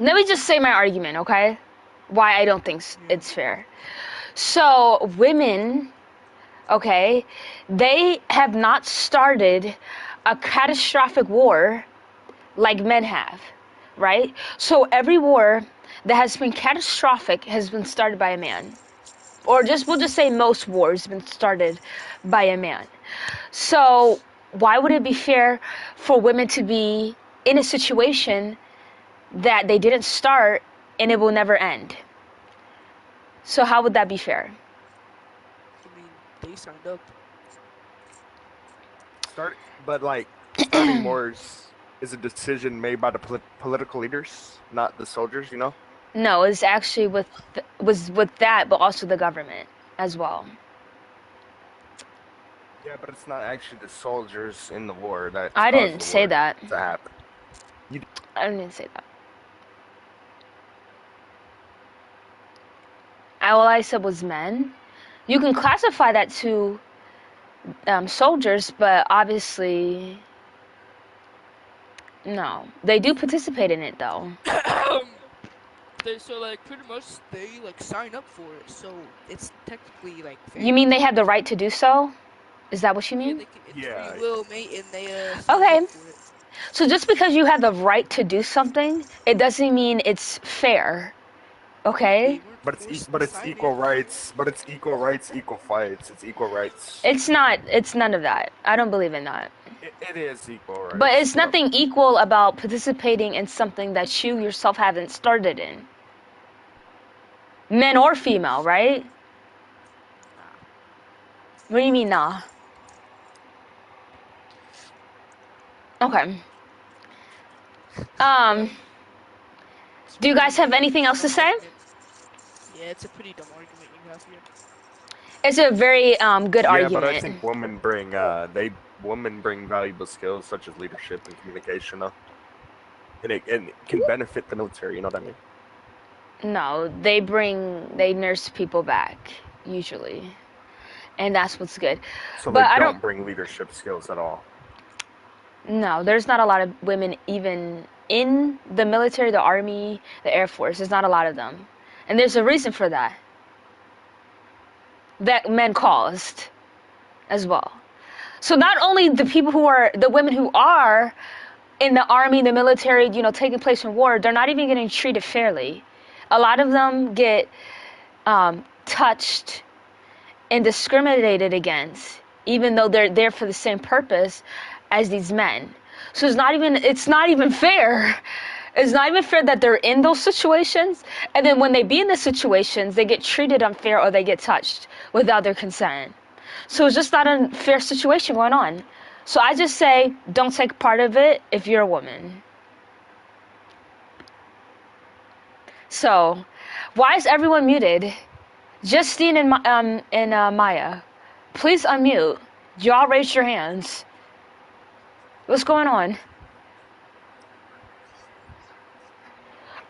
Let me just say my argument, okay? Why I don't think it's fair. So, women, okay, they have not started a catastrophic war like men have, right? So, every war that has been catastrophic has been started by a man. Or just, we'll just say most wars have been started by a man. So, why would it be fair for women to be in a situation that they didn't start and it will never end? So how would that be fair? I mean, they signed up. But like starting wars is a decision made by the political leaders, not the soldiers. You know. No, it's actually was with that, but also the government as well. Yeah, but it's not actually the soldiers in the war that I caused didn't the say war that. to happen. You I didn't say that. All I said was men. You can classify that to soldiers, but obviously no. They do participate in it though. They so like pretty much they like sign up for it, so it's technically like You fair. mean they have the right to do so? Is that what you Yeah, mean? they can. It's free yeah, will, mate, and they signed Okay. up for it. So just because you have the right to do something, it doesn't mean it's fair. Okay? They weren't but forced to but it's sign equal it. rights. But it's equal rights, equal fights. It's equal rights. It's not, it's none of that. I don't believe in that. It is equal But rights. it's But nothing equal about participating in something that you yourself haven't started in. Men or female, right? Nah. What do you mean, nah? Okay. Um, It's do you guys have pretty anything else to dumb say? argument. Yeah, it's a pretty dumb argument you have here. It's a very good yeah, but I argument. think women bring valuable skills such as leadership and communication, and it can benefit the military. You know what I mean? No, they nurse people back, usually. And that's what's good. So they But I don't, don't bring leadership skills at all. no, there's not a lot of women even in the military, the army, the air force. There's not a lot of them. And there's a reason for that. That men caused as well. So not only the people who are, the women who are in the army, the military, taking place in war, they're not even getting treated fairly. A lot of them get touched and discriminated against, even though they're there for the same purpose as these men. So it's not even fair. It's not even fair that they're in those situations, and then when they be in the situations, they get treated unfair or they get touched without their consent. So it's just not a fair situation going on. So I just say, don't take part of it if you're a woman. So, why is everyone muted? Justine and Maya, please unmute. Y'all raise your hands. What's going on?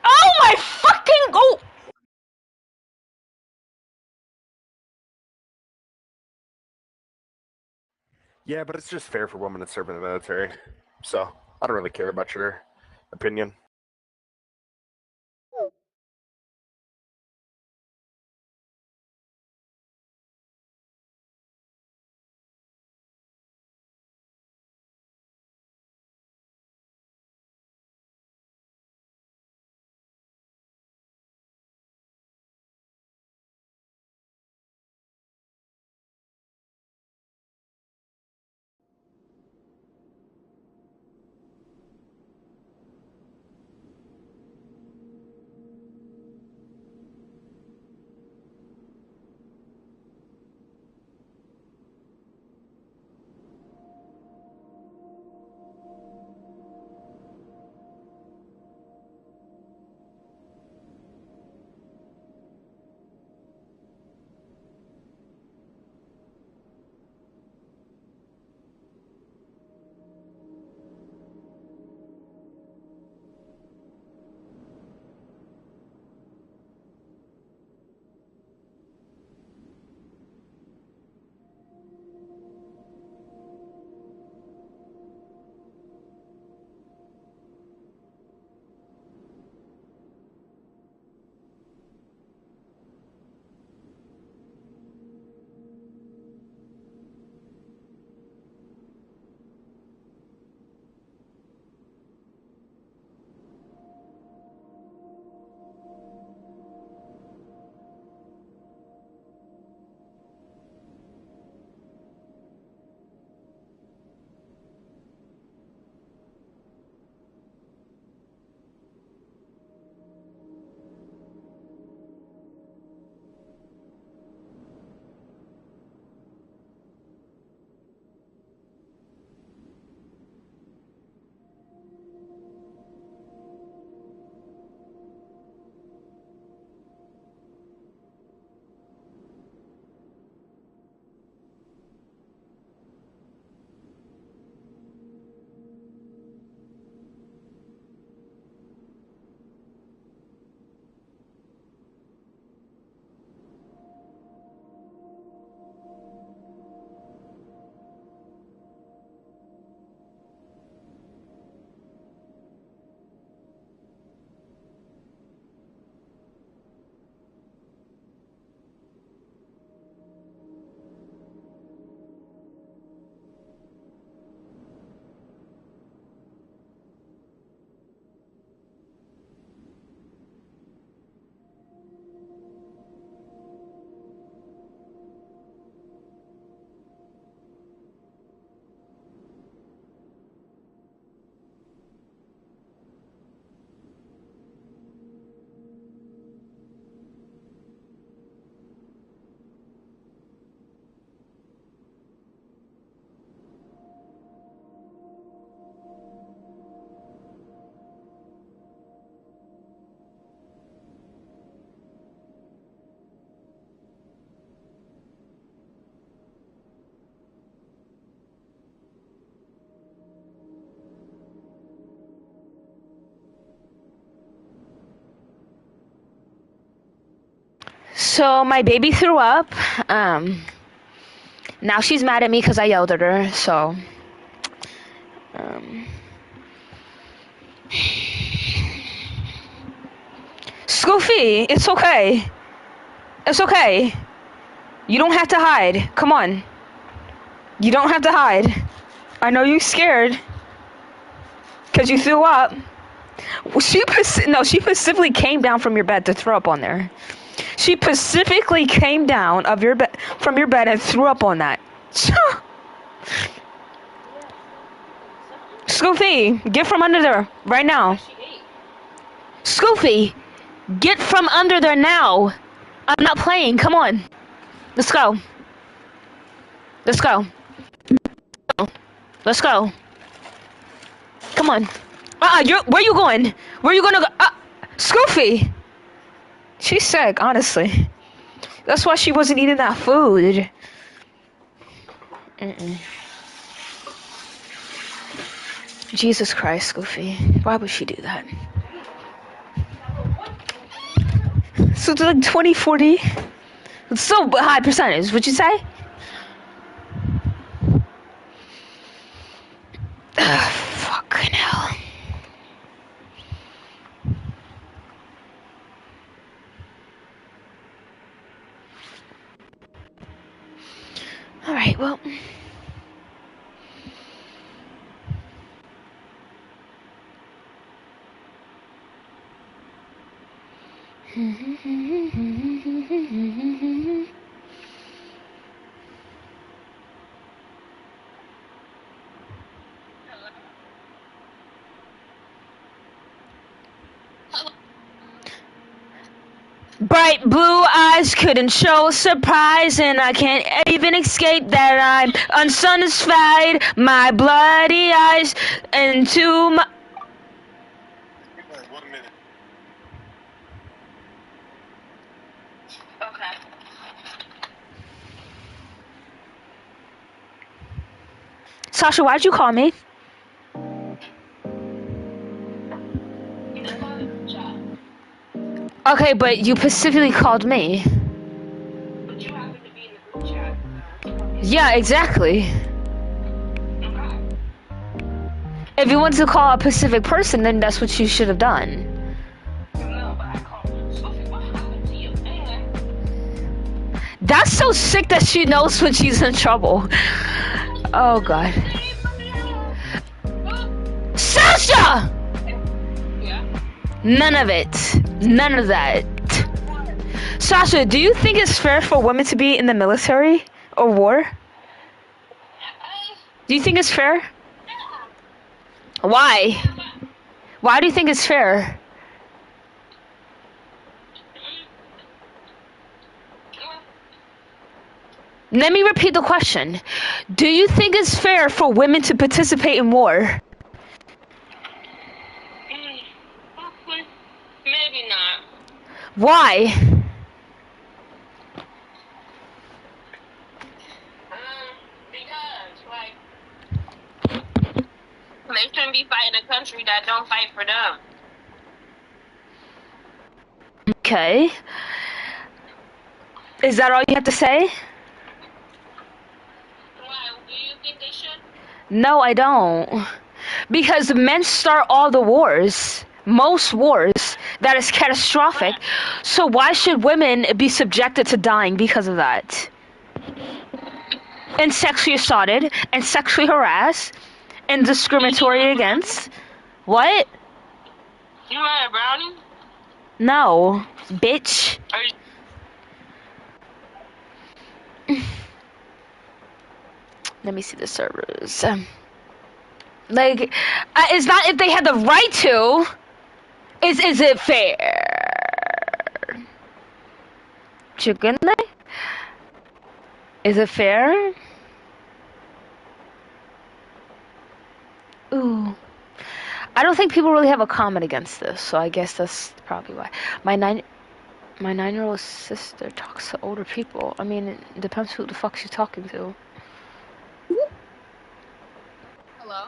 Oh my fucking oh! Yeah, but it's just fair for women to serve in the military. So I don't really care about your opinion. So my baby threw up. Now she's mad at me because I yelled at her. So, Scoofy, it's okay. It's okay. You don't have to hide. Come on. You don't have to hide. I know you're scared because you threw up. She specifically came down from your bed to throw up on there. She specifically came down from your bed and threw up on that. Scoofy, get from under there right now. Scoofy, get from under there now. I'm not playing. Come on. Let's go. Let's go. Let's go. Come on. Where you going? Where you gonna go? Scoofy. She's sick, honestly. That's why she wasn't eating that food. Jesus Christ, Scoofy. Why would she do that? So it's like 20, 40. It's so high percentage, would you say? Fucking hell. Alright, well. Bright blue eyes couldn't show surprise, and I can't even escape that I'm unsatisfied. My bloody eyes into my... Wait, 1 minute. Okay. Sasha, why'd you call me? Okay, but you specifically called me. But you happen to be in the group chat. Yeah, exactly. Okay. If you wanted to call a specific person, then that's what you should have done. No, but I called Sophie. What happened to you? Anyway. That's so sick that she knows when she's in trouble. Oh, God. Sasha! Yeah. None of it. None of that. Sasha, do you think it's fair for women to be in the military or war? Do you think it's fair? Why? Why do you think it's fair? Let me repeat the question. Do you think it's fair for women to participate in war? Maybe not. Why? Because, they shouldn't be fighting a country that don't fight for them. Okay. Is that all you have to say? Why? Do you think they should? No, I don't. Because men start all the wars. Most wars. That is catastrophic. So why should women be subjected to dying because of that? And sexually assaulted, and sexually harassed, and discriminatory against? What? You had a brownie? No, bitch. Let me see the servers. Like, it's not if they had the right to. Is it fair? Chicken leg? Is it fair? Ooh. I don't think people really have a comment against this, so I guess that's probably why. My 9-year-old sister talks to older people. I mean, it depends who the fuck she's talking to. Hello?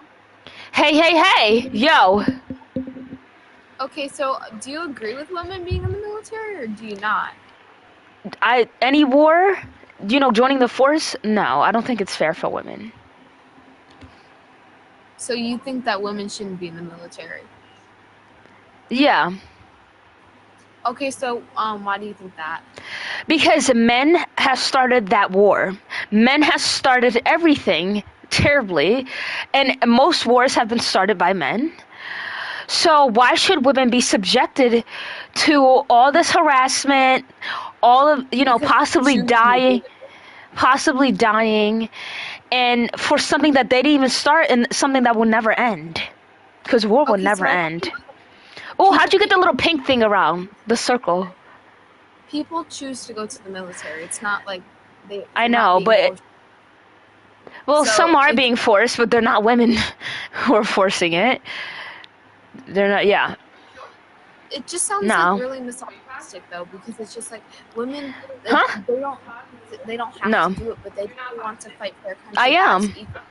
Hey, yo. Okay, so do you agree with women being in the military or do you not? any war, joining the force. No, I don't think it's fair for women. So you think that women shouldn't be in the military? Yeah, Okay, so why do you think that? because men have started that war. Men have started everything terribly, and most wars have been started by men. So why should women be subjected to all this harassment, all of Because they possibly dying, and for something that they didn't even start and something that will never end, because war will Okay, never so end. Oh, how'd you get the little pink thing around the circle? people choose to go to the military. It's not like they're I not know, being but forced. well, So some are it's being forced, but they're not women who are forcing it. They're not. Yeah, it just sounds like no, really misogynistic though, because it's just like women huh? they don't have to No, do it, but they do want to fight for their I country as am. equal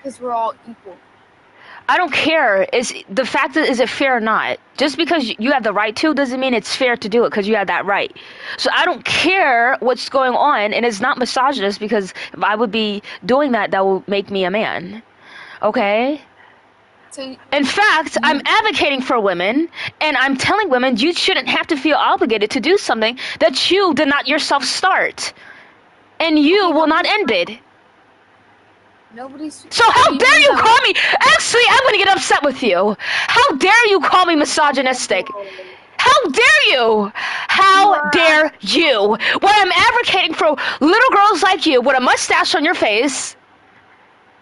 because we're all equal. I don't care. Is the fact that is it fair or not? Just because you have the right to doesn't mean it's fair to do it because you have that right. So I don't care what's going on, and it's not misogynist because if I would be doing that, that will make me a man. Okay? So In fact, I'm advocating for women, and I'm telling women you shouldn't have to feel obligated to do something that you did not yourself start, and you will not end it. nobody's. So how you dare mean you that call me? Actually, I'm gonna get upset with you. How dare you call me misogynistic? How dare you? you How are dare you? When I'm advocating for little girls like you with a mustache on your face,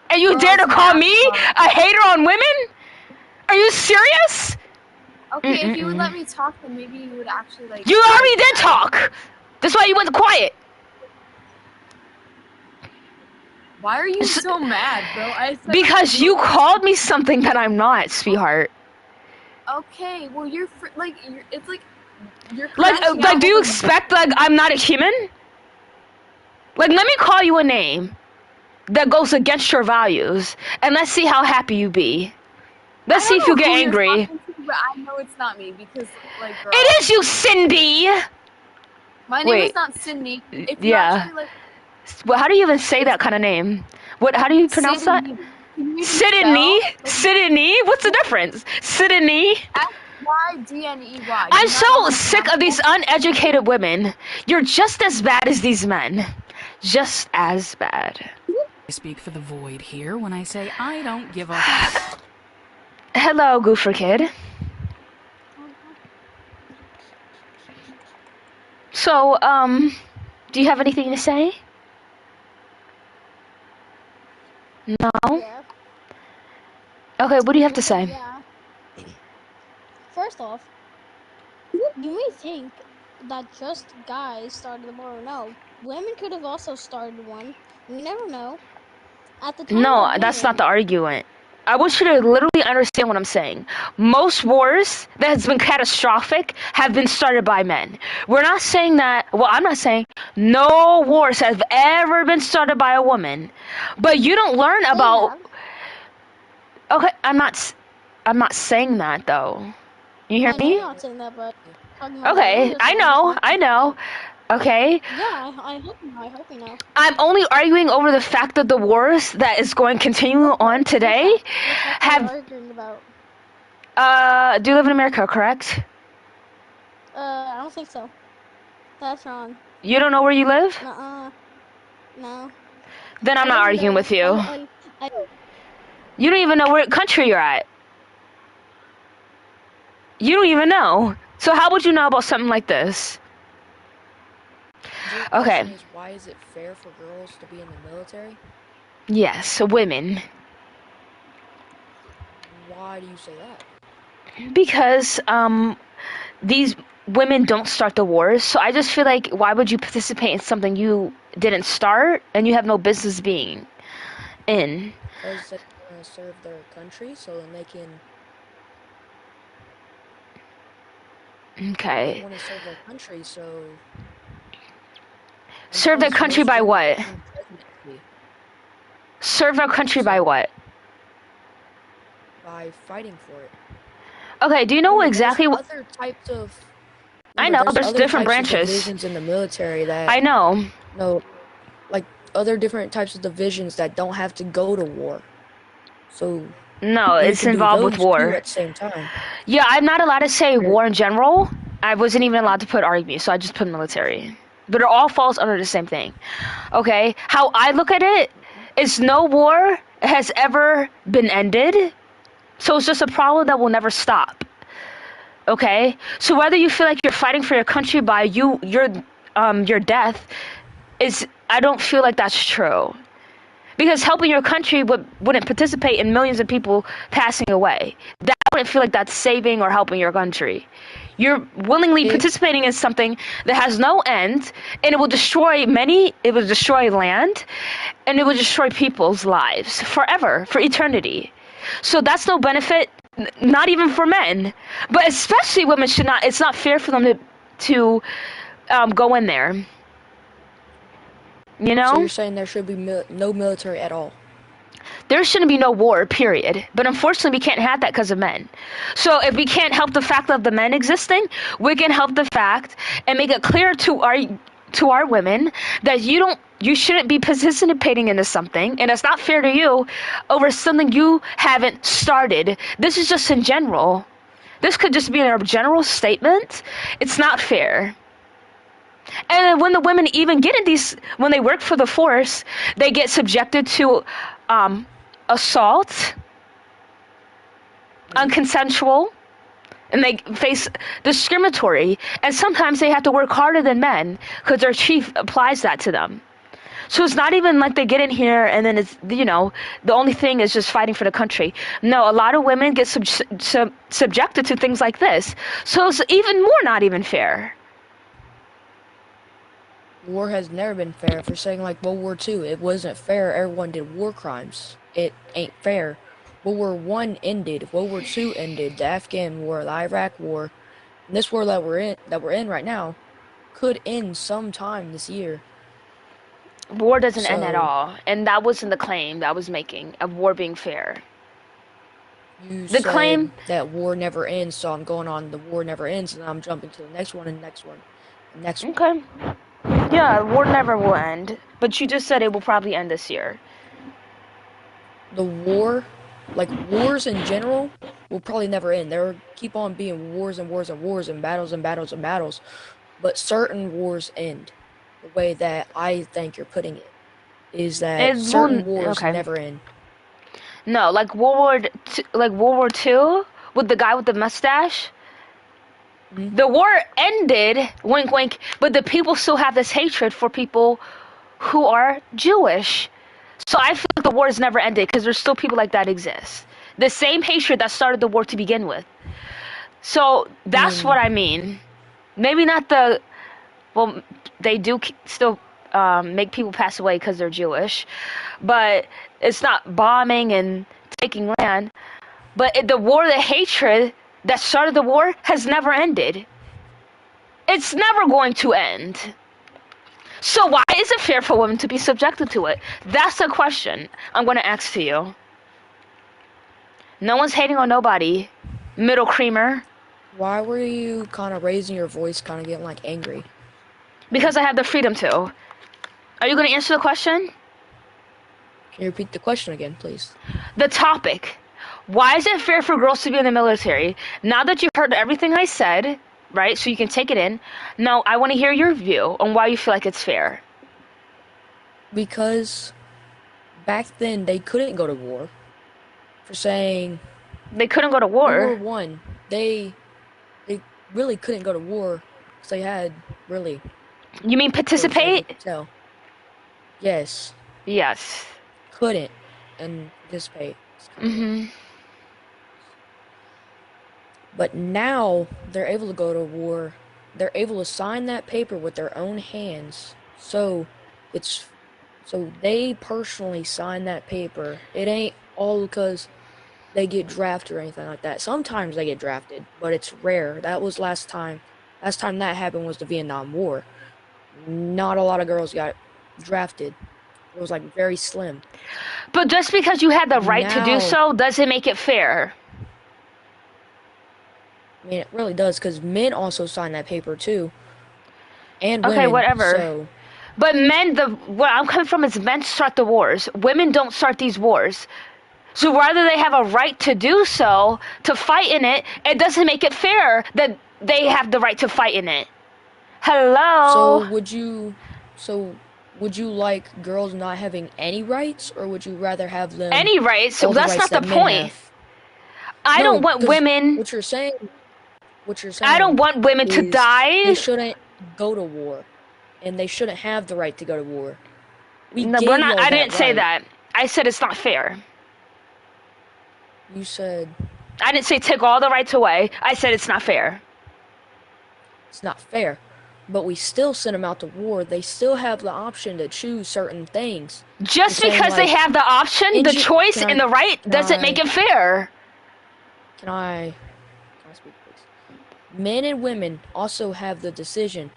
and you dare girls to in call me Africa. a hater on women? Are you serious? Okay, if you would let Mm-mm-mm. me talk, then maybe you would actually like. You already did talk. That's why you went quiet. Why are you so mad, bro? I said Because you called me something that I'm not, sweetheart. Okay, well you're it's like you're Like, crashing out do you over. expect like I'm not a human? Like, let me call you a name that goes against your values, and let's see how happy you be. Let's I see don't if you know get who you're angry. talking to, but I know it's not me because, like, girl, It is you, Cindy. my name is Wait, not Sydney. If you yeah. actually like, Well, how do you even say that kind of name? What? How do you pronounce that? Sydney, can you even Sydney? spell Sydney? What's the difference? Sydney? Sydney? Do I'm you not know so how to sick pronounce of these that? uneducated women. You're just as bad as these men. Just as bad. I speak for the void here when I say I don't give a f- Hello, Goofer Kid. So, do you have anything to say? No? Yeah. Okay, what do you have to say? Yeah. First off, you may think that just guys started the war. No, women could have also started one. We never know. At the time No, of that's not women, the argument. I want you to literally understand what I'm saying. Most wars that has been catastrophic have been started by men. We're not saying that, well, I'm not saying no wars have ever been started by a woman. But you don't learn they about have. okay, I'm not saying that though. You hear I know me? you're not saying that, but talking about the Okay, wars, I I just know. want I know. Okay. Yeah, I hope you know. I hope you know. I'm only arguing over the fact that the wars that is going to continue on today What fact are you have arguing about? do you live in America, correct? I don't think so. That's wrong. You don't know where you live? Nuh-uh. No. Then I'm I not live in arguing the. with you. I You don't even know what country you're at. You don't even know. So how would you know about something like this? Your Okay. question is, why is it fair for girls to be in the military? Yes, women. Why do you say that? Because these women don't start the wars, so I just feel like why would you participate in something you didn't start and you have no business being in? Because they want to serve their country, so then they can. They Okay. want to serve their country, so. And Serve their plus, country most by women what? win presidency Serve their country by So- what? by fighting for it. Okay, do you know There's exactly what? other types of I but know, there's there's other different types of branches. divisions in the military that I know. no, like other different types of divisions that don't have to go to war. So No, you it's can do involved with those too war. at the same time. Yeah, I'm not allowed to say There- war in general. I wasn't even allowed to put army, so I just put military. But it all falls under the same thing. Okay? How I look at it is no war has ever been ended. So it's just a problem that will never stop. Okay? So whether you feel like you're fighting for your country by your death is I don't feel like that's true. Because helping your country wouldn't participate in millions of people passing away. That wouldn't feel like that's saving or helping your country. You're willingly If participating in something that has no end, and it will destroy land, and it will destroy people's lives forever, for eternity. So that's no benefit, not even for men. But especially women should not, it's not fair for them to go in there. You so, know? you're saying there should be no military at all. There shouldn't be no war, period. But unfortunately, we can't have that because of men. So if we can't help the fact of the men existing, we can help the fact and make it clear to our women that you shouldn't be participating into something, and it's not fair to you over something you haven't started. This is just in general. This could just be a general statement. It's not fair. And when the women even get in when they work for the force, they get subjected to assault, unconsensual, and they face discriminatory. And sometimes they have to work harder than men because their chief applies that to them. So it's not even like they get in here and then it's, the only thing is just fighting for the country. No, a lot of women get subjected to things like this. So it's even more not even fair. War has never been fair. If you're saying like World War II, it wasn't fair. Everyone did war crimes. It ain't fair. World War One ended. World War II ended. The Afghan War, the Iraq War, and this war that we're in right now, could end sometime this year. War doesn't end at So all, and that wasn't the claim that I was making of war being fair. you The said claim, that war never ends, so I'm going on the war never ends, and I'm jumping to the next one and next one, and next one. okay, yeah, war never will end, but you just said it will probably end this year. The war, like wars in general, will probably never end. There will keep on being wars and wars and wars and battles and battles and battles, but certain wars end. The way that I think you're putting it is that certain wars Okay. never end. No, like World War II with the guy with the mustache. Mhm. The war ended, wink, wink, but the people still have this hatred for people who are Jewish. So I feel like the war has never ended because there's still people like that exist. The same hatred that started the war to begin with. So that's what I mean. Maybe not well, they do still make people pass away because they're Jewish, but it's not bombing and taking land. But the war, the hatred that started the war has never ended. It's never going to end. So why is it fair for women to be subjected to it? That's the question I'm going to ask to you. No one's hating on nobody. Middle creamer. Why were you kind of raising your voice, kind of getting like angry? Because I have the freedom to. Are you going to answer the question? Can you repeat the question again, please? The topic. Why is it fair for girls to be in the military? Now that you've heard everything I said, right, so you can take it in, now I want to hear your view on why you feel like it's fair. Because back then they couldn't go to war. For saying They couldn't go to war. World War One, they really couldn't go to war because they had really. You mean participate? So, yes. Yes. Couldn't and participate. Mhm. But now they're able to go to war. They're able to sign that paper with their own hands. So they personally sign that paper. It ain't all because they get drafted or anything like that. Sometimes they get drafted, but it's rare. That was last time. Last time that happened was the Vietnam War. Not a lot of girls got drafted. It was like very slim. But just because you had the right to do Now- so doesn't make it fair. I mean, it really does, because men also sign that paper too, and Okay, women. whatever. So But men, where I'm coming from is men start the wars. Women don't start these wars. So whether they have a right to do so, to fight in it, it doesn't make it fair that they have the right to fight in it. so Hello? would you so would you like girls not having any rights, or would you rather have them Any rights? all the That's rights not the that men point. have? I No, don't want because women. what you're I don't saying want women to is they die. shouldn't go to war, and they shouldn't have the right to go to war. We No, we're gave not. y'all I that didn't say right. that. I said it's not fair. You said I didn't say take all the rights away. I said it's not fair. it's not fair, but we still send them out to war. They still have the option to choose certain things. You're Just saying because they like, have the option, the choice, and the right can doesn't make it fair. can I speak, please? Men and women also have the decision.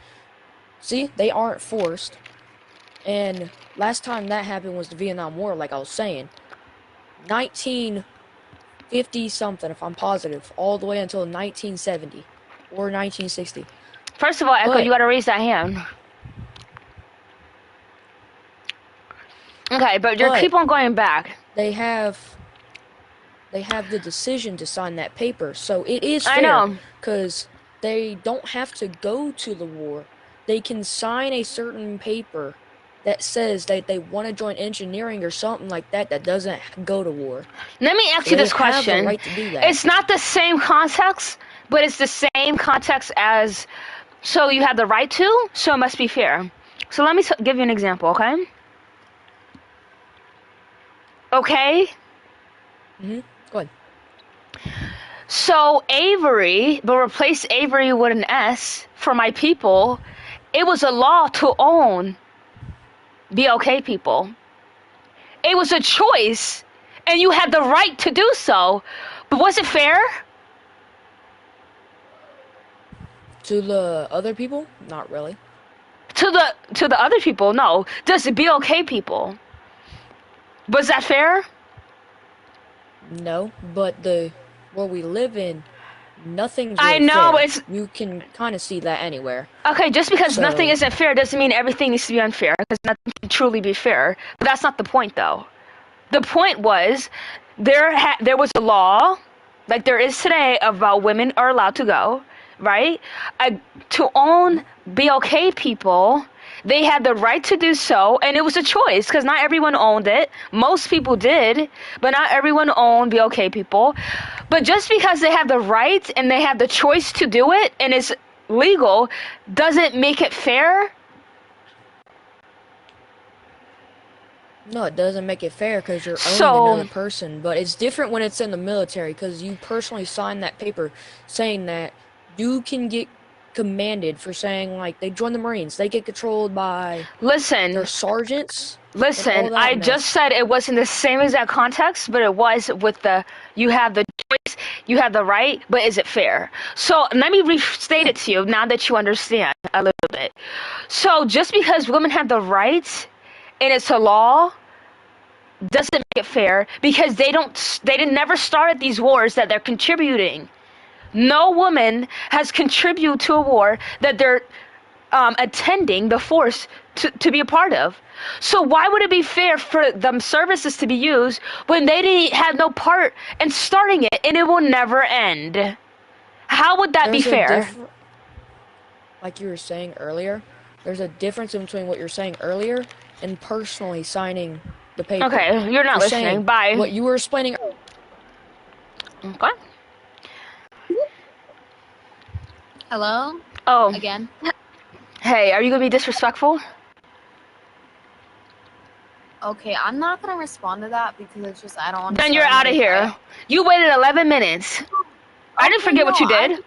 See, they aren't forced. And last time that happened was the Vietnam War, like I was saying. 1950 something, if I'm positive, all the way until 1970 or 1960. First of all, Echo, you But gotta raise that hand. Okay, but you keep on going back. they have the decision to sign that paper, so it is I fair, know. because they don't have to go to the war. They can sign a certain paper that says that they want to join engineering or something like that that doesn't go to war. Let me ask So you they this have the question. right to do that. It's not the same context, but it's the same context as, so you have the right to, so it must be fair. So let me give you an example, okay? Okay? Go ahead. So Avery, but replace Avery with an S for my people, it was a law to own BLK people. It was a choice, and you had the right to do so. But was it fair? To the other people? Not really. To the other people, no. Just the BLK people. Was that fair? No, but where we live in, nothing's I really know, fair. it's You can kind of see that anywhere. okay. Just because So nothing isn't fair doesn't mean everything needs to be unfair. Because nothing can truly be fair. But that's not the point, though. The point was there was a law, like there is today, about women are allowed to go, right? To own BLK people, they had the right to do so, and it was a choice because not everyone owned it. Most people did, but not everyone owned BLK people. But just because they have the right and they have the choice to do it and it's legal, doesn't make it fair. no, it doesn't make it fair because you're owning So another person. But it's different when it's in the military, because you personally signed that paper saying that you can get commanded for saying, like, they join the Marines. They get controlled by their sergeants. and all Listen, that I mess. just said it wasn't the same exact context, but it was with you have the choice, you have the right, but is it fair? So let me restate it to you now that you understand a little bit. So just because women have the right and it's a law doesn't make it fair, because they didn't never started these wars that they're contributing. No woman has contributed to a war that they're attending the force to be a part of. So why would it be fair for them services to be used when they didn't have no part in starting it and it will never end? How would that be fair? Like you were saying earlier, there's a difference in between what you're saying earlier and personally signing the paper. Okay, you're not listening. Bye. What you were explaining. Okay. Hello? Oh. Again? Hey, are you gonna be disrespectful? Okay, I'm not gonna respond to that because it's just I don't want to. Then you're out of here. You waited 11 minutes. I didn't forget what you did.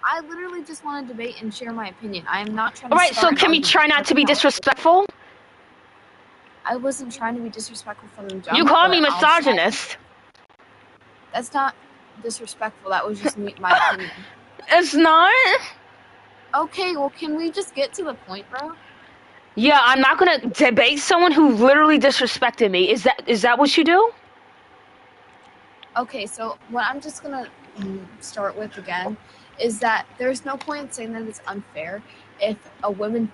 I literally just want to debate and share my opinion. I am not trying to. All right, so can we try not to be disrespectful? I wasn't trying to be disrespectful from the jump. You called me misogynist. That's not disrespectful. That was just my opinion. It's not? Okay, well, can we just get to the point, bro? Yeah, I'm not gonna debate someone who literally disrespected me. Is that what you do? Okay, so what I'm just gonna start with again is that there's no point in saying that it's unfair if a woman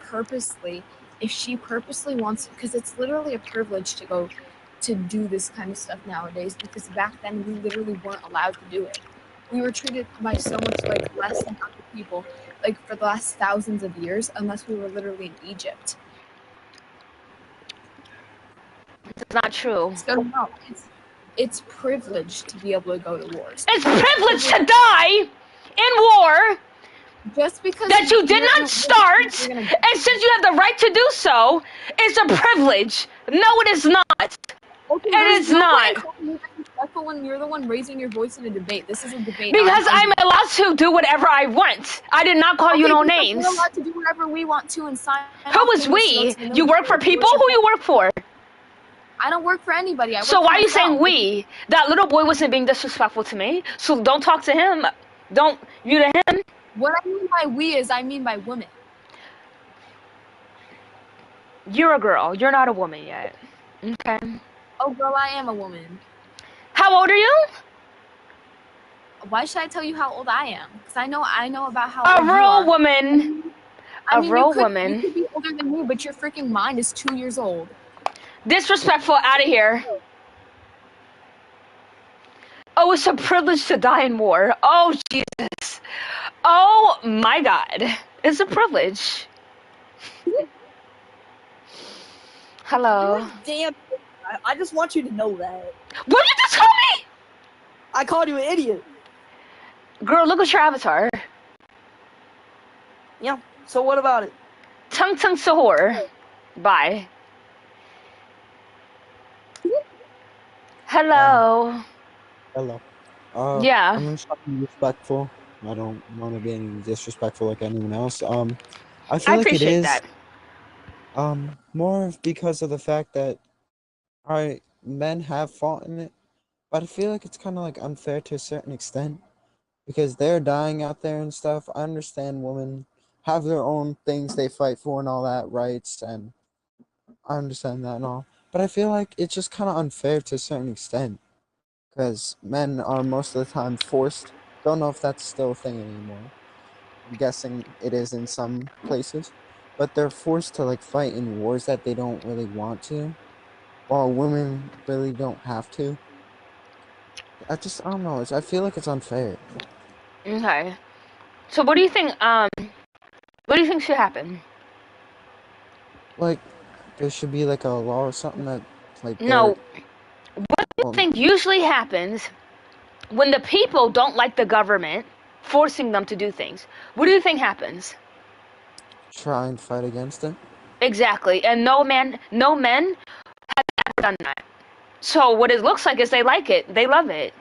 if she purposely wants, because it's literally a privilege to go to do this kind of stuff nowadays, because back then we literally weren't allowed to do it. We were treated by so much like less than other people, like for the last thousands of years, unless we were literally in Egypt. It's not true. So no, it's privilege to be able to go to wars. It's privilege to die in war Just because that you did you're in a not start, and since you have the right to do so, it's a privilege. No, it is not. Okay, It is not. Respectful when you're the one raising your voice in a debate. This is a debate. Because I'm allowed to do whatever I want. I did not call you no names. We're allowed to do whatever we want to and sign. Who is we? You work for people? Who you work for? I don't work for anybody. So why are you saying we? That little boy wasn't being disrespectful to me. So don't talk to him. Don't you to him. What I mean by we is I mean by women. You're a girl. You're not a woman yet. Okay. Oh, girl, I am a woman. How old are you? Why should I tell you how old I am? Because I know about how a old you real are. woman. I mean, real you woman. could be older than me, but your freaking mind is 2 years old. Disrespectful, out of here. Oh, it's a privilege to die in war. Oh, Jesus. Oh, my God. It's a privilege. Hello. Damn. I just want you to know that. What did you just call me? I called you an idiot. Girl, look at your avatar. Yeah, so what about it? Tung Tung Sahur. Bye. Hello. Hello. Yeah. I'm just being respectful. I don't want to be any disrespectful like anyone else. I feel like it appreciate is. that. More because of the fact that, alright, men have fought in it, but I feel like it's kind of like unfair to a certain extent because they're dying out there and stuff. I understand women have their own things they fight for and all that, rights, and I understand that and all. But I feel like it's just kind of unfair to a certain extent because men are most of the time forced. Don't know if that's still a thing anymore. I'm guessing it is in some places. But they're forced to like fight in wars that they don't really want to, while women really don't have to. I don't know. I feel like it's unfair. Okay. So what do you think, what do you think should happen? Like, there should be like a law or something that, like, No. What do you think usually happens when the people don't like the government forcing them to do things? What do you think happens? try and fight against it. Exactly. And no men have ever done that. So what it looks like is they like it. They love it.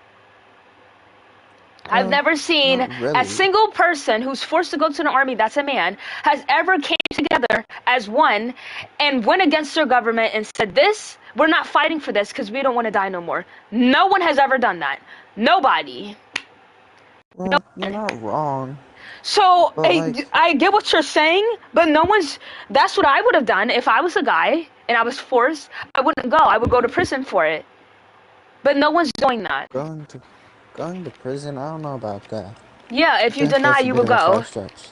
I've never seen really. a single person who's forced to go to the army, that's a man, has ever came together as one and went against their government and said, we're not fighting for this because we don't want to die no more. No one has ever done that. Nobody. Well, you're not wrong. So But, I get what you're saying, but that's what I would have done if I was a guy and I was forced. I wouldn't go. I would go to prison for it. But no one's doing that. Going to prison, I don't know about that. Yeah, if you I think deny, that's a you bit will of a go. far stretch.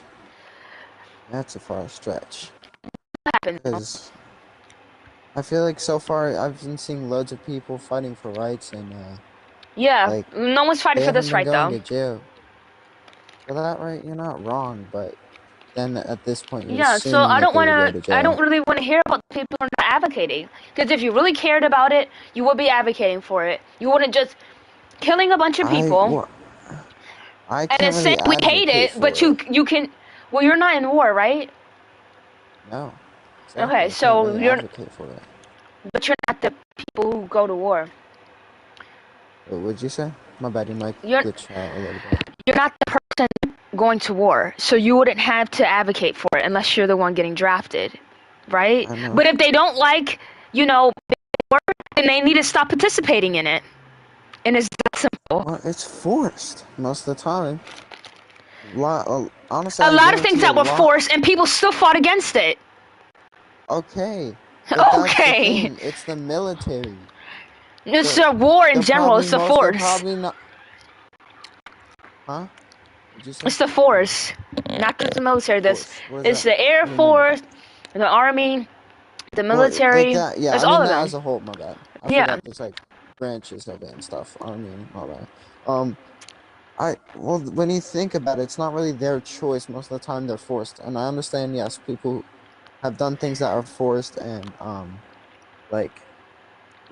That's a far stretch. What happened? Because I feel like so far I've been seeing loads of people fighting for rights and yeah, like, no one's fighting they for this haven't been right going though. to jail. For that right, you're not wrong, but then at this point you're Yeah, so assuming I that don't they want will go to to. jail. I don't really want to hear about the people who are not advocating. Because if you really cared about it, you would be advocating for it. You wouldn't just killing a bunch of people. I And can't then really say we hate advocate it, for but it. you can. Well, you're not in war, right? No. Exactly. Okay, I so can't really you're. advocate for it. But you're not the people who go to war. What would you say? My bad, your mic You're- glitched out a little bit. You're not the person going to war, so you wouldn't have to advocate for it unless you're the one getting drafted, right? I know. But if they don't like, war, then they need to stop participating in it. And it's that simple. Well, it's forced most of the time. Honestly, A I lot of things guarantee that were forced, and people still fought against it. Okay. But that's the Okay. thing. It's the military. It's a war in They're general. probably It's a They're force. probably not. Huh? What'd you say? It's the force, not just the military. Force. What is It's that? the Air What do you mean by Force, that? the Army, the Well, like military. that. Yeah, It's I all mean of that them. as a whole. My bad. I Yeah. forgot there's like branches of it and stuff. Army and all that. Well, when you think about it, it's not really their choice. Most of the time, they're forced. And I understand, yes, people have done things that are forced and like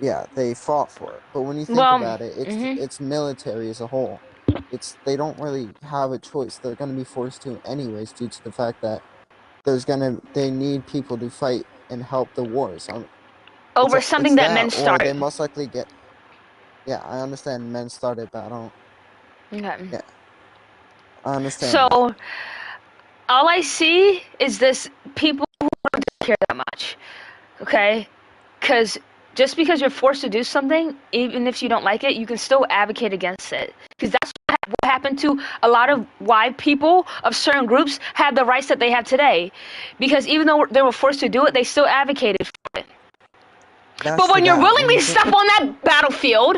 yeah, they fought for it. But when you think Well, about it, mhm. it's military as a whole. They don't really have a choice. They're going to be forced to anyways due to the fact that they need people to fight and help the wars. Over It's something that that men or start. they most likely get. Yeah, I understand men started, but I don't. Okay. Yeah, I understand that. So all I see is this people who don't care that much. Okay? Because just because you're forced to do something, even if you don't like it, you can still advocate against it. Because that's what happened to a lot of why people of certain groups had the rights that they have today. Because even though they were forced to do it, they still advocated for it. That's But the when you're guy. When willingly you think. step on that battlefield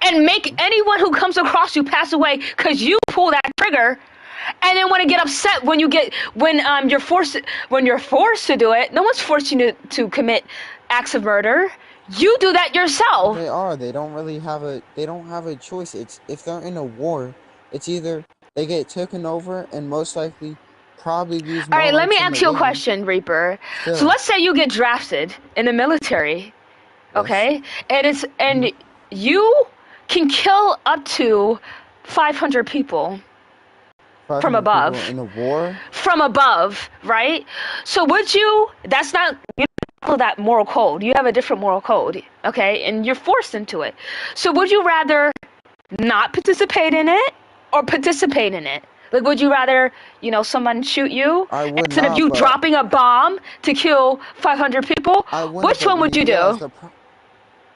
and make anyone who comes across you pass away because you pull that trigger, and then want to get upset when you're forced to do it. No one's forcing you to commit acts of murder. You do that yourself. They are. They don't really have a. They don't have a choice. It's if they're in a war, it's either they get taken over and most likely probably lose All more right, let me rights than they ask you a gain. question, Reaper. So Still, let's say you get drafted in the military, yes. okay? Hmm. And you can kill up to 500 people from 500 people above. in a war. From above, right? So would you? That's not. You don't follow that moral code. You have a different moral code, okay? And you're forced into it. So would you rather not participate in it or participate in it? Like, would you rather, someone shoot you I would instead of not, you but dropping a bomb to kill 500 people? I wouldn't. Which But one when would you you realize do? the,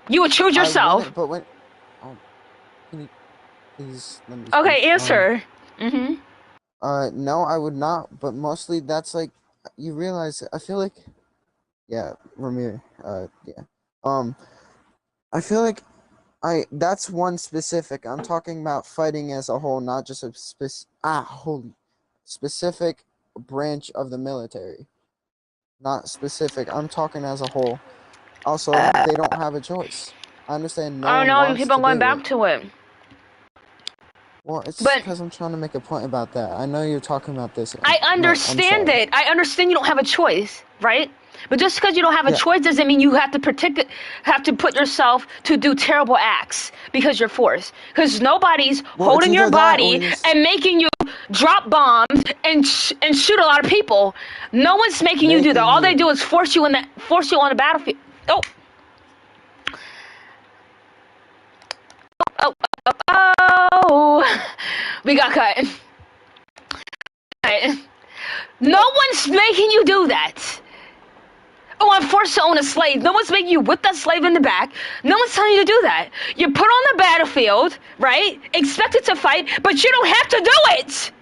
You would choose I yourself. wouldn't. But when, um, can you please let me speak? Okay, answer. Mhm. No, I would not. But mostly that's like you realize. I feel like, yeah, Ramir. Yeah. Um, I feel like that's one specific. I'm talking about fighting as a whole, not just a holy specific branch of the military. Not specific. I'm talking as a whole. Also, they don't have a choice. I understand no I don't one know. You wants keep on to going do back it. to it. Well, it's But because I'm trying to make a point about that. I know you're talking about this. I No, I'm understand sorry. it. I understand you don't have a choice, right? But just because you don't have a Yeah, choice doesn't mean you have to put yourself to do terrible acts because you're forced. Because nobody's well, it's holding your either that or body you're. and making you drop bombs and shoot a lot of people. No one's making you do that. Making All they you. do is force you on the battlefield. Oh, oh, oh! We got cut. Right. No one's making you do that. Oh, I'm forced to own a slave. No one's making you whip that slave in the back. No one's telling you to do that. You're put on the battlefield, right? Expected to fight, but you don't have to do it.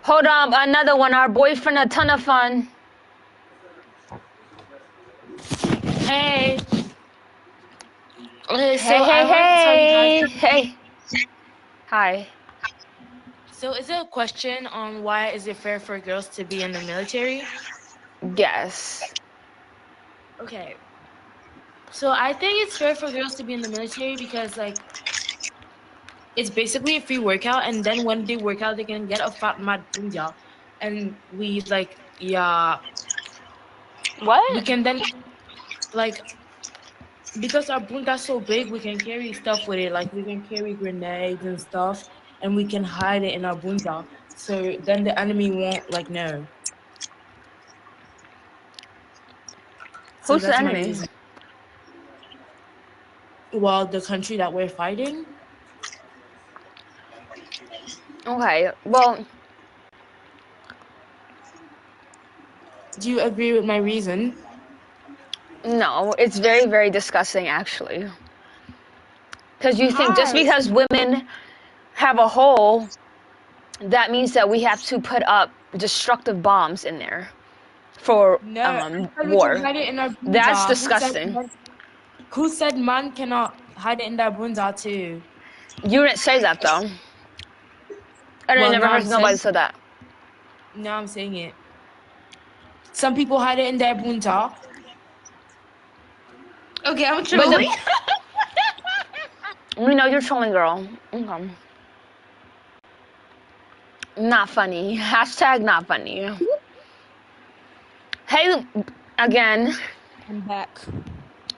Hold on, another one. Our boyfriend, a ton of fun. Hey. Okay, so Hey, I hey, wanted to tell you hey, guys. hey. Hi. So, is there a question on why is it fair for girls to be in the military? Yes. Okay. So, I think it's fair for girls to be in the military because, like, it's basically a free workout, and then when they work out, they can get a fat mad punja, and we like, yeah, we What? can then like because our punta is so big, we can carry stuff with it. Like we can carry grenades and stuff, and we can hide it in our punta, so then the enemy won't like know. So Who's the that's my enemy? reason. Well, the country that we're fighting. Okay, well, Do you agree with my reason? no, it's very, very disgusting, actually. Because you think just How? because women have a hole, that means that we have to put up destructive bombs in there for No, I said we can war. hide it in our That's punta. disgusting. Who said man cannot hide it in their punta too? You didn't say that, though. I Well, never now heard I'm nobody saying. say that. Now I'm saying it. Some people hide it in their punta. Okay, I'm But trolling. we know you're trolling, girl. Okay. Not funny. Hashtag not funny. Hey, again. I'm back.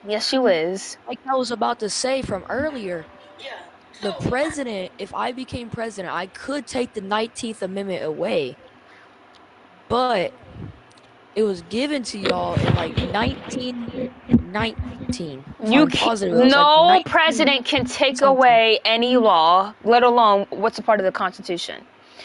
Yes, you is. Like I was about to say from earlier, the president, if I became president, I could take the 19th Amendment away, but it was given to y'all in like 1919. If You I'm can, positive, it was like no 19 president can take something. away any law, let alone what's a part of the Constitution.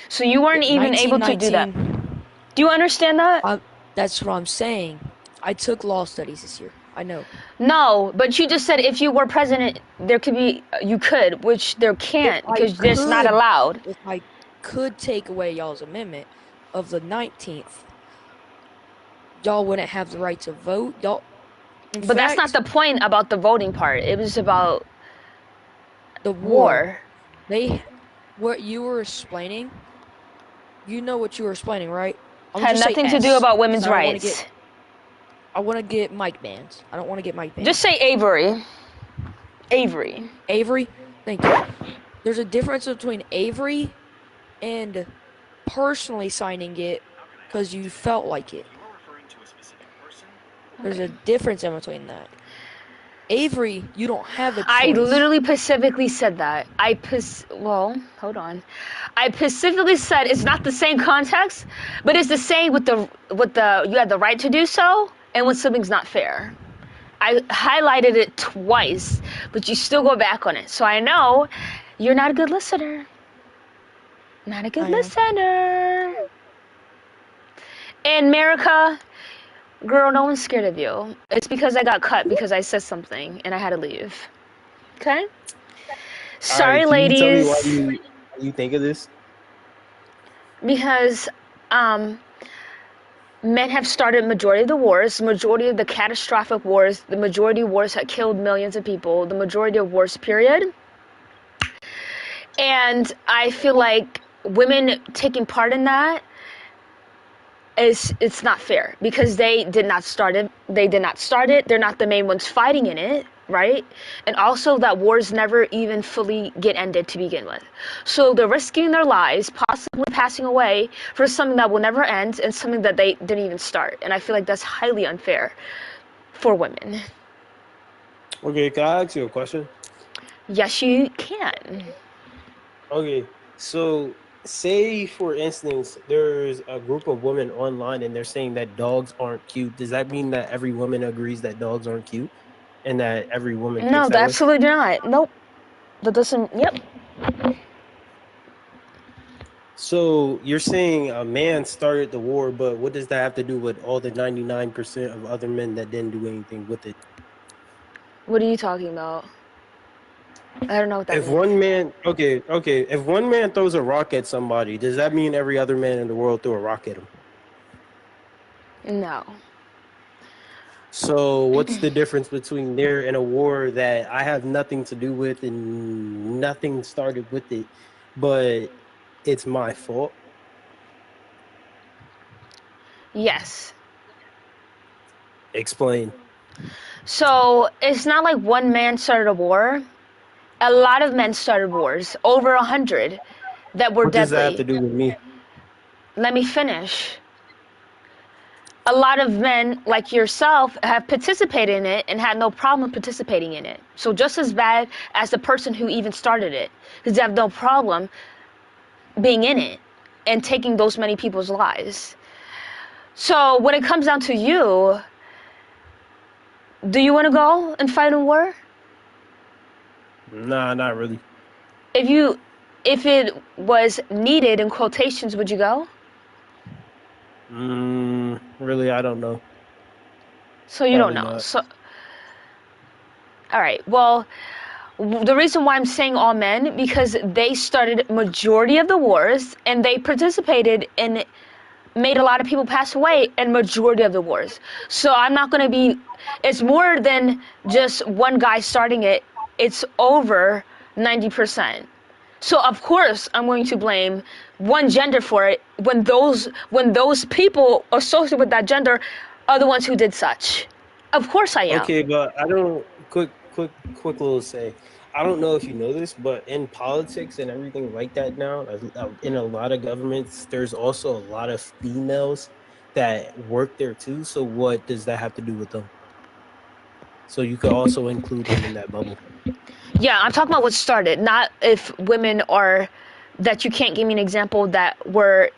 So you weren't even able to do that. 1919. Do you understand that? That's what I'm saying. I took law studies this year. I know. No, but you just said if you were president, there could be, you could, which there can't because it's not allowed. If I could take away y'all's amendment of the 19th, y'all wouldn't have the right to vote. Y'all, in But that's not fact, the point about the voting part. It was about the war. what you were explaining, you know what you were explaining, right? I'm gonna Had just say nothing to do S about because women's rights. I want to get mic bans. I don't want to get mic bans. Just say Avery. Avery. Avery. Thank you. There's a difference between Avery and personally signing it because you felt like it. There's a difference in between that. Avery, you don't have a choice. I literally specifically said that. Well, hold on. I specifically said it's not the same context, but it's the same with the you have the right to do so and when something's not fair. I highlighted it twice, but you still go back on it. So I know you're not a good listener. Not a good listener. In America, girl, no one's scared of you. It's because I got cut because I said something and I had to leave. Okay? Sorry, Can you tell me why ladies. you think of this? Because men have started majority of the wars, majority of the catastrophic wars, the majority of wars that killed millions of people, the majority of wars, period. And I feel like women taking part in that it's not fair because they did not start it. They're not the main ones fighting in it, right? And also that wars never even fully get ended to begin with. So they're risking their lives, possibly passing away for something that will never end and something that they didn't even start. And I feel like that's highly unfair for women. Okay, can I ask you a question? Yes, you can. Okay, so say for instance, there's a group of women online and they're saying that dogs aren't cute. Does that mean that every woman agrees that dogs aren't cute, and that every woman No, thinks that way? absolutely not. Nope. That doesn't. Yep. So you're saying a man started the war, but what does that have to do with all the 99% of other men that didn't do anything with it? What are you talking about? I don't know what that If means. one man, okay, if one man throws a rock at somebody, does that mean every other man in the world threw a rock at him? No. So what's the difference between there and a war that I have nothing to do with and nothing started with it, but it's my fault? Yes. Explain. So it's not like one man started a war. A lot of men started wars, over 100, that were What does that have to deadly. do with me? Let me finish. A lot of men like yourself have participated in it and had no problem participating in it. So just as bad as the person who even started it, because they have no problem being in it and taking those many people's lives. So when it comes down to you, do you want to go and fight a war? Nah, not really. If it was needed in quotations, would you go? Really, I don't know. So you don't Probably know. not. So all right. Well, the reason why I'm saying all men because they started majority of the wars and they participated in made a lot of people pass away in majority of the wars. So I'm not going to be it's more than just one guy starting it. It's over 90%. So of course I'm going to blame one gender for it when those people associated with that gender are the ones who did such. Of course I am. Okay, but I don't. Quick little say. I don't know if you know this, but in politics and everything like that now, in a lot of governments, there's also a lot of females that work there too. So what does that have to do with them? So you could also include them in that bubble. Yeah, I'm talking about what started, not if women are that you can't give me an example that were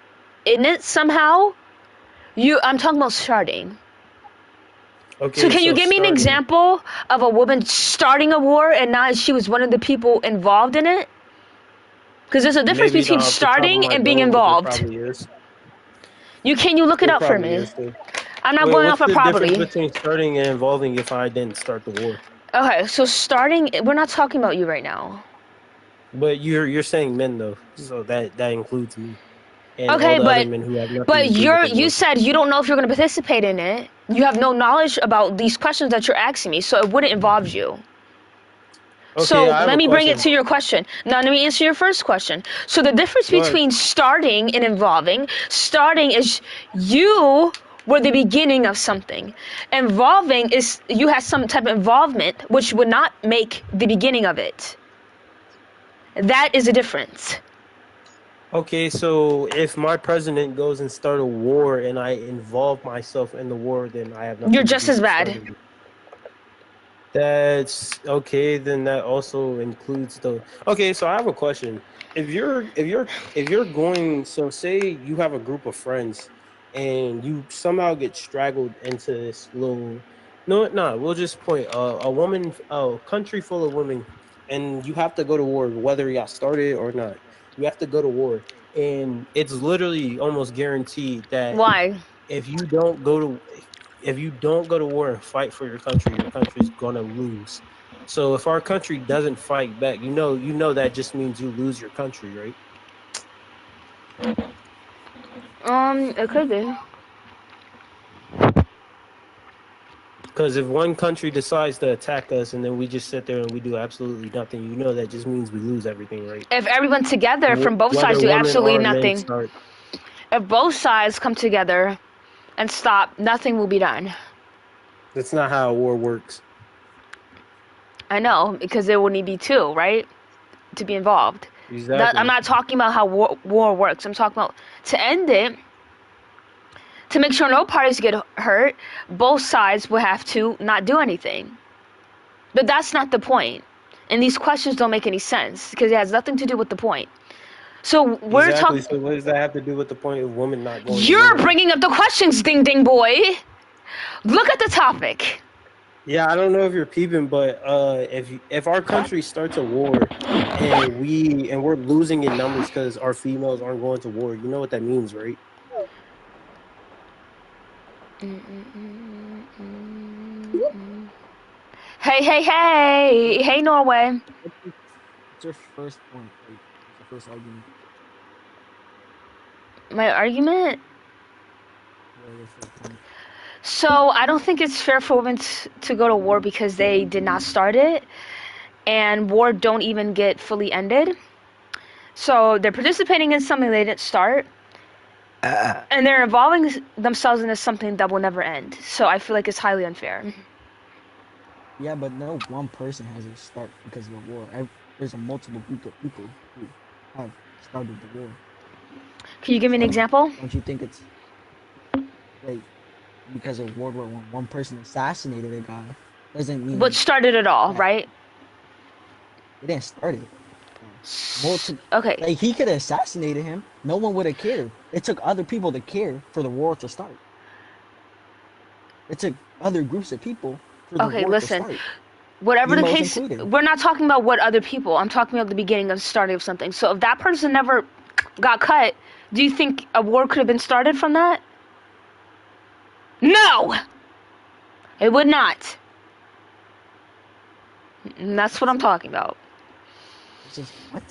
in it somehow. I'm talking about starting. So Okay, can you so give me an starting. example of a woman starting a war and not she was one of the people involved in it? Because there's a difference Maybe between not off the top of starting my and being dome, but there involved. probably is. Can you look it There up for probably me? is too. I'm not Wait, going what's off of the difference probably. between starting and involving if I didn't start the war? Okay, so starting, we're not talking about you right now. But you're saying men though, so that includes me and all Okay, the other men who have nothing to but do with the you war. said you don't know if you're going to participate in it. You have no knowledge about these questions that you're asking me, so it wouldn't involve you. Okay, So I have let a me bring it question. to your question. Now let me answer your first question. So the difference Go ahead. between starting and involving, starting is you were the beginning of something. Involving is you had some type of involvement which would not make the beginning of it. That is a difference. Okay, so if my president goes and start a war and I involve myself in the war, then I have You're nothing to just do as with bad. starting it. That's okay. Then that also includes the. Okay, so I have a question. If you're going, so say you have a group of friends, and you somehow get straggled into this little. No, no. We'll just point a country full of women, and you have to go to war, whether y'all started or not. You have to go to war, and it's literally almost guaranteed that Why? if you don't go to if you don't go to war and fight for your country's gonna lose. So if our country doesn't fight back, you know that just means you lose your country, right? It could be. Because if one country decides to attack us and then we just sit there and we do absolutely nothing, you know that just means we lose everything, right? If everyone together from both sides Whether do women absolutely or men nothing, start. if both sides come together and stop, nothing will be done. That's not how a war works. I know, because there will need be two, right? To be involved. I'm Exactly. not talking about how war works. I'm talking about to end it, to make sure no parties get hurt, both sides will have to not do anything. But that's not the point. And these questions don't make any sense because it has nothing to do with the point. So we're Exactly. talking. So what does that have to do with the point of women not going to You're war? bringing up the questions, ding ding boy. Look at the topic. Yeah, I don't know if you're peeping, but if our country starts a war and we're losing in numbers because our females aren't going to war, you know what that means, right? Hey, hey, hey, hey, Norway. What's your first point? Like, what's your first argument? My argument. Yeah, your first point. So I don't think it's fair for women to go to war because they did not start it, and war don't even get fully ended. So they're participating in something they didn't start, and they're involving themselves into something that will never end. So I feel like it's highly unfair. Yeah, but no one person has a start because of a war. There's a multiple group of people who have started the war. Can you give me an So example? don't you think it's like because of World War one person assassinated a guy doesn't mean What started it all, that right? it didn't start it. Multiple, Okay. like he could have assassinated him. No one would have cared. It took other people to care for the war to start. It took other groups of people for the Okay, war to listen. start. Whatever the Emos case, included. we're not talking about what other people. I'm talking about the beginning of starting of something. So if that person never got cut, do you think a war could have been started from that? No! It would not. And that's what I'm talking about. It's just what?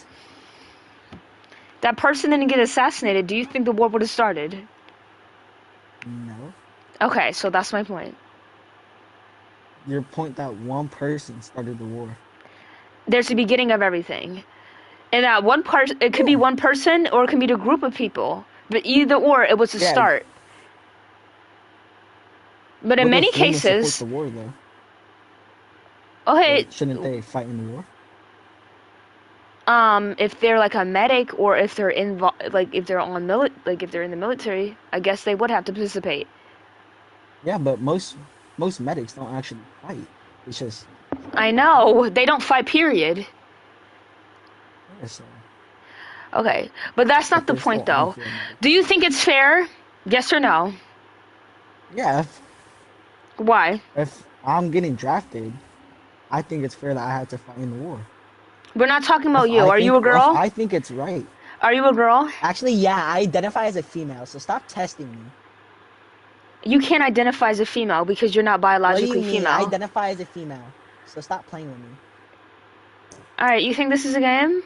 That person didn't get assassinated. Do you think the war would have started? No. Okay, so that's my point. Your point that one person started the war. There's the beginning of everything. And that one part, it could be one person or it could be a group of people. But either or, it was a start. But in What many if women support cases, the war though? okay, Like, shouldn't they fight in the war? if they're like a medic or if they're if they're on if they're in the military, I guess they would have to participate. Yeah, but most medics don't actually fight. It's just I know they don't fight. Period. yeah, so. Okay, but that's not But the they're still point though. on-field medics. Do you think it's fair? Yes or no? Yeah. Why? If I'm getting drafted, I think it's fair that I have to fight in the war. We're not talking about you. Are you a girl? I think it's right. Are you a girl? Actually, yeah, I identify as a female, so stop testing me. You can't identify as a female because you're not biologically What do you mean? female. I identify as a female, so stop playing with me. Alright, you think this is a game?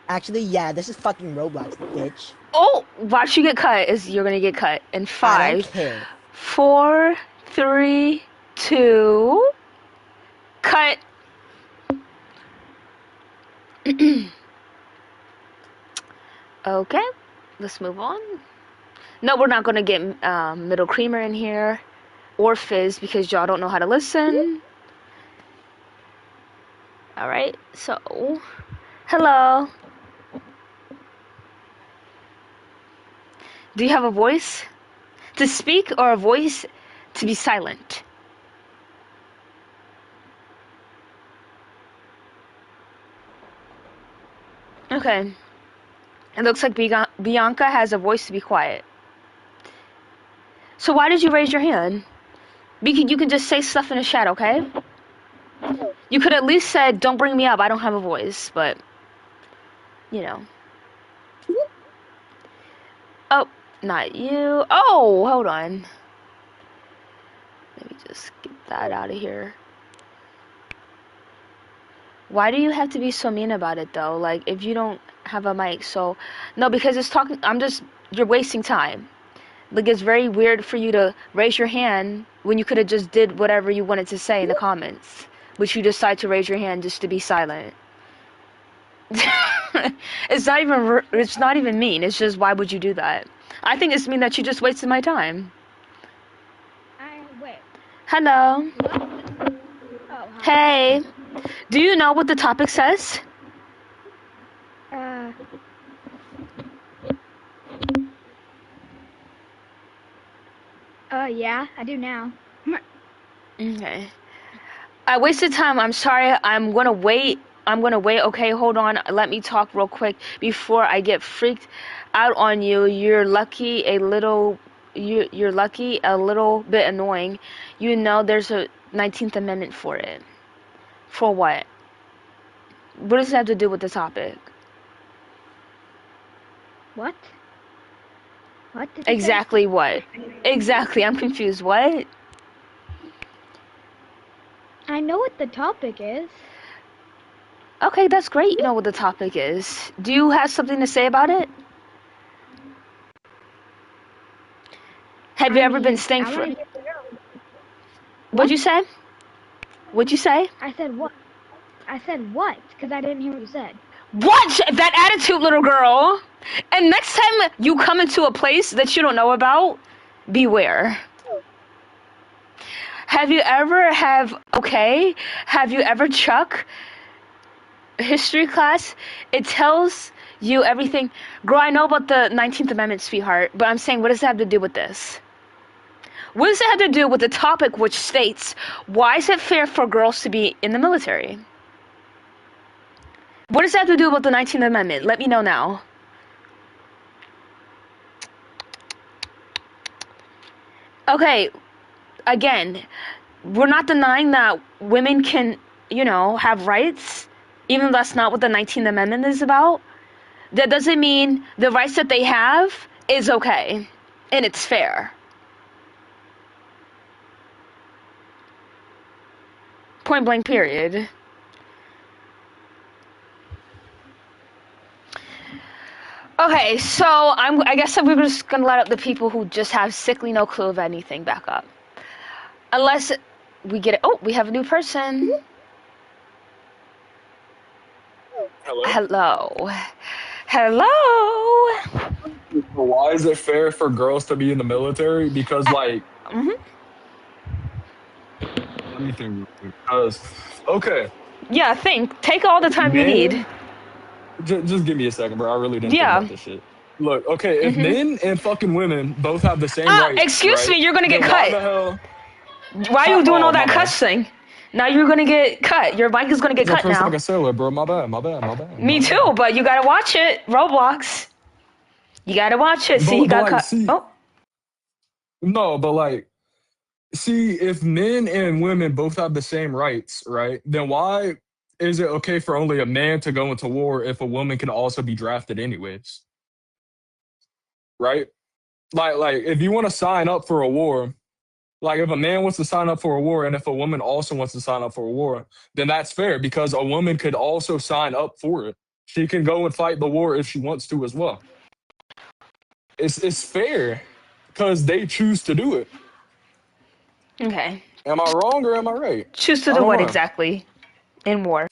Actually, yeah, this is fucking Roblox, bitch. Oh, watch you get cut. You're gonna get cut in 5, I don't care. 4, 3, 2, cut. Okay, let's move on. No, we're not gonna get middle creamer in here or fizz because y'all don't know how to listen. All right, so hello. Do you have a voice to speak or a voice to be silent? Okay. It looks like Bianca has a voice to be quiet. So why did you raise your hand? You can just say stuff in the chat, okay? You could at least said, "Don't bring me up. I don't have a voice," but you know. Oh, not you. Oh, hold on. Let me just get that out of here. Why do you have to be so mean about it though? Like if you don't have a mic, so no, because it's talking. You're wasting time. Like it's very weird for you to raise your hand when you could have just did whatever you wanted to say in the comments, but you decide to raise your hand just to be silent. It's not even mean. It's just why would you do that? I think it's mean that you just wasted my time. Wait. Hello. Oh, hi. Hey. Do you know what the topic says? Yeah, I do now. Okay. I wasted time. I'm sorry. I'm gonna wait. Okay, hold on. Let me talk real quick before I get freaked out on you. You're lucky a little bit annoying. You know there's a 19th Amendment for it. For what? What does it have to do with the topic? What? What did Exactly what? Exactly. I'm confused. What? I know what the topic is. Okay, that's great. You know what the topic is. Do you have something to say about it? Have you I ever been mean, staying I for? want to hear the girl. What'd you say? What'd you say? I said what? I said what? Because I didn't hear what you said. What? That attitude, little girl. And next time you come into a place that you don't know about, beware. Have you ever Chuck, history class? It tells you everything. Girl, I know about the 19th Amendment, sweetheart, but I'm saying, what does that have to do with this? What does it have to do with the topic which states, why is it fair for girls to be in the military? What does that have to do with the 19th Amendment? Let me know now. Okay, again, we're not denying that women can, have rights, even though that's not what the 19th Amendment is about. That doesn't mean the rights that they have is okay and it's fair. Point blank, period. Okay, so I guess we're just gonna let the people who just have sickly no clue of anything back up. Unless we get it. Oh, we have a new person. Hello? Hello. Hello. Why is it fair for girls to be in the military? Because, like, Mhm. let me think real quick. Because, okay, Yeah, take all the time you need. men, just give me a second, bro. I really didn't think Yeah. about this shit. Look, okay, if Mhm. men and fucking women both have the same rights, Excuse right? me, you're gonna get Then why cut. the hell? Why are you doing all Oh, my that bad. cussing? Now you're gonna get cut. Your mic is gonna get Because I cut cursed like now. a sailor, bro. My bad, my bad, my bad, my Me bad. too, but you gotta watch it. Roblox. You gotta watch it. See, he But got like, cut. see, Oh. no, but like, see, if men and women both have the same rights, right? Then why is it okay for only a man to go into war if a woman can also be drafted anyways? Right? Like if you want to sign up for a war, like if a man wants to sign up for a war and if a woman also wants to sign up for a war, then that's fair because a woman could also sign up for it. She can go and fight the war if she wants to as well. It's fair because they choose to do it. Okay. Am I wrong or am I right? Choose to I do don't what know. exactly? In war.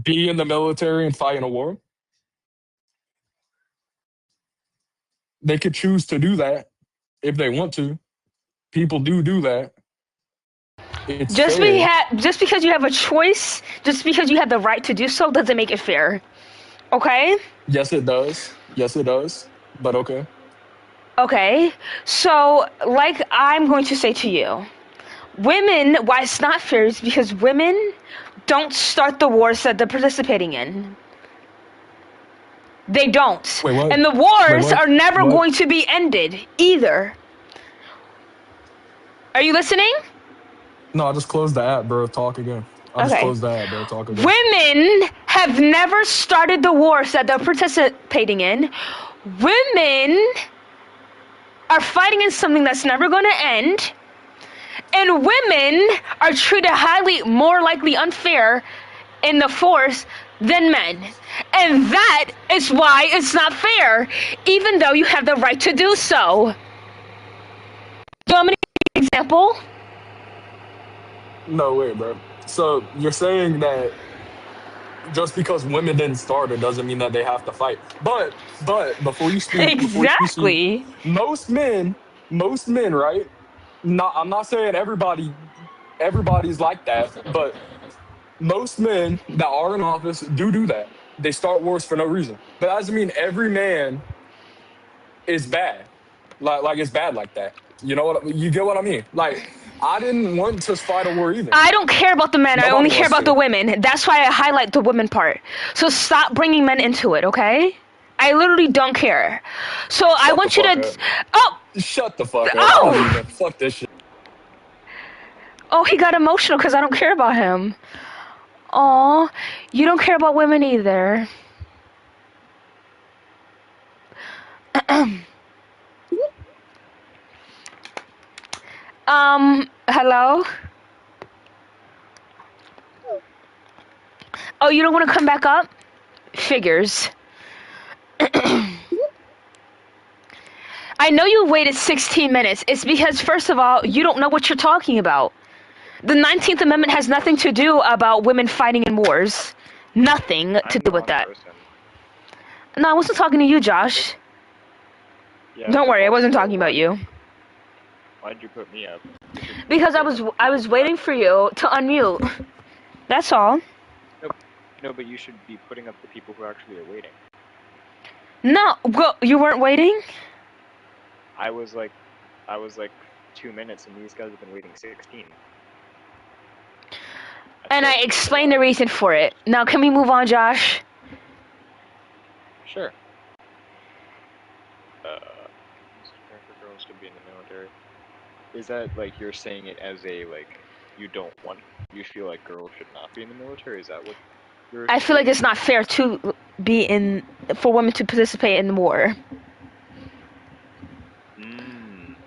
Be in the military and fight in a war. They could choose to do that if they want to. People do that. It's fair. Just because you have a choice, just because you have the right to do so, doesn't make it fair. Okay? Yes, it does. Yes, it does. But okay. Okay. So, like I'm going to say to you, women, why it's not fair is because women don't start the wars that they're participating in. They don't. Wait, what? And the Wait, wars what? are never What? going to be ended either. Are you listening? No, I just closed the app, bro. Talk again. I just Okay. closed the app, bro. Talk again. Women have never started the wars that they're participating in. Women are fighting in something that's never going to end. And women are treated highly more likely unfair in the force than men. And that is why it's not fair, even though you have the right to do so. Do you want me to give you an example? No, wait, bro. So you're saying that just because women didn't start it doesn't mean that they have to fight. But before you speak, Exactly. most men, right? Not I'm not saying everybody's like that, but most men that are in office do that. They start wars for no reason. But that doesn't mean every man is bad. Like it's bad like that. You know what you get what I mean? Like I didn't want to fight a war either. I don't care about the men. I Nobody only care wants about the to. women. That's why I highlight the women part. So stop bringing men into it, okay? I literally don't care. So I Shut the want you fuck to. up. Oh! Shut the fuck up. I'm Oh! leaving. Fuck this shit. Oh, he got emotional because I don't care about him. Aw, you don't care about women either. Hello? Oh, you don't want to come back up? Figures. I know you waited 16 minutes. It's because, first of all, you don't know what you're talking about. The 19th Amendment has nothing to do about women fighting in wars. Nothing to I'm do the with wrong that. person. No, I wasn't talking to you, Josh. Yeah, Don't but worry, I wasn't also, talking about you. why'd you put me up? You should Because say that the I people was who waiting for you to unmute. That's all. Nope. No, but you should be putting up the people who actually are waiting. No, well, you weren't waiting? I was like 2 minutes, and these guys have been waiting 16. And I explained the reason for it. Now, can we move on, Josh? Sure. It's fair for girls to be in the military. Is that like you're saying it as a like you feel like girls should not be in the military? Is that what you're I feel like saying? it's not fair to be in for women to participate in war.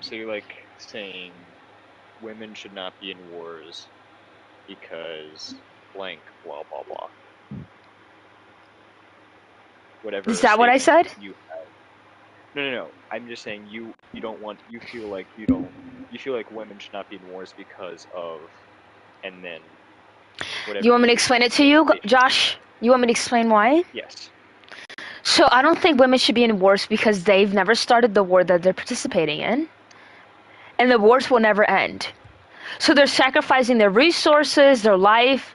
So you're like saying women should not be in wars because blank blah blah blah. Whatever Is that what I statement said? you have. No. I'm just saying you feel like women should not be in wars because of, and then whatever You want me to reason explain it to you, Josh? You want me to explain why? Yes. So I don't think women should be in wars because they've never started the war that they're participating in. And the wars will never end. So they're sacrificing their resources, their life,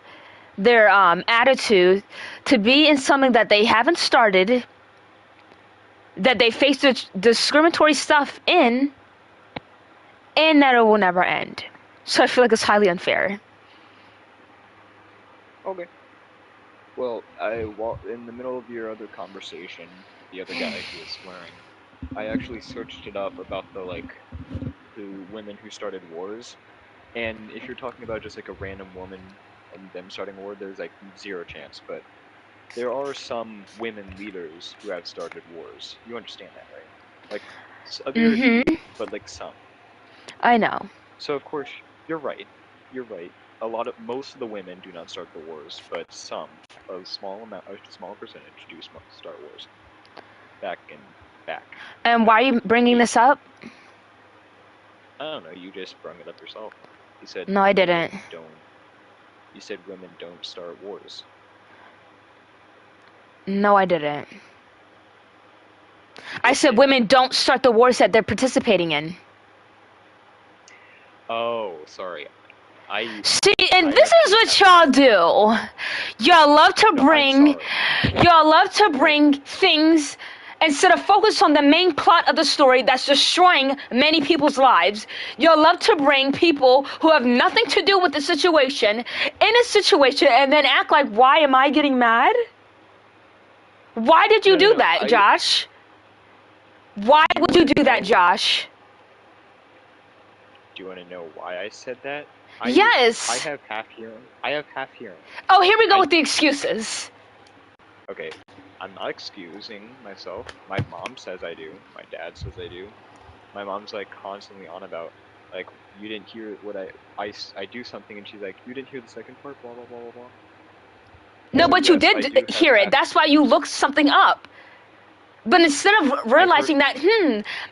their attitude to be in something that they haven't started, that they face discriminatory stuff in, and that it will never end. So I feel like it's highly unfair. Okay. Well, in the middle of your other conversation, the other guy who was swearing, I actually searched it up about the women who started wars, and if you're talking about just like a random woman and them starting a war, there's like zero chance. But there are some women leaders who have started wars. You understand that, right? Like a very few, but like some. I know. So of course you're right. You're right. Most of the women do not start the wars, but a small percentage do start wars. Back. And why are you bringing this up? I don't know. You just brung it up yourself. You said No, I didn't. You said women don't start wars. No, I didn't. I said women don't start the wars that they're participating in. Oh, sorry. See, and this is what y'all do. Y'all love to bring things instead of focus on the main plot of the story that's destroying many people's lives. Y'all love to bring people who have nothing to do with the situation in a situation and then act like, why am I getting mad? Why did you do that, Josh? Why would you do that, Josh? Do you want to know why I said that? Yes. I have half hearing. Oh, here we go with the excuses. Okay, I'm not excusing myself. My mom says I do. My dad says I do. My mom's like constantly on about like you didn't hear what I do something and she's like you didn't hear the second part blah blah blah blah blah. No, So, but you yes, I did do have hear it. That's why you looked something up. But instead of realizing that,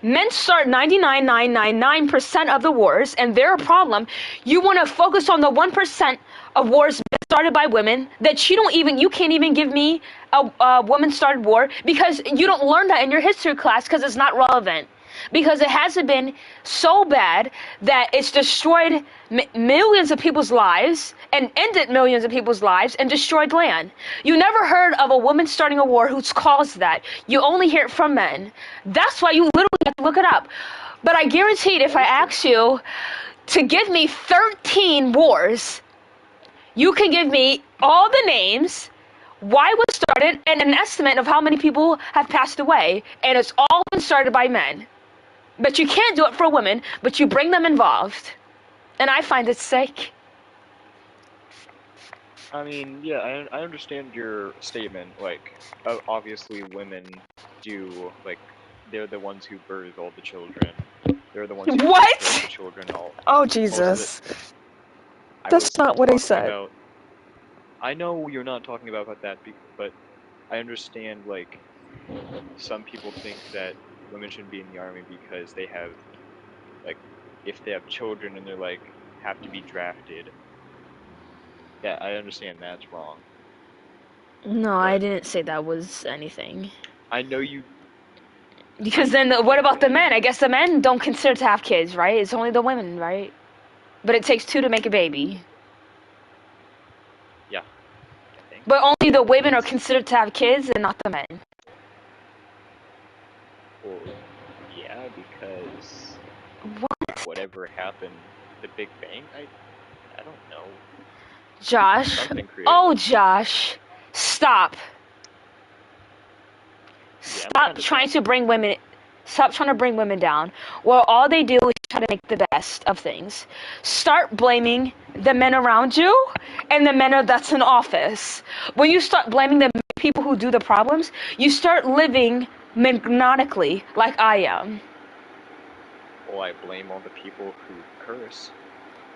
men start 99.999% of the wars, and they're a problem, you want to focus on the 1% of wars started by women that you can't even give me a woman-started war because you don't learn that in your history class because it's not relevant. Because it hasn't been so bad that it's destroyed millions of people's lives and ended millions of people's lives and destroyed land. You never heard of a woman starting a war who's caused that. You only hear it from men. That's why you literally have to look it up. But I guaranteed if I ask you to give me 13 wars, you can give me all the names, why it was started, and an estimate of how many people have passed away. And it's all been started by men. But you can't do it for women, but you bring them involved. And I find it sick. I mean, yeah, I understand your statement. Like, obviously, women do like they're the ones who birth all the children. They're the ones who take care of the children. Oh, Most of Jesus. I That's was not what I talking said. about. I know you're not talking about that, but I understand, like, some people think that women shouldn't be in the army because they have, like, if they have children and they're, like, have to be drafted. Yeah, I understand that's wrong. No, I didn't say that was anything. I know you. Because then, what about the men? I guess the men don't consider to have kids, right? It's only the women, right? But it takes two to make a baby. Yeah, I think. But only the women are considered to have kids and not the men. Well, yeah, because What? whatever happened, the Big Bang. I don't know. Josh. Something creative. Oh, Josh. Stop. Yeah, Stop trying to bring women. Stop trying to bring women down. Well, all they do is try to make the best of things. Start blaming the men around you and the men that's in office. When you start blaming the people who do the problems, you start living magnetically like I am. Well, I blame all the people who curse.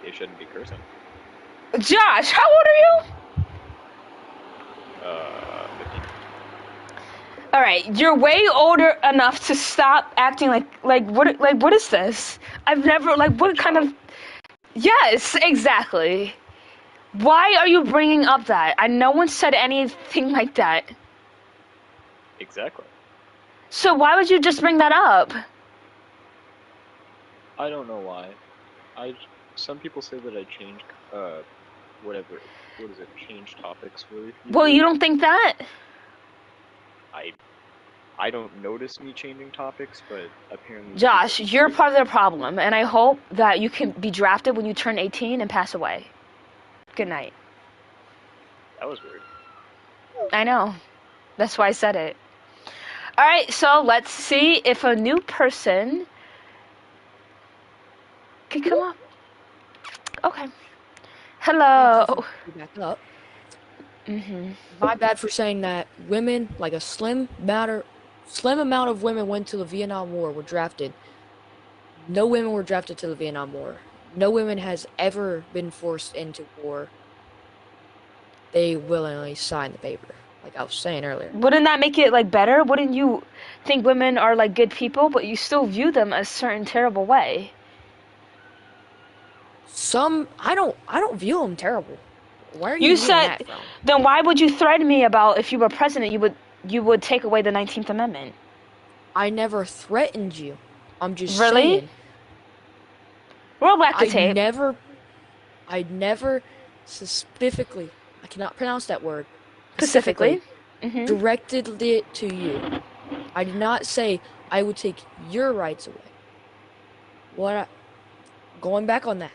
They shouldn't be cursing. Josh, how old are you? 15. All right, you're way older enough to stop acting like what is this? I've never what kind of. Yes, exactly. Why are you bringing up that? No one said anything like that. Exactly. So why would you just bring that up? I don't know why. Some people say that I change whatever, what is it? Change topics really. Well, you don't think that? I don't notice me changing topics, but apparently. Josh, you're part of the problem, and I hope that you can be drafted when you turn 18 and pass away. Good night. That was weird. I know. That's why I said it. All right, so let's see if a new person can come up. Okay. Hello. Back up. Mhm. My bad for saying that. Women, like a slim amount of women went to the Vietnam War, were drafted. No women were drafted to the Vietnam War. No women has ever been forced into war. They willingly signed the paper, like I was saying earlier. Wouldn't that make it better? Wouldn't you think women are good people, but you still view them a certain terrible way? I don't view them terrible. Where are you You getting said, that from? then why would you threaten me about if you were president, you would take away the 19th Amendment? I never threatened you. I'm just really? saying. Roll back the tape. I never specifically, I cannot pronounce that word. Specifically. Directed it to you. I did not say I would take your rights away. Going back on that.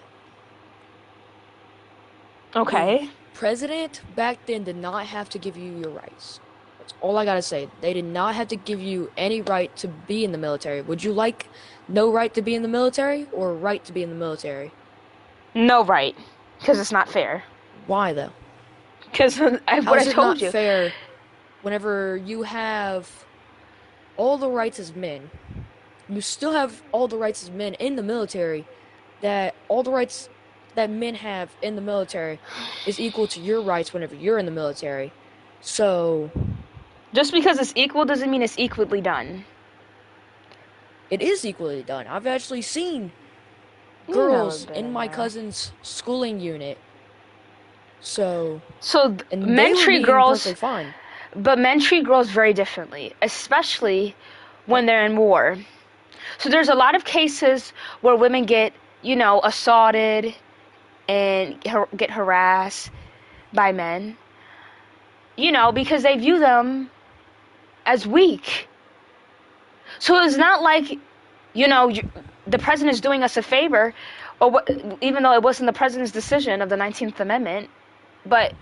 Okay. The president back then did not have to give you your rights. That's all I gotta say. They did not have to give you any right to be in the military. Would you like no right to be in the military or right to be in the military? No right. Because it's not fair. Why though? Because what I told you. How's it not fair whenever you have all the rights as men? You still have all the rights as men in the military. That all the rights that men have in the military is equal to your rights whenever you're in the military. So just because it's equal doesn't mean it's equally done. It is equally done. I've actually seen girls in my cousin's schooling unit. So men treat girls perfectly fine. But men treat girls very differently, especially when they're in war. So there's a lot of cases where women get, assaulted and get harassed by men, because they view them as weak. So it's not like, the president's doing us a favor, even though it wasn't the president's decision of the 19th Amendment, but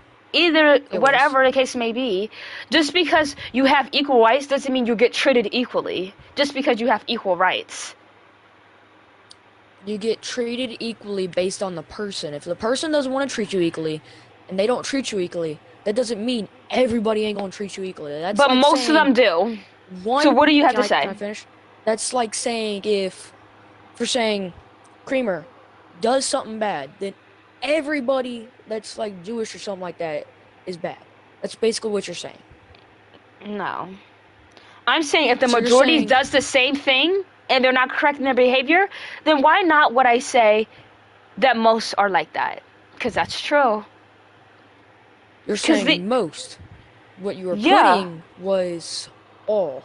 whatever the case may be, just because you have equal rights doesn't mean you get treated equally, just because you have equal rights. You get treated equally based on the person. If the person doesn't want to treat you equally, and they don't treat you equally, that doesn't mean everybody ain't gonna treat you equally. That's but like most of them do. So what do you have to say? Can I finish? That's like saying saying Creamer does something bad, then everybody that's Jewish or something like that is bad. That's basically what you're saying. No. I'm saying if the So you're majority saying- does the same thing and they're not correcting their behavior, then why not would I say that most are like that? Because that's true. You're 'Cause saying most. What you were Yeah. putting was all.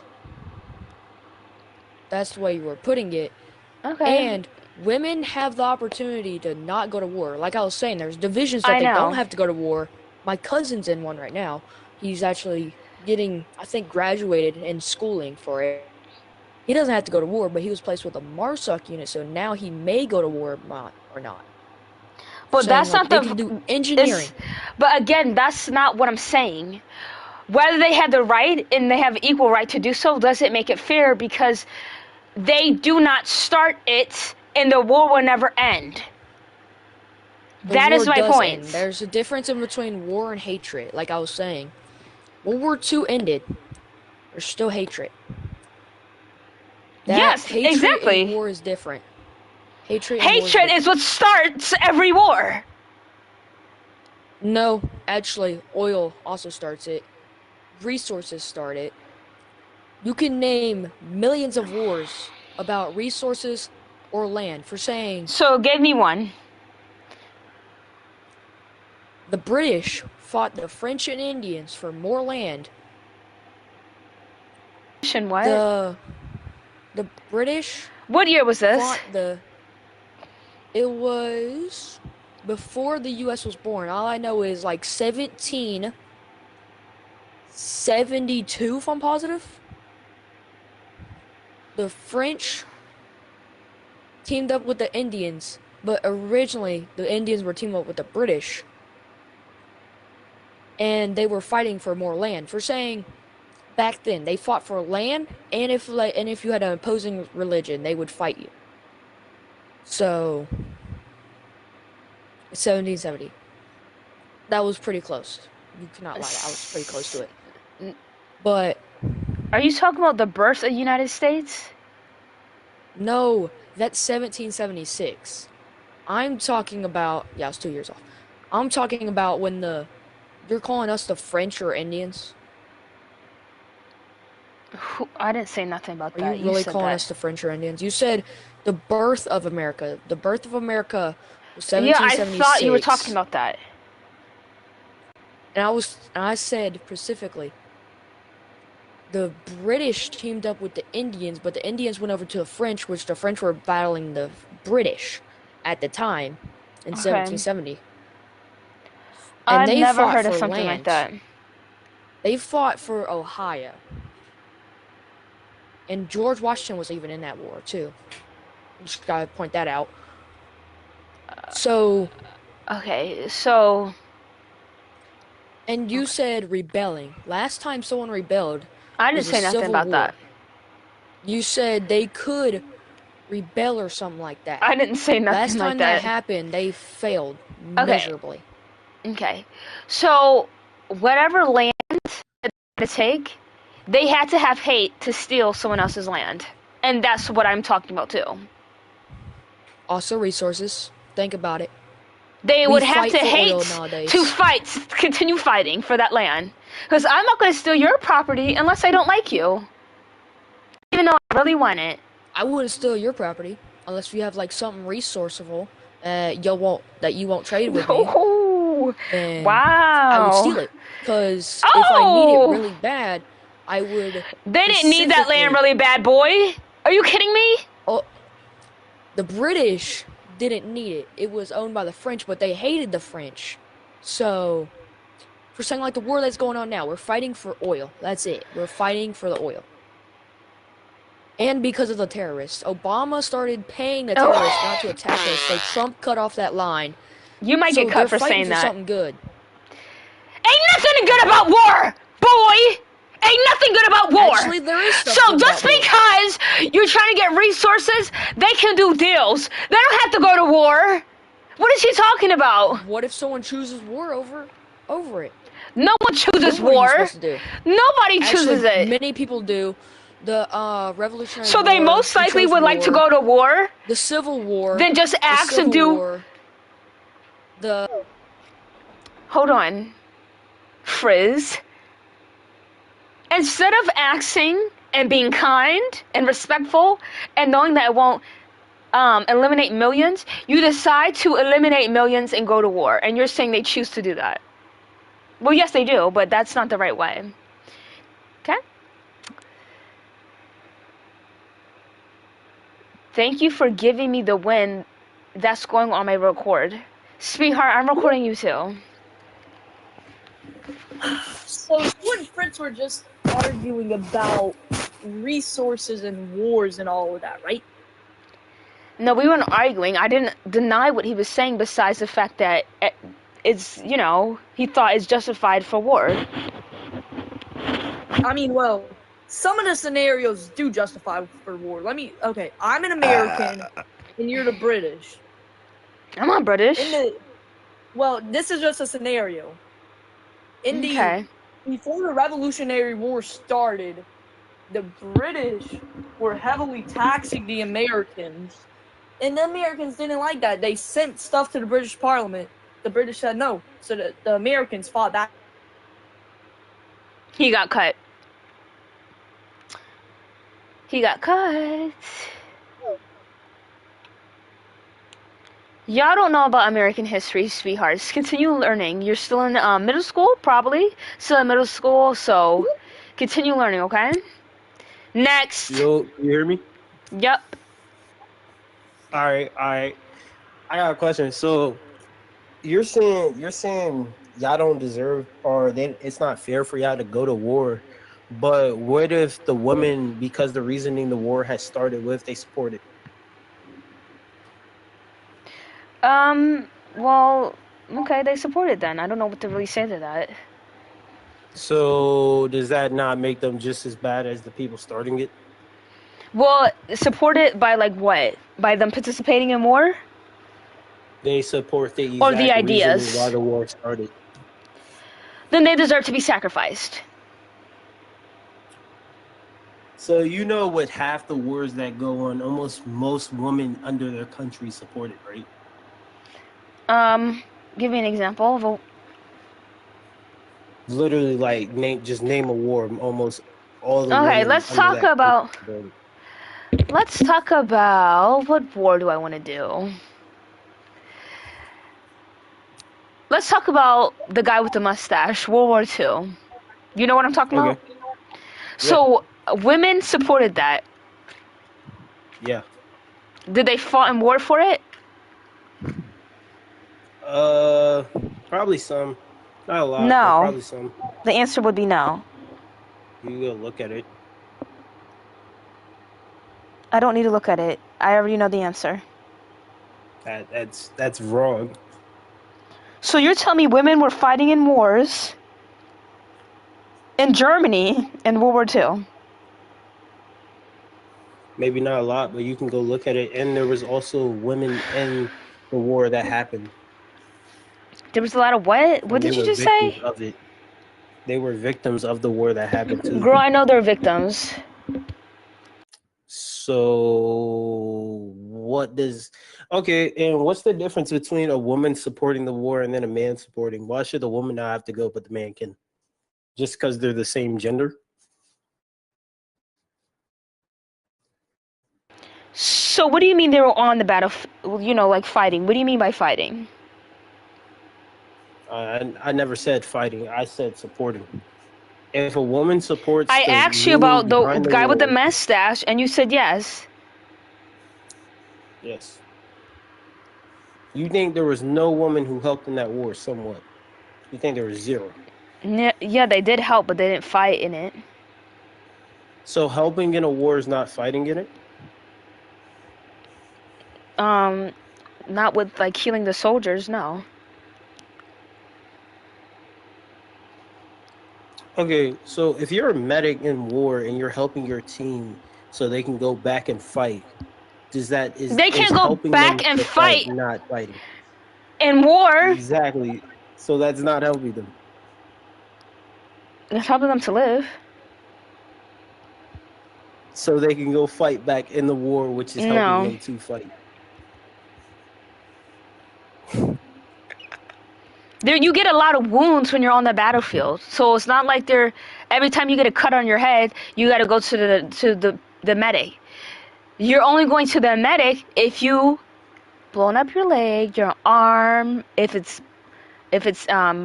That's the way you were putting it. Okay. And women have the opportunity to not go to war. Like I was saying, there's divisions that I they know. don't have to go to war. My cousin's in one right now. He's actually getting, I think, graduated and schooling for it. He doesn't have to go to war, but he was placed with a MARSOC unit, so now he may go to war or not. But that's not they can do engineering. But again, that's not what I'm saying. Whether they have the right and they have equal right to do so doesn't make it fair because they do not start it and the war will never end. That is my point. End. There's a difference in between war and hatred, like I was saying. World War II ended. There's still hatred. Yes, hatred exactly. And war is different. Hatred is what starts every war. No, actually, oil also starts it. Resources start it. You can name millions of wars about resources or land for saying... So, give me one. The British fought the French and Indians for more land. What? The British... What year was this? It was before the U.S. was born. All I know is like 1772, if I'm positive. The French teamed up with the Indians, but originally the Indians were teamed up with the British. And they were fighting for more land. For saying back then they fought for land, and if you had an opposing religion, they would fight you. So 1770. That was pretty close. You cannot lie. I was pretty close to it. But are you talking about the birth of the United States? No, that's 1776. I'm talking about... Yeah, I was 2 years off. I'm talking about when you're calling us the French or Indians? I didn't say nothing about that. Are you really calling us the French or Indians? You said the birth of America. The birth of America was 1776. Yeah, I thought you were talking about that. And I said specifically, the British teamed up with the Indians, but the Indians went over to the French, which the French were battling the British at the time in 1770. And I've never heard of something like that. They fought for Ohio. And George Washington was even in that war, too. Just gotta point that out. Okay, so... And you said rebelling. Last time someone rebelled... I didn't say nothing about that. You said they could rebel or something like that. I didn't say nothing like that. Last time that happened, they failed miserably. Okay. So, whatever land to take, they had to have hate to steal someone else's land. And that's what I'm talking about, too. Also resources. Think about it. They would have to hate to continue fighting for that land. Because I'm not going to steal your property unless I don't like you. Even though I really want it. I wouldn't steal your property unless you have like something resourceful that you won't trade with me. Wow. I would steal it. Because if I need it really bad, I would... They didn't need that land really bad, boy. Are you kidding me? Oh, the British didn't need it. It was owned by the French, but they hated the French. So, for something like the war that's going on now, we're fighting for oil. That's it. We're fighting for the oil. And because of the terrorists. Obama started paying the terrorists not to attack us, so Trump cut off that line. You might get cut for saying that. Something good. Ain't nothing good about war, boy! Ain't nothing good about war. Actually, there is stuff So just because you're trying to get resources, they can do deals. They don't have to go to war. What is he talking about? What if someone chooses war over it? No one chooses war. Nobody chooses it. Many people do. The Revolutionary War. So they most likely would like to go to war? The Civil War. Then just ask and do... War, Hold on. frizz, instead of asking and being kind and respectful and knowing that it won't eliminate millions, you decide to eliminate millions and go to war. And you're saying they choose to do that. Well, yes, they do, but that's not the right way. Okay? Thank you for giving me the win that's going on my record. Sweetheart, I'm recording you too. So you and Fritz were just arguing about resources and wars and all of that, right? No, we weren't arguing. I didn't deny what he was saying besides the fact that it's, he thought it's justified for war. I mean, well, some of the scenarios do justify for war. Okay, I'm an American and you're the British. I'm not British. Well, this is just a scenario. Okay. Before the Revolutionary War started, the British were heavily taxing the Americans. And the Americans didn't like that. They sent stuff to the British Parliament. The British said no. So the Americans fought back. He got cut. He got cut. Y'all don't know about American history, sweethearts. Continue learning. You're still in middle school, probably. Still in middle school, so continue learning, okay? Next. You hear me? Yep. All right. I got a question. So you're saying y'all don't deserve, or then it's not fair for y'all to go to war. But what if the women, because the reasoning the war has started with, they support it? Well, okay, they support it then. I don't know what to really say to that. So does that not make them just as bad as the people starting it? Well, support it by like what? By them participating in war? They support the Or the exact reasoning ideas? why the war started. Then they deserve to be sacrificed. So with half the wars that go on, almost most women under their country support it, right? Give me an example of a... Literally, like name a war. Almost all the Okay, women let's under talk that country about... support it. Let's talk about... What war do I want to do? Let's talk about the guy with the mustache, World War II. You know what I'm talking about? So, women supported that. Yeah. Did they fight in war for it? Probably some. Not a lot, but No. probably some. The answer would be no. You go look at it. I don't need to look at it. I already know the answer. That's wrong. So you're telling me women were fighting in wars in Germany in World War II? Maybe not a lot, but you can go look at it. And there was also women in the war that happened. There was a lot of what? What And they did you were just victims say? of it. They were victims of the war that happened too. Girl, I know they're victims. So and what's the difference between a woman supporting the war and then a man supporting? Why should the woman not have to go, but the man can? Just because they're the same gender? So what do you mean they were on the battlefield, like fighting? What do you mean by fighting? I never said fighting. I said supporting. If a woman supports I the asked you meaning about the behind guy with the war, mustache, and you said yes. yes. You think there was no woman who helped in that war somewhat? You think there was zero? Yeah, they did help, but they didn't fight in it. So helping in a war is not fighting in it? Not with like healing the soldiers, no. Okay, so if you're a medic in war and you're helping your team so they can go back and fight, They can't is go helping back them and to fight fight not fighting? in war. Exactly. So that's not helping them. It's helping them to live. So they can go fight back in the war, which is helping No. them to fight. There, you get a lot of wounds when you're on the battlefield. So it's not like every time you get a cut on your head, you got to go to the medic. You're only going to the medic if you blown up your leg, your arm, if it's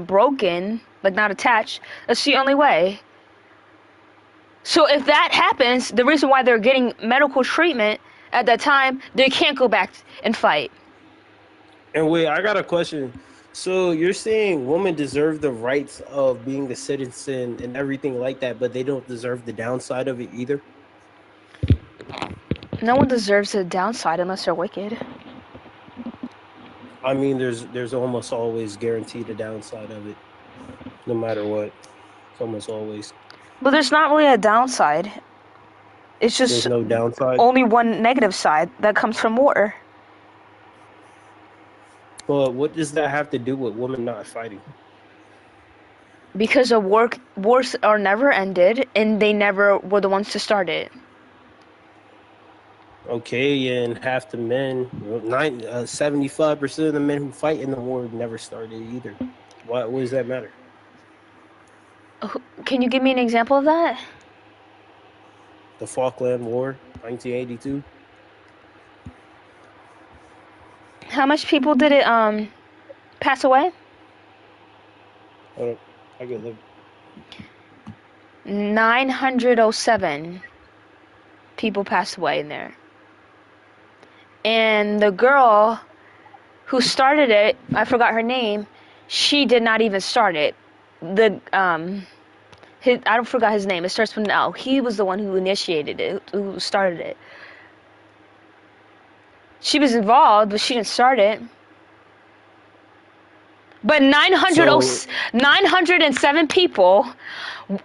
broken, like not attached. That's the only way. So if that happens, the reason why they're getting medical treatment at that time, they can't go back and fight. And wait, I got a question. So you're saying women deserve the rights of being a citizen and everything like that, but they don't deserve the downside of it either? No one deserves the downside unless they're wicked. I mean, there's almost always guaranteed a downside of it, no matter what. It's almost always. But there's not really a downside. It's just There's no downside. only one negative side that comes from war. But what does that have to do with women not fighting? Because wars are never ended, and they never were the ones to start it. Okay, and half the men, 75% of the men who fight in the war never started either. What does that matter? Can you give me an example of that? The Falkland War, 1982. How much people did it pass away? I get look. 907 people passed away in there. And the girl who started it, I forgot her name, she did not even start it. I don't forgot his name. It starts with an L. He was the one who initiated it, who started it. She was involved, but she didn't start it. But 907 people,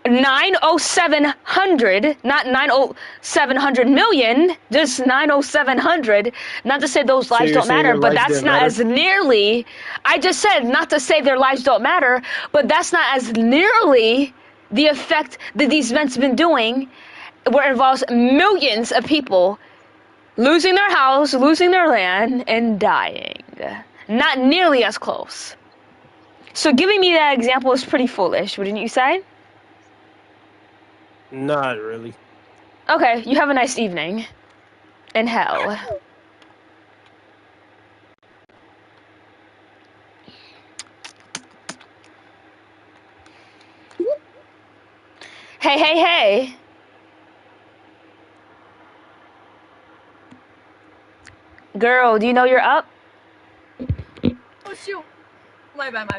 90700, not 90700 million, just 90700. Not to say those lives don't matter, but that's not as nearly. I just said not to say their lives don't matter, but that's not as nearly the effect that these events have been doing, where it involves millions of people losing their house, losing their land, and dying. Not nearly as close. So giving me that example is pretty foolish, wouldn't you say? Not really. Okay, you have a nice evening. In hell. Hey, hey, hey. Girl, do you know you're up? Oh shoot. My bad.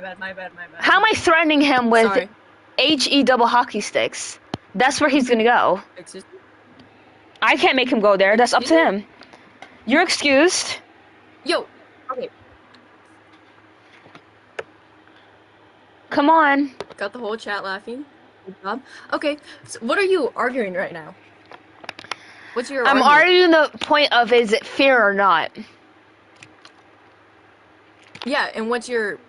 How am I threatening him with Sorry. HE double hockey sticks? That's where he's gonna go. Excuse me? I can't make him go there. That's up to him. You're excused. Yo. Okay. Come on. Got the whole chat laughing. Good job. Okay. So what are you arguing right now? What's your I'm argument? arguing the point of is it fair or not? Yeah, and what's your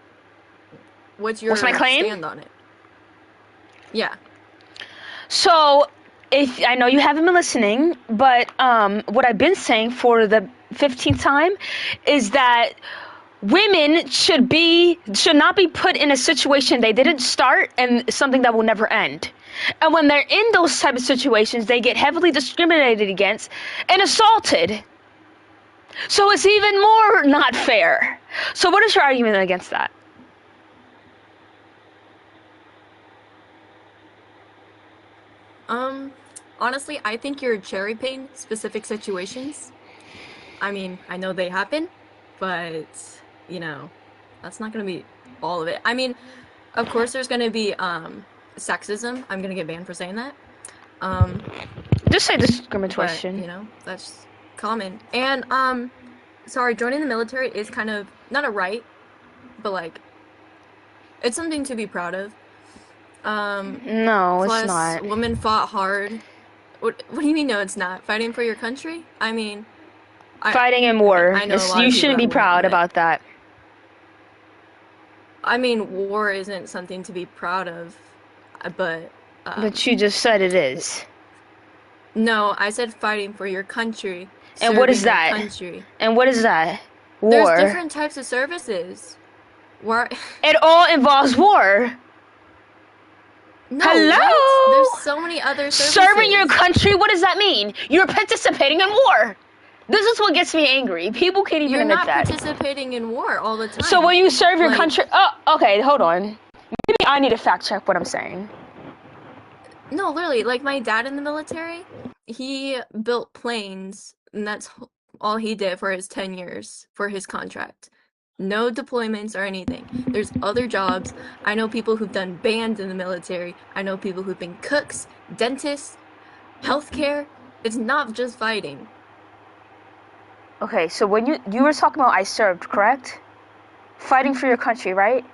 my claim? stand on it? Yeah. So, if I know you haven't been listening, but what I've been saying for the 15th time is that women should not be put in a situation they didn't start and something that will never end. And when they're in those type of situations, they get heavily discriminated against and assaulted. So it's even more not fair. So what is your argument against that? Honestly, I think you're cherry picking specific situations. I mean, I know they happen, but you know, that's not gonna be all of it. I mean, of course there's gonna be sexism. I'm gonna get banned for saying that. Just say discrimination. But, you know, that's common. And sorry, joining the military is kind of not a right, but like it's something to be proud of. No, plus, it's not. Women fought hard. What do you mean? No, it's not. Fighting for your country? I mean, Fighting in war. I know a lot You of shouldn't be people that proud wouldn't, about that. I mean, war isn't something to be proud of, but. But you just said it is. No, I said fighting for your country. And what is serving your that? Country. And what is that? War. There's different types of services. Why? It all involves war. No, Hello? what? There's so many other Serving your services. country, what does that mean? You're participating in war. This is what gets me angry. People can't even You're admit not that. participating in war all the time. So when you serve your Like, country... Oh, okay, hold on. Maybe I need to fact check what I'm saying. no, literally, like my dad in the military, he built planes, and that's all he did for his 10 years for his contract. No deployments or anything. There's other jobs. I know people who've done bands in the military. I know people who've been cooks, dentists, healthcare. It's not just fighting. Okay, so when you were talking about I served, correct? Fighting for your country, right?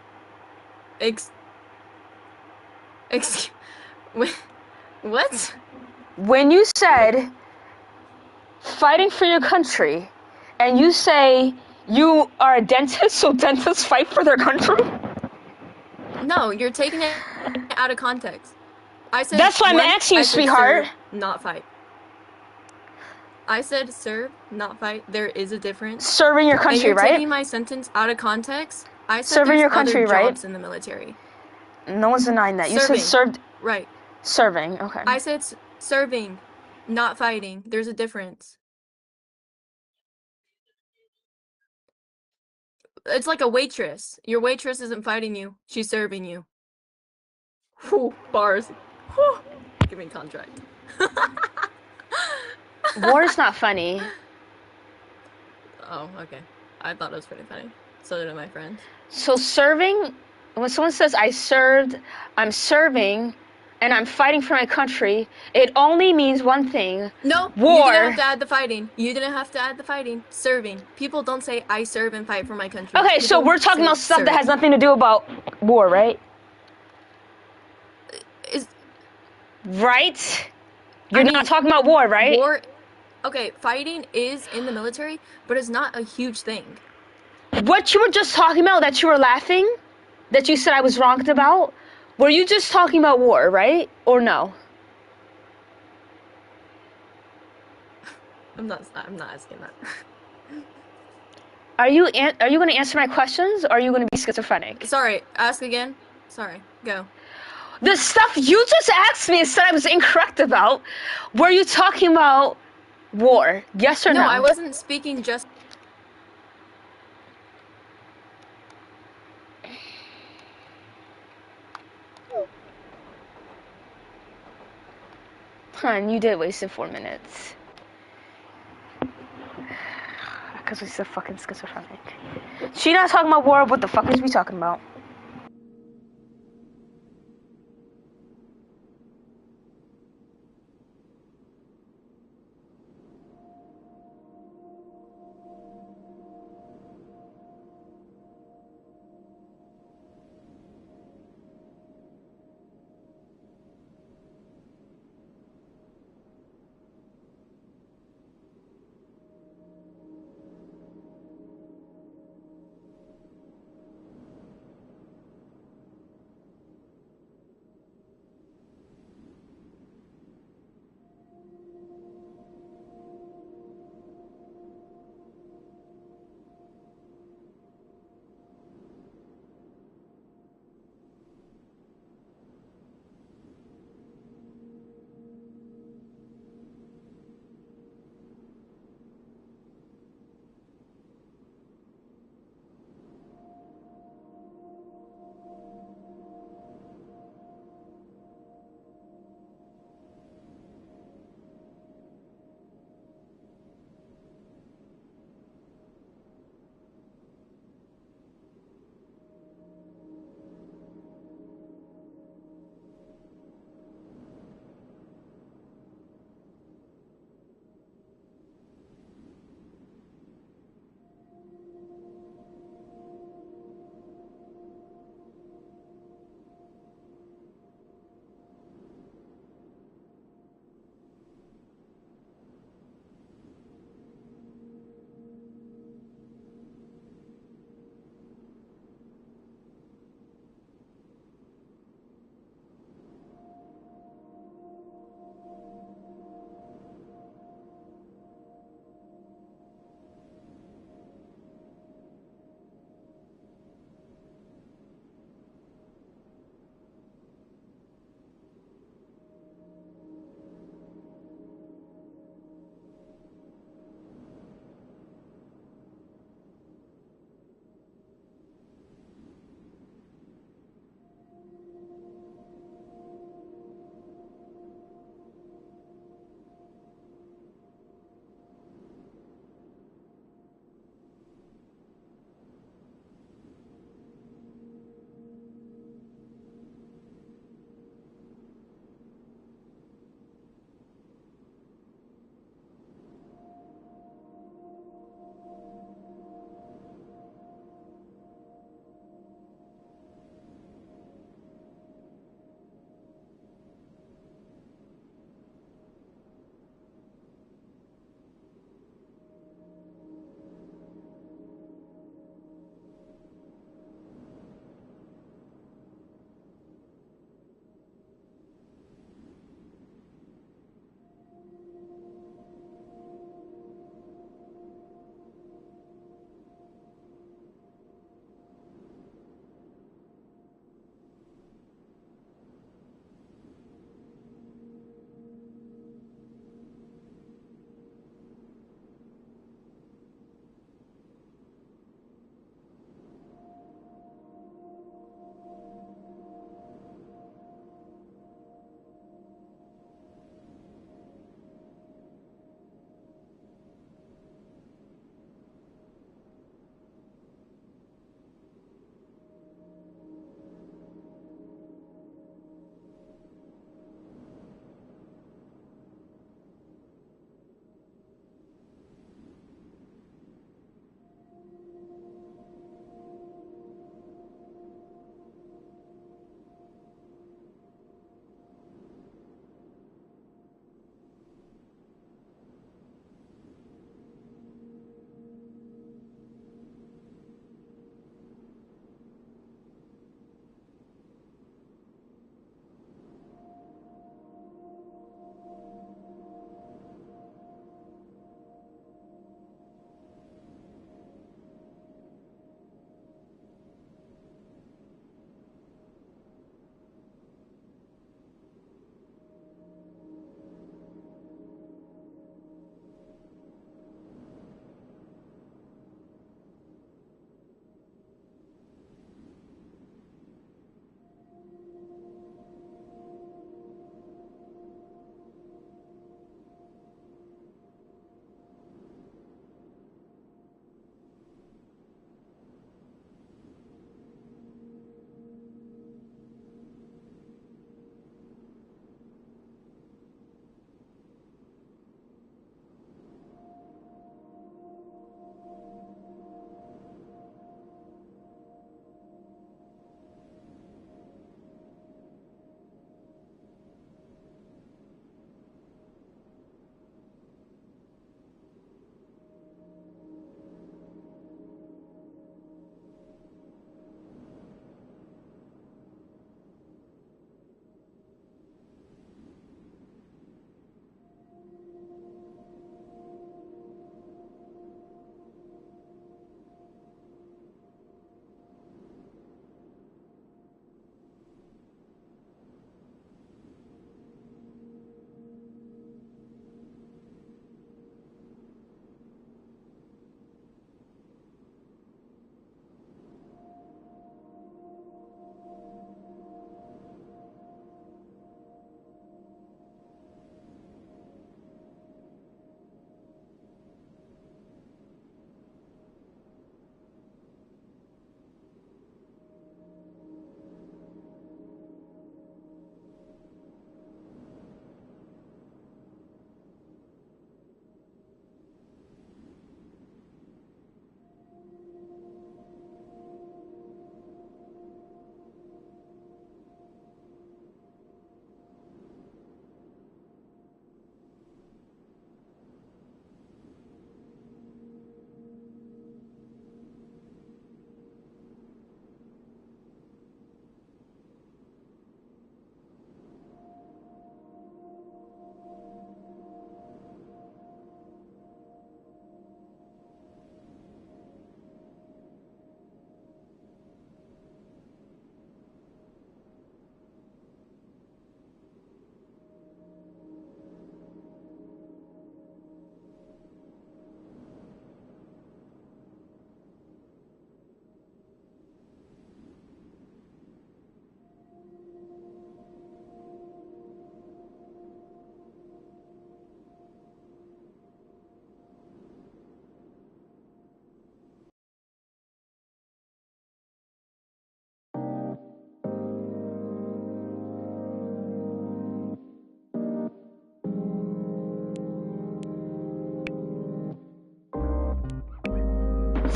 What? When you said fighting for your country, and you say you are a dentist, so dentists fight for their country? No, you're taking it out of context. I said That's why I'm one, asking you, I said sweetheart. serve, not fight. I said serve, not fight. There is a difference. Serving your And country, you're right? taking my sentence out of context. I said Serving there's your other country, right? jobs in the military. No one's denying that. You said Serving. served. Right. Serving, okay. I said serving, not fighting. There's a difference. It's like a waitress. Your waitress isn't fighting you. She's serving you. Whew, bars. Whew. Give me a contract. War is not funny. Oh, okay. I thought it was pretty funny. So did my friends. So serving, when someone says I served, I'm serving, and I'm fighting for my country, it only means one thing. No, war. You didn't have to add the fighting. You didn't have to add the fighting. Serving. People don't say I serve and fight for my country. Okay, so People we're talking say about stuff serve. that has nothing to do about war, right? Right? You're not talking about war, right? War. Okay, fighting is in the military, but it's not a huge thing. What you were just talking about, that you were laughing, that you said I was wrong about, were you just talking about war, right? Or no? I'm not asking that. Are you going to answer my questions, or are you going to be schizophrenic? Sorry, ask again. Sorry, go. The stuff you just asked me and said I was incorrect about, were you talking about war? Yes or no? No, I wasn't speaking just. Hun, you did waste 4 minutes. Because we're so fucking schizophrenic. She not talking about war, what the fuck is we talking about?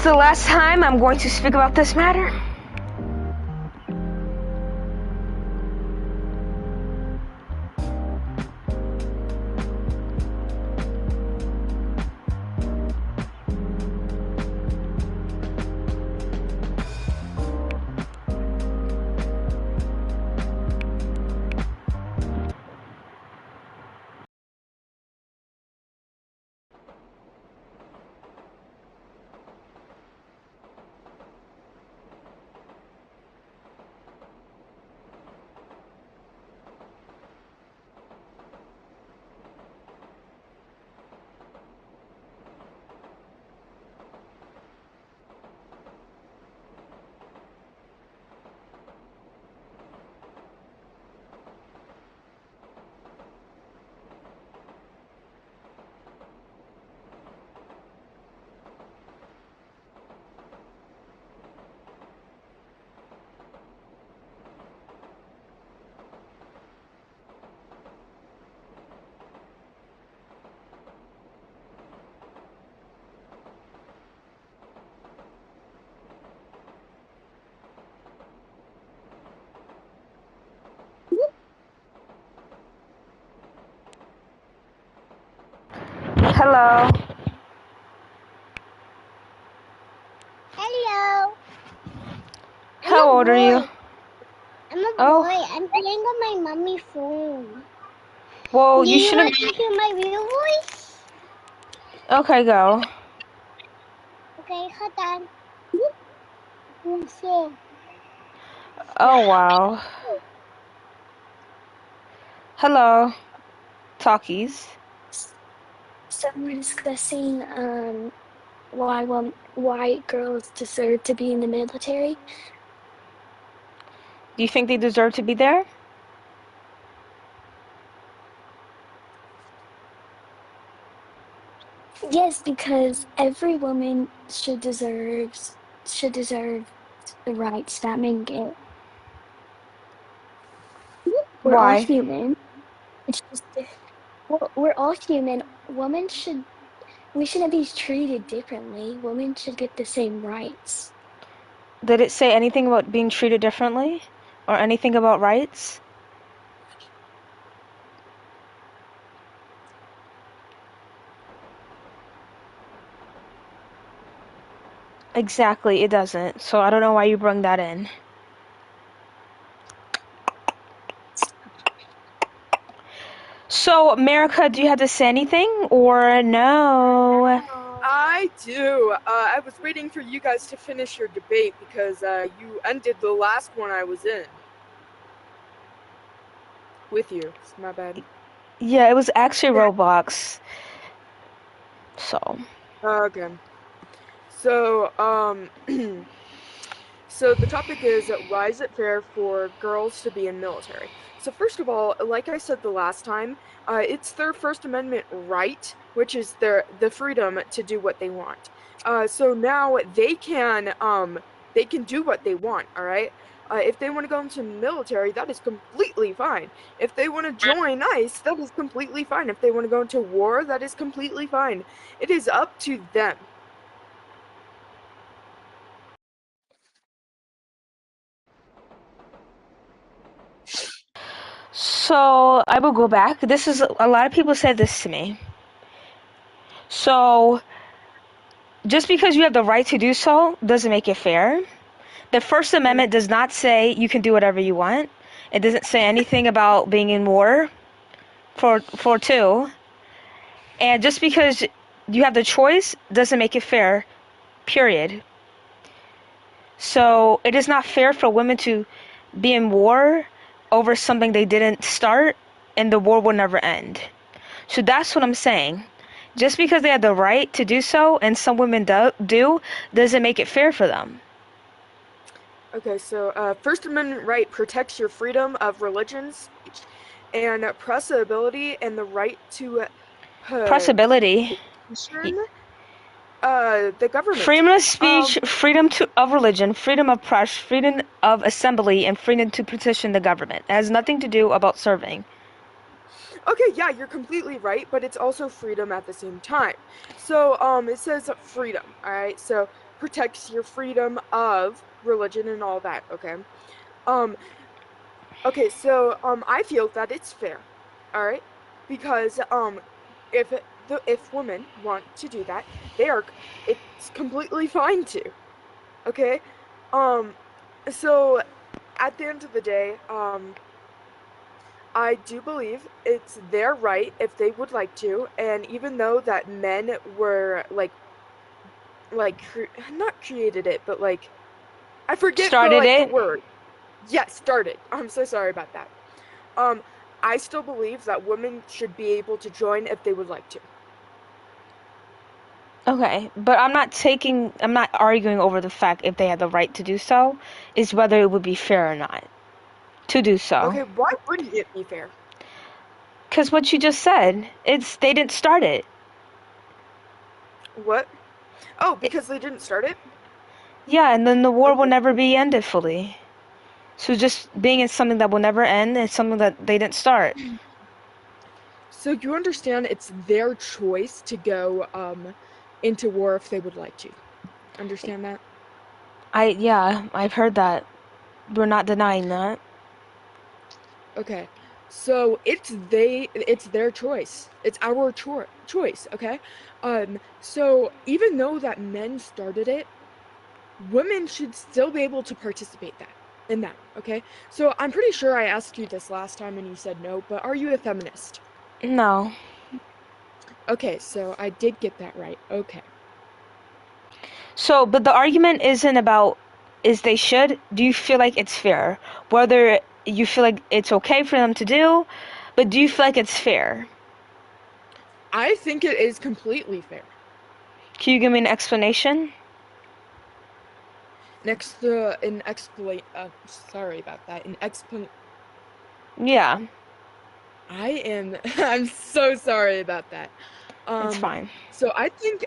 it's the last time I'm going to speak about this matter. Hello. Hello. How old are you? I'm a Oh. boy. I'm playing on my mommy phone. Well, Do you you shouldn't. want to hear my real voice? Okay, go. Okay, hold on. Also, Oh, wow. Hello. Talkies. So we're discussing why girls deserve to be in the military. Do you think they deserve to be there? Yes, because every woman should deserve the rights that men get. We're all Why? human. It's just we're all human. We shouldn't be treated differently. Women should get the same rights. Did it say anything about being treated differently? Or anything about rights? Exactly, it doesn't. So I don't know why you bring that in. So, America, do you have to say anything or no? I do. I was waiting for you guys to finish your debate because you ended the last one I was in. With you. It's my bad. Yeah, it was actually Roblox. So. Okay. So, so the topic is why is it fair for girls to be in military? So first of all, like I said the last time, it's their First Amendment right, which is the freedom to do what they want. So now they can do what they want. All right. If they want to go into the military, that is completely fine. If they want to join ICE, that is completely fine. If they want to go into war, that is completely fine. It is up to them. So, I will go back. This is a lot of people said this to me. So, just because you have the right to do so doesn't make it fair. The First Amendment does not say you can do whatever you want. It doesn't say anything about being in war for two. And just because you have the choice doesn't make it fair, period. So it is not fair for women to be in war over something they didn't start, and the war will never end. So that's what I'm saying. Just because they have the right to do so, and some women do, doesn't make it fair for them. Okay, so First Amendment right protects your freedom of religion, speech, and pressability, and the right to Possibility. petition the government. Freedom of speech, freedom of religion, freedom of press, freedom of assembly, and freedom to petition the government. It has nothing to do about serving. Okay, yeah, you're completely right, but it's also freedom at the same time. So, it says freedom, all right? So, protects your freedom of religion and all that. Okay. Um. Okay. So I feel that it's fair. All right. Because if women want to do that, it's completely fine to. Okay. Um. So at the end of the day, I do believe it's their right if they would like to, and even though that men were not created it, but like I forget Started the it? word. Yes, started. I'm so sorry about that. Um, I still believe that women should be able to join if they would like to. Okay, but I'm not arguing over the fact if they had the right to do so, is whether it would be fair or not to do so. Okay, why wouldn't it be fair? Because what you just said, they didn't start it. What? Oh, because they didn't start it? Yeah, and then the war will never be ended fully. So just being in something that will never end is something that they didn't start. So you understand it's their choice to go into war if they would like to. Understand that? Yeah, I've heard that. We're not denying that. Okay. So it's their choice. It's our choice, okay? So even though that men started it, women should still be able to participate in that, okay? So I'm pretty sure I asked you this last time and you said no, but are you a feminist? No. Okay, so I did get that right. Okay. So, but the argument isn't about is they should. Do you feel like it's fair? Whether you feel like it's okay for them to do, but do you feel like it's fair? I think it is completely fair. Can you give me an explanation? Sorry about that. Yeah, I'm so sorry about that. it's Um, fine. so I think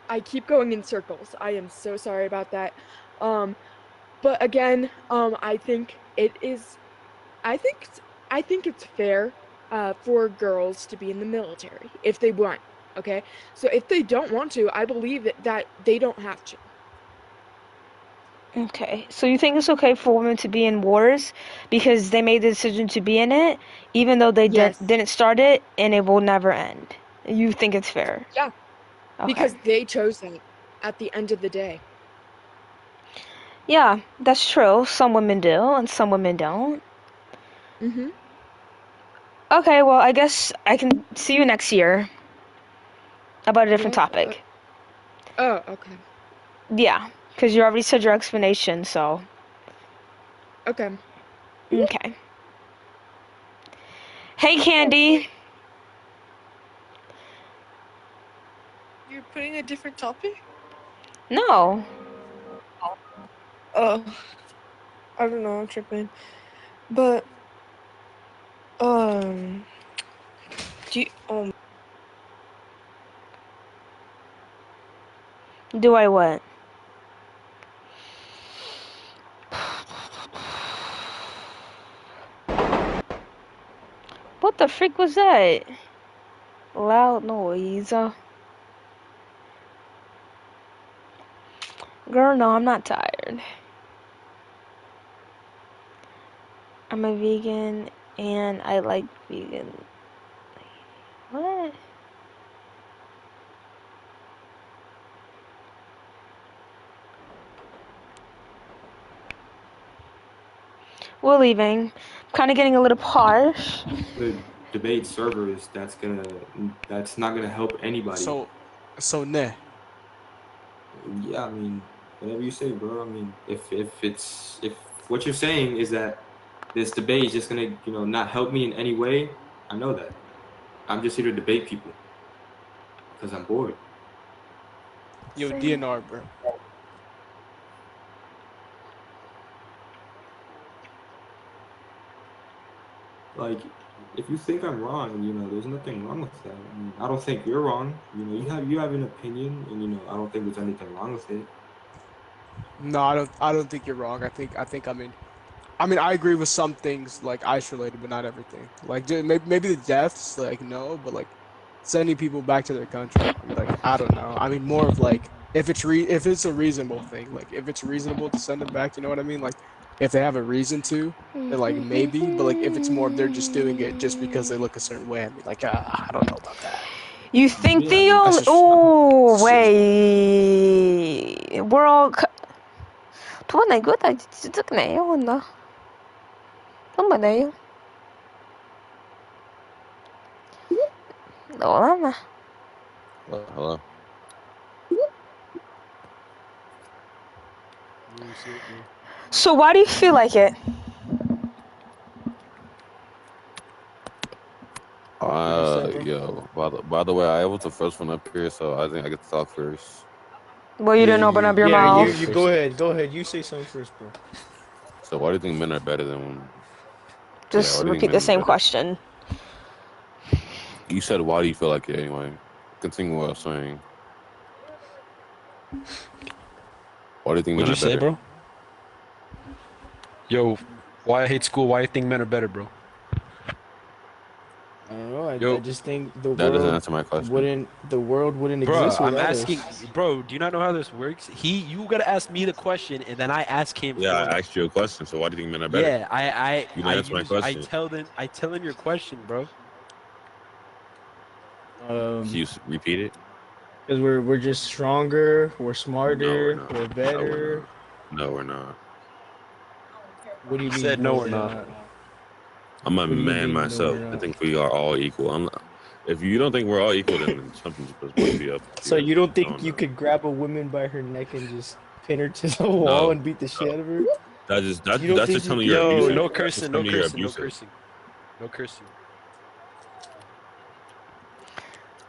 I keep going in circles. I am so sorry about that. Um, but again, I think it is I think I think it's fair for girls to be in the military if they want, okay? So if they don't want to, I believe that they don't have to. Okay, so you think it's okay for women to be in wars because they made the decision to be in it, even though they Yes. didn't start it and it will never end? You think it's fair? Yeah, Okay. because they chose that at the end of the day. Yeah, that's true. Some women do and some women don't. Mm-hmm. Okay, well, I guess I can see you next year about a different What? topic. Oh, okay. Yeah, because you already said your explanation, so. Okay. Okay. Hey, Candy. You're putting a different topic? No. Oh, I don't know, I'm tripping. But, um, do you, Do I what? What the freak was that? Loud noise. Girl, no, I'm not tired. I'm a vegan and I like vegan. What? We're leaving. Kind of getting a little harsh. The debate servers that's not gonna help anybody. So nah. Yeah, I mean, whatever you say, bro. I mean, if what you're saying is that this debate is just gonna, not help me in any way, I know that. I'm just here to debate people because I'm bored. Yo, Same. DNR, bro. Like, if you think I'm wrong, there's nothing wrong with that. I mean, I don't think you're wrong. You have an opinion, and I don't think there's anything wrong with it. No, I don't think you're wrong. I mean, I agree with some things like ICE related, but not everything. Like maybe the deaths, like no, but like sending people back to their country. I mean, like I don't know. I mean, more of like if it's a reasonable thing, like if it's reasonable to send them back, you know what I mean? Like if they have a reason to, then like maybe. But like if it's more of they're just doing it just because they look a certain way, I mean, like I don't know about that. You think Yeah, I the mean, only? That's just Oh it's just wait, we're all. 두 번 이거 다 찍네요, 나. 한 번에요. 너나. Hello. So why do you feel like it? Yo. By the way, I was the first one up here, so I think I get to talk first. Well, you didn't open up your mouth. You go ahead. Go ahead. You say something first, bro. So why do you think men are better than women? Just why do you think repeat men the are same better? question. You said, why do you feel like it anyway? Continue what I was saying. Why do you think What'd men you are say, better? bro? Yo, why I hate school? Why I think men are better, bro? I don't know. I Yo, just think the That doesn't world answer my question. wouldn't bro, exist I'm without asking, us. bro. Do you not know how this works? You gotta ask me the question, and then I ask him. Yeah, for I asked you a question, so why do you think men are better? Yeah, You didn't answer my question. I tell them your question, bro. Can you repeat it? Because we're just stronger, we're No, we're smarter, not. we're better. No, we're not. What do you He mean? said no, we're not. I'm a What do you man mean? No, myself. we're I not. think we are all equal. If you don't think we're all equal, then something's supposed to be up. So you don't I think don't you know. could grab a woman by her neck and just pin her to the wall No, and beat the shit out of her? that's You don't think just you telling me could you're do Yo, abusive. no that? That's just cursing, no telling me you're cursing, no abusive. cursing, no cursing.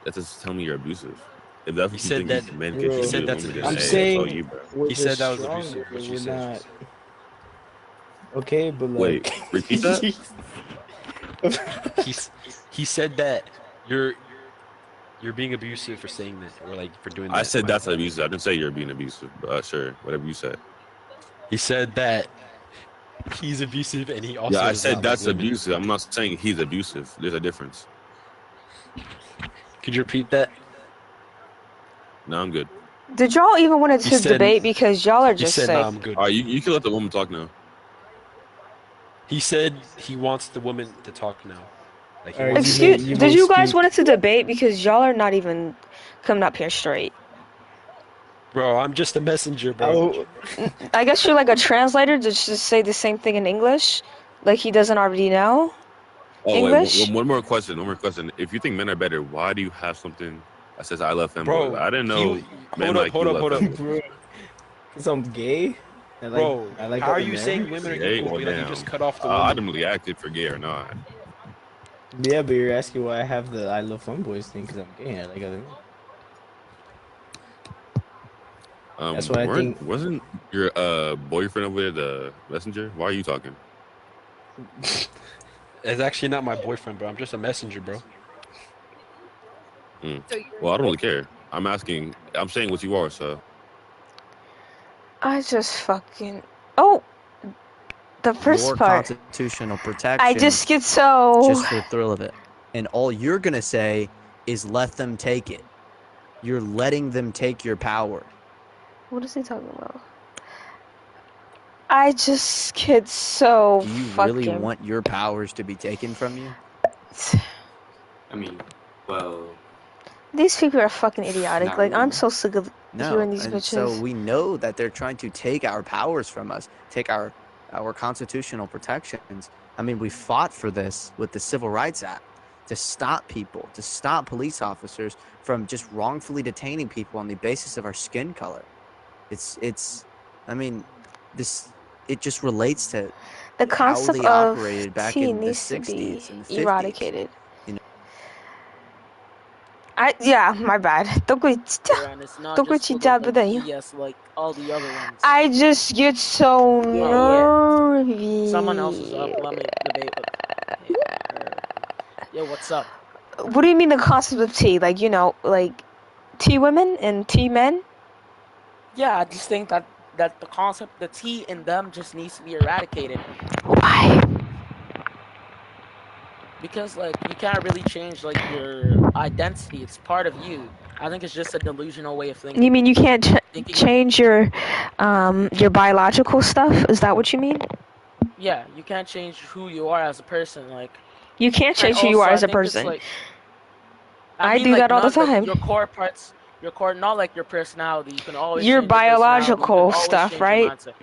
That's just telling me you're abusive. If that's He what you said think that. men can He do Bro, said to that's women, then I'm hey, that's all saying you, bro. we're He said just that was stronger. abusive. What she We're said. not okay, but Wait, like repeat that? He said that you're being abusive for saying that, or like for doing I that. said that's abusive. I didn't say you're being abusive, but sure, whatever you said. He said that he's abusive, and he Yeah, also I does said not like that's women. abusive. I'm not saying he's abusive. There's a difference. Could you repeat that? No, I'm good. Did y'all even want He to said. debate because y'all are He just said, "Nah, sick? I'm good." All right, you can let the woman talk now. He said he wants the woman to talk now. Like he Alright, wants. Excuse, did may you guys speak. want to debate because y'all are not even coming up here straight? Bro, I'm just a messenger, bro. Oh, I guess you're like a translator to just say the same thing in English, like he doesn't already know Oh wait, English. one more question. One more question. If you think men are better, why do you have something that says "I love femboys"? Bro, I didn't know men hold up, like hold you up, love hold up. femboys. bro, because I'm gay. Bro, I like how are other you men. saying women are Gay equal, or but then you damn? just cut off the I woman? didn't really ask if you're gay or not. Yeah, but you're asking why I have the I love femboys thing because I'm gay. I like other men. That's why I think. Wasn't your boyfriend over there the messenger? Why are you talking? It's actually not my boyfriend, bro. I'm just a messenger, bro. Well, I don't really care. I'm asking. I'm saying what you are. So I just fucking the first Your part. constitutional I protections just get so. just for the thrill of it. And all you're going to say is let them take it. You're letting them take your power. What is he talking about? I just get so Do you really fucking. want your powers to be taken from you? I mean, well, These people are fucking idiotic. not Like I'm really. so sick of hearing No. these And so bitches. we know that they're trying to take our powers from us, take our constitutional protections. I mean, we fought for this with the Civil Rights Act to stop people, to stop police officers from just wrongfully detaining people on the basis of our skin color. I mean, it just relates to The how concept they of operated back tea in the needs to be 60s and the 50s. eradicated. You know, My bad. And it's not just full of like BS like all the other ones. I just get so nervy. Someone else is up. Let me debate with her. Yo, what's up? What do you mean the concept of tea? Like, like tea women and tea men? Yeah, I just think that the concept, the T in them just needs to be eradicated. Why? Because like you can't really change like your identity. It's part of you. I think it's just a delusional way of You thinking. mean you can't Thinking, change your biological stuff? Is that what you mean? yeah, you can't change who you are as a person. Like, You can't and change who you are also I as a think it's person. like, I I mean, do like that all the not like time. your core parts, your core, not like your personality. You can always Your change your personality. You can biological always stuff, change your right? mindset.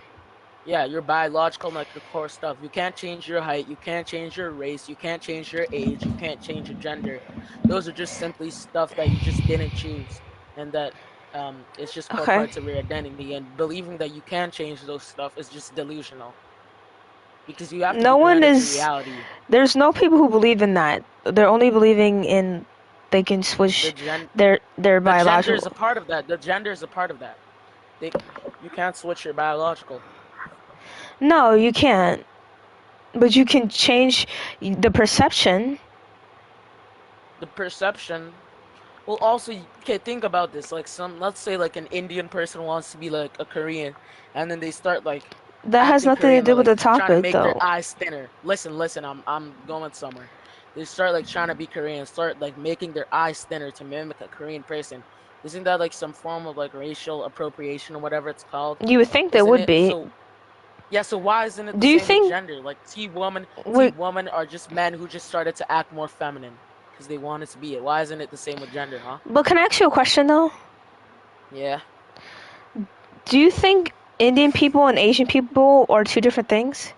Yeah, your biological, like your core stuff. You can't change your height. You can't change your race. You can't change your age. You can't change your gender. Those are just simply stuff that you just didn't choose, and that it's just core Okay. parts of your identity. And believing that you can change those stuff is just delusional because you have to No be one grounded to is. reality. There's no people who believe in that. They're only believing in they can The switch gen, their the gender is biological. a part of that. The gender is a part of that. They, you can't switch your biological. No, you can't. But you can change the perception. The perception. Well, also, okay, think about this. Like let's say like an Indian person wants to be like a Korean, and then they start like That has acting nothing to Korean, do with like the trying to topic, make their though. eyes thinner. Listen, I'm going somewhere. They start like trying to be Korean, start like making their eyes thinner to mimic a Korean person. Isn't that like some form of like racial appropriation or whatever it's called? You would think there Isn't would it? be. So yeah, so why isn't it the Do you same with think? gender? Like Wait, T-woman are just men who just started to act more feminine because they wanted to be it. Why isn't it the same with gender, huh? but can I ask you a question though? Yeah. Do you think Indian people and Asian people are two different things?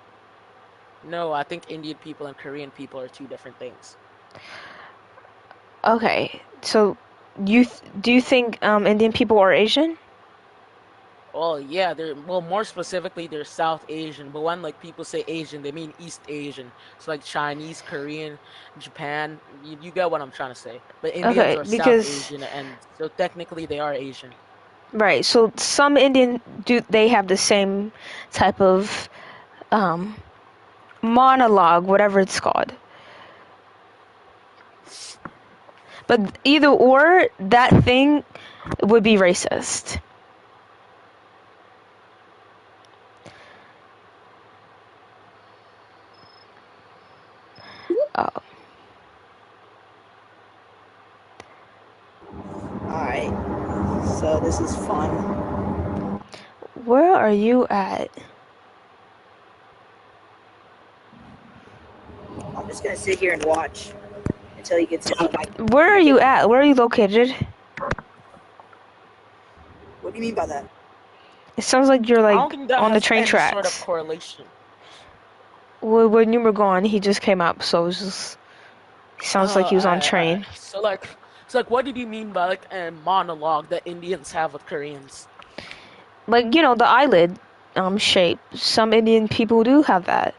No, I think Indian people and Korean people are two different things. Okay, so do you think Indian people are Asian? Well, yeah, more specifically they're South Asian, but when like people say Asian, they mean East Asian. So like Chinese, Korean, Japan, you get what I'm trying to say. But Indians Okay, are South because Asian, and so technically they are Asian. right, so some Indian they have the same type of um monologue, whatever it's called. But either or, that thing would be racist. Oh. Alright, so this is fun. Where are you at? I'm just gonna sit here and watch until he gets into my. Where are you at? Where are you located? What do you mean by that? It sounds like you're I like don't think that on the has train any sort of tracks. correlation. Well, when you were gone, he just came up, so it was just. He sounds like he was on train. So like, what did you mean by like a monologue that Indians have with Koreans? Like, you know, the eyelid shape. Some Indian people do have that.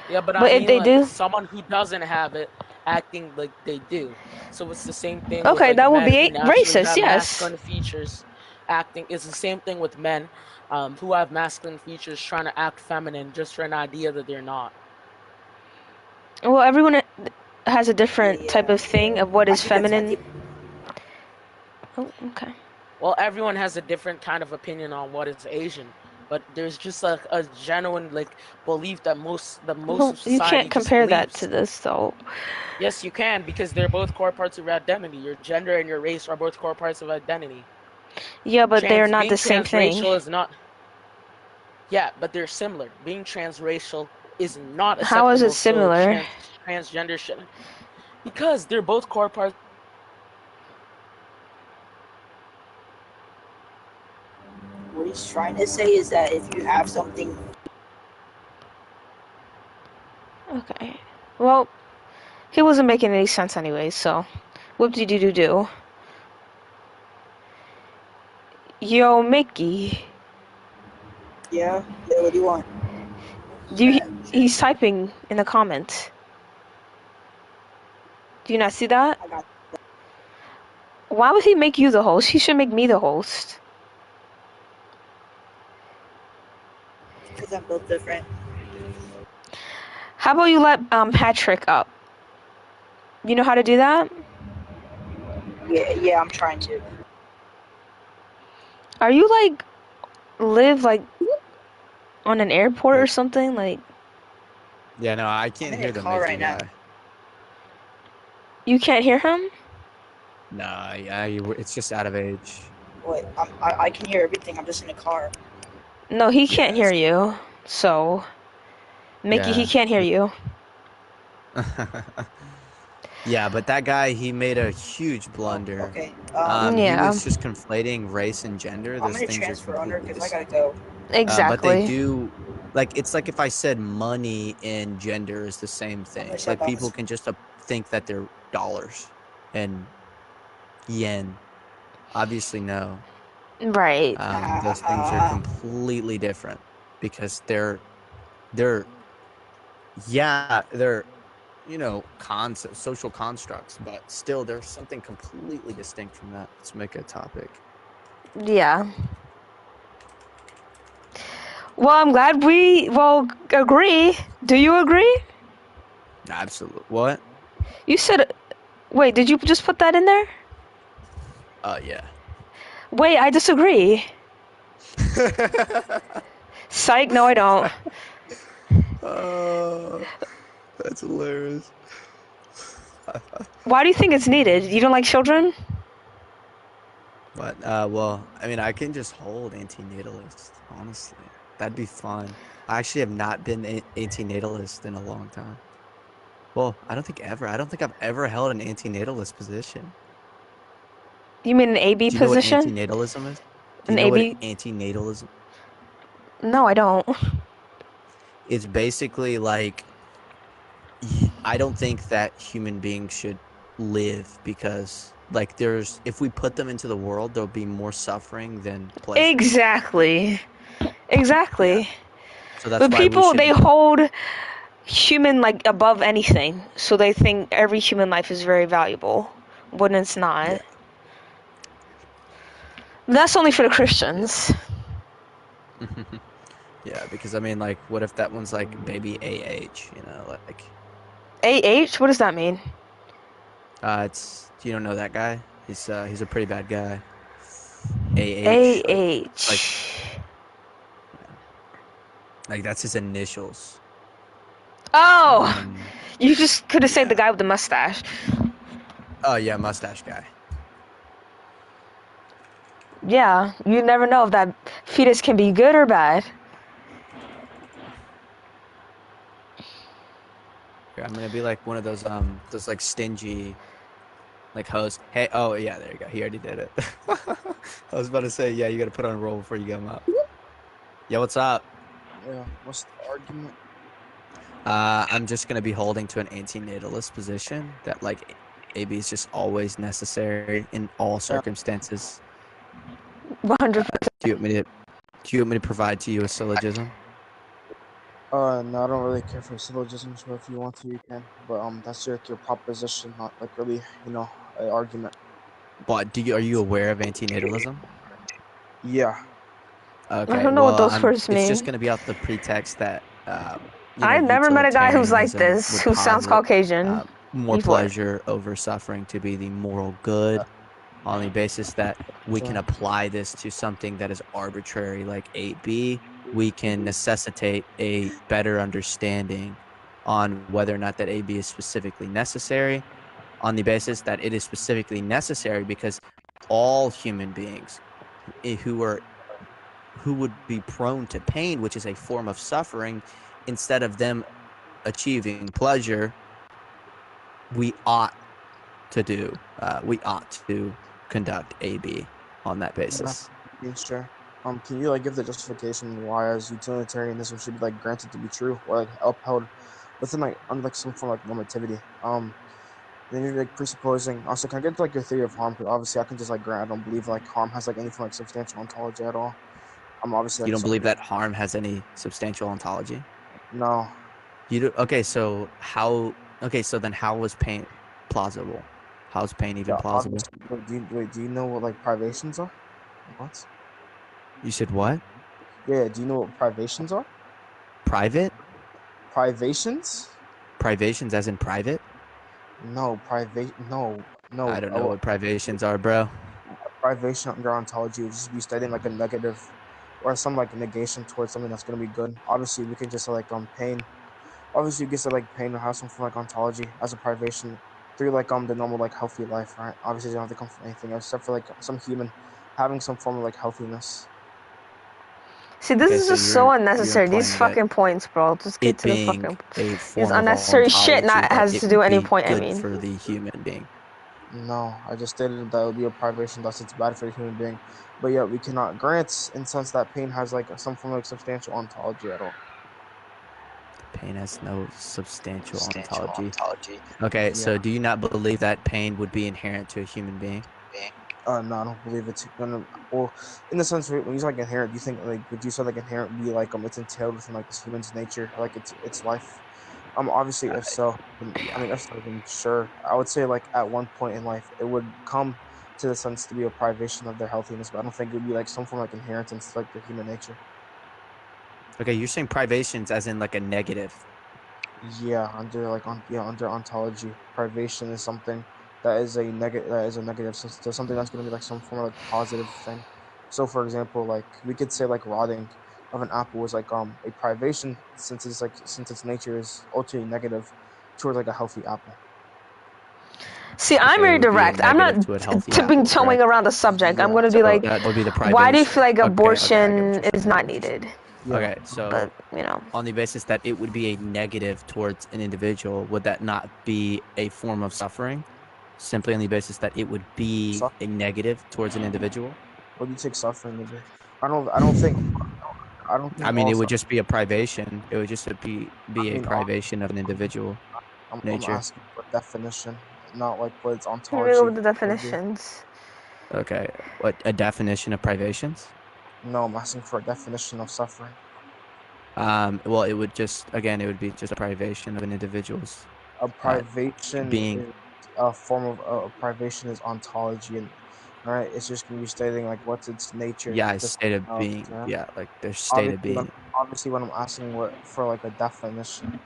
Yeah, but I But if mean they like do, someone who doesn't have it acting like they do. So it's the same thing with okay, like that would men be who naturally racist, have yes. masculine features acting. It's the same thing with men who have masculine features trying to act feminine just for an idea that they're not. Well, everyone has a different type Yeah. of thing of what I is think that's. I feminine. think. Oh, okay. Well, everyone has a different kind of opinion on what is Asian, but there's just like a genuine like belief that most Well, of you society can't just compare that to believes. this, though. Yes, you can because they're both core parts of your identity. Your gender and your race are both core parts of identity. Yeah, but they're not Being the same thing. transracial is not. Yeah, but they're similar. Being transracial is not How is it acceptable, so similar? transgender shouldn't. Because they're both core parts. What he's trying to say is that if you have something. Okay. Well, he wasn't making any sense anyway, so whoop-de-doo-doo-doo. Yo, Mickey. Yeah. Yeah. What do you want? He's typing in the comments. Do you not see that? I got. Why would he make you the host? He should make me the host. Because I'm built different. How about you let Patrick up? You know how to do that? Yeah. I'm trying to. Are you like live like on an airport or something? Like Yeah, no, I can't I'm in hear a the car Mickey right now. guy. you can't hear him? Nah, yeah, it's just out of age. Wait, I can hear everything. I'm just in the car. No, he can't hear Yes. you. So, Mickey, he Yeah. can't hear you. Yeah, but that guy, he made a huge blunder. Okay. He Yeah. was just conflating race and gender. I'm Those gonna things are transfer under completely because I distinct. gotta go. But they Exactly. do, like, it's like if I said money and gender is the same I'm thing. gonna say Like, people bounce. can just think that they're dollars and yen. Obviously, no. Right. Those things are completely different because they're, yeah, they're, social constructs, but still there's something completely distinct from that. Let's make a topic. Yeah. Well, I'm glad we agree. Do you agree? Absolutely. What? You said. Wait, did you just put that in there? Yeah. Wait, I disagree. Psych. No, I don't. That's hilarious. Why do you think it's needed? You don't like children? But well, I mean, I can just hold antinatalist. Honestly, that'd be fun. I actually have not been antinatalist in a long time. Well, I don't think ever. I don't think I've ever held an antinatalist position. You mean an AB Do you know what position? antinatalism is? Do you An know what AB? antinatalism? No, I don't. It's basically like I don't think that human beings should live because like if we put them into the world, there'll be more suffering than pleasure. Exactly. Exactly. Yeah. So that's But why we people, they should. hold human like above anything, so they think every human life is very valuable when it's not. Yeah. That's only for the Christians. Yeah, because I mean, like, what if that one's like baby AH? Like, AH? What does that mean? it's you don't know that guy? He's a pretty bad guy. AH, like, AH. like that's his initials. Oh! Um, You just could have said the yeah. guy with the mustache. Oh yeah, mustache guy. Yeah, you never know if that fetus can be good or bad. Here, I'm gonna be like one of those like stingy, like hosts. Hey, oh yeah, there you go. He already did it. I was about to say, yeah, you got to put on a roll before you get him up. Yeah, what's up? Yeah, what's the argument? I'm just gonna be holding to an antinatalist position that like AB is just always necessary in all circumstances. 100%. Do you want me to provide to you a syllogism? No, I don't really care for syllogisms, but if you want to, you can. But that's your proposition, not like really, an argument. But are you aware of antinatalism? Yeah. I Okay, don't know what well, those words it's just mean. gonna be off the pretext that I've never met a guy who's like utilitarianism this, would who sounds posit Caucasian. more Before. pleasure over suffering to be the moral good, on the basis that we can apply this to something that is arbitrary, like 8b. We can necessitate a better understanding on whether or not that AB is specifically necessary, on the basis that it is specifically necessary because all human beings who would be prone to pain, which is a form of suffering, instead of them achieving pleasure, we ought we ought to conduct AB on that basis. Yeah, sure. Can you like give the justification why as utilitarianism should be like granted to be true or like upheld within like under like some form of like normativity? Then you're like presupposing. Also, can I get like your theory of harm? Because obviously, I can just like grant I don't believe like harm has like any form of like substantial ontology at all. I'm obviously You like don't believe somebody. that harm has any substantial ontology? No. You do? Okay, so then how was pain plausible? How is pain even Yeah, plausible? obviously. Do you know what like privations are? What? You said what? Yeah. Do you know what privations are? Private? Privations? Privations as in private? No, private. No, I no. don't know what privations are, bro. Privation under ontology would just be studying like a negative or some like negation towards something that's gonna be good. Obviously, we can just say like pain. Obviously, you can say like pain or have some form like ontology as a privation through like the normal like healthy life, right? Obviously, they don't have to come from anything else except for like some human having some form of like healthiness. See, this Okay, is so just so you're unnecessary. These implying that fucking points, bro. Just get it to the being fucking. a These form of unnecessary shit ontology not that has it to do would any be point. I good mean, for the human being. No, I just stated that it would be a privation, thus it's bad for the human being. But yet we cannot grant in sense that pain has like some form of like, substantial ontology at all. Pain has no substantial Substantial ontology. ontology. Okay, Yeah. so do you not believe that pain would be inherent to a human being? No, I don't believe it's gonna. Well, in the sense when you say like inherent, do you think like would you say like inherent be like it's entailed within like this human's nature, like its life? Obviously, if so, then, I Yeah. mean, if so, then sure. I would say like at one point in life, it would come to the sense to be a privation of their healthiness, but I don't think it would be like some form of like inheritance to like their human nature. Okay, you're saying privations as in like a negative. Yeah, under ontology, privation is something that is a negative so something that's going to be like some form of like positive thing. So for example, like we could say like rotting of an apple is like a privation since its nature is ultimately negative towards like a healthy apple. see, I'm Okay, it very would be a direct. I'm not negative to a healthy tipping apple, towing correct? around the subject. I'm Yeah. gonna be So like, that would be the why do you privation. feel like Okay, I get what abortion you're is saying. not needed? Okay, so But you know, on the basis that it would be a negative towards an individual, would that not be a form of suffering? Simply on the basis that it would be a negative towards an individual? What do you take suffering to be? I don't think I mean, all it would suffering. just be a privation. It would just be I a mean, privation of an individual I'm nature. asking for a definition, not like what its let me go ontology with the would be. definitions. Okay, what a definition of privations? No, I'm asking for a definition of suffering. Well, it would just again, it would be just a privation of an individual's A privation being. is a form of a privation is ontology, and all right, it's just gonna be stating like what's its nature Yeah, a to state something of else. being. Right? Yeah, like their state of Obviously, being. when I'm asking what for like a definition,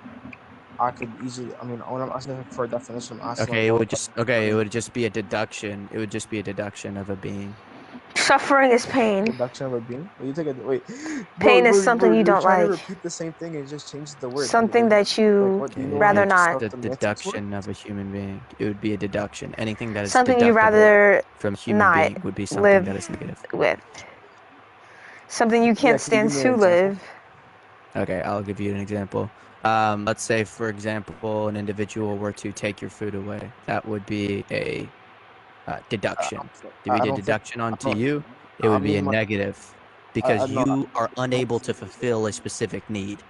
I could easily. I mean, when I'm asking for a definition, I'm asking like Okay, it what. would just it would just be a deduction. It would just be a deduction of a being. Suffering is pain. Deduction of a being. You take it. Wait, Pain is bro, something you you're don't trying to like. repeat the same thing and just change the word. Something that Like you what? Do you Okay, know it'd what be rather like just not. the semantics were? deduction of a human being. It would be a deduction. Anything that is Something you deductible rather from a human not being would be something live that is negative. with. Something you Yeah, can't can you stand give me an to example? live. Okay, I'll give you an example. Let's say, for example, an individual were to take your food away. That would be a deduction. If we I did don't think. deduction I onto don't. you, it I would be a mean, like, negative I because no. you are unable to fulfill a specific need.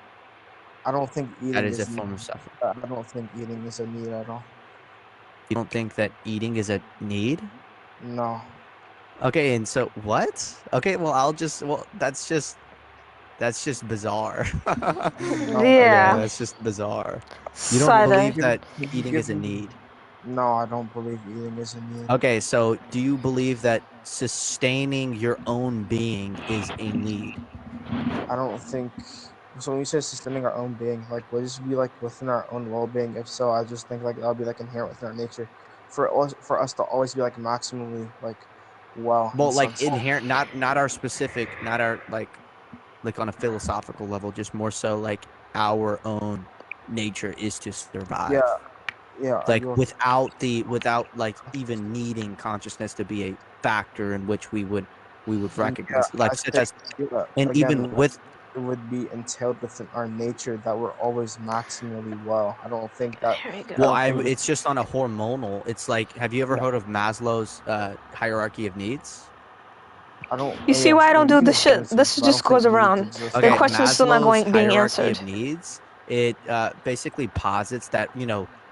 I don't think That eating is a is. form of suffering. I don't think eating is a need at all. You don't think that eating is a need? No. Okay, and so what? Okay, well, that's just bizarre. No. Okay, Yeah. that's just bizarre. You don't Sorta. believe that Can you eating give is a me? need. No, I don't believe eating is a need. Okay, so do you believe that sustaining your own being is a need? I don't think. So when you say sustaining our own being, like would this be like within our own well-being? If so, I just think like that'll be like inherent within our nature, for us to always be like maximally like well in Well, like sense. inherent, not our specific, not our like on a philosophical level, just more so like our own nature is to Yeah, survive. yeah, I Like do. without like even needing consciousness to be a factor in which we would Yeah, recognize, like I such think as, yeah, and even again, with it would be entailed within our nature that we're always maximally well. I don't think that. Here we I well, go. don't think. it's just on a hormonal. It's like, have you ever No, heard of Maslow's hierarchy of needs? I don't. You see Yeah, why I sure. don't You do can this explain shit? it to me, This but I just don't think goes needs around. exist. The Okay, question's still not Maslow's being hierarchy answered. of needs, it basically posits that,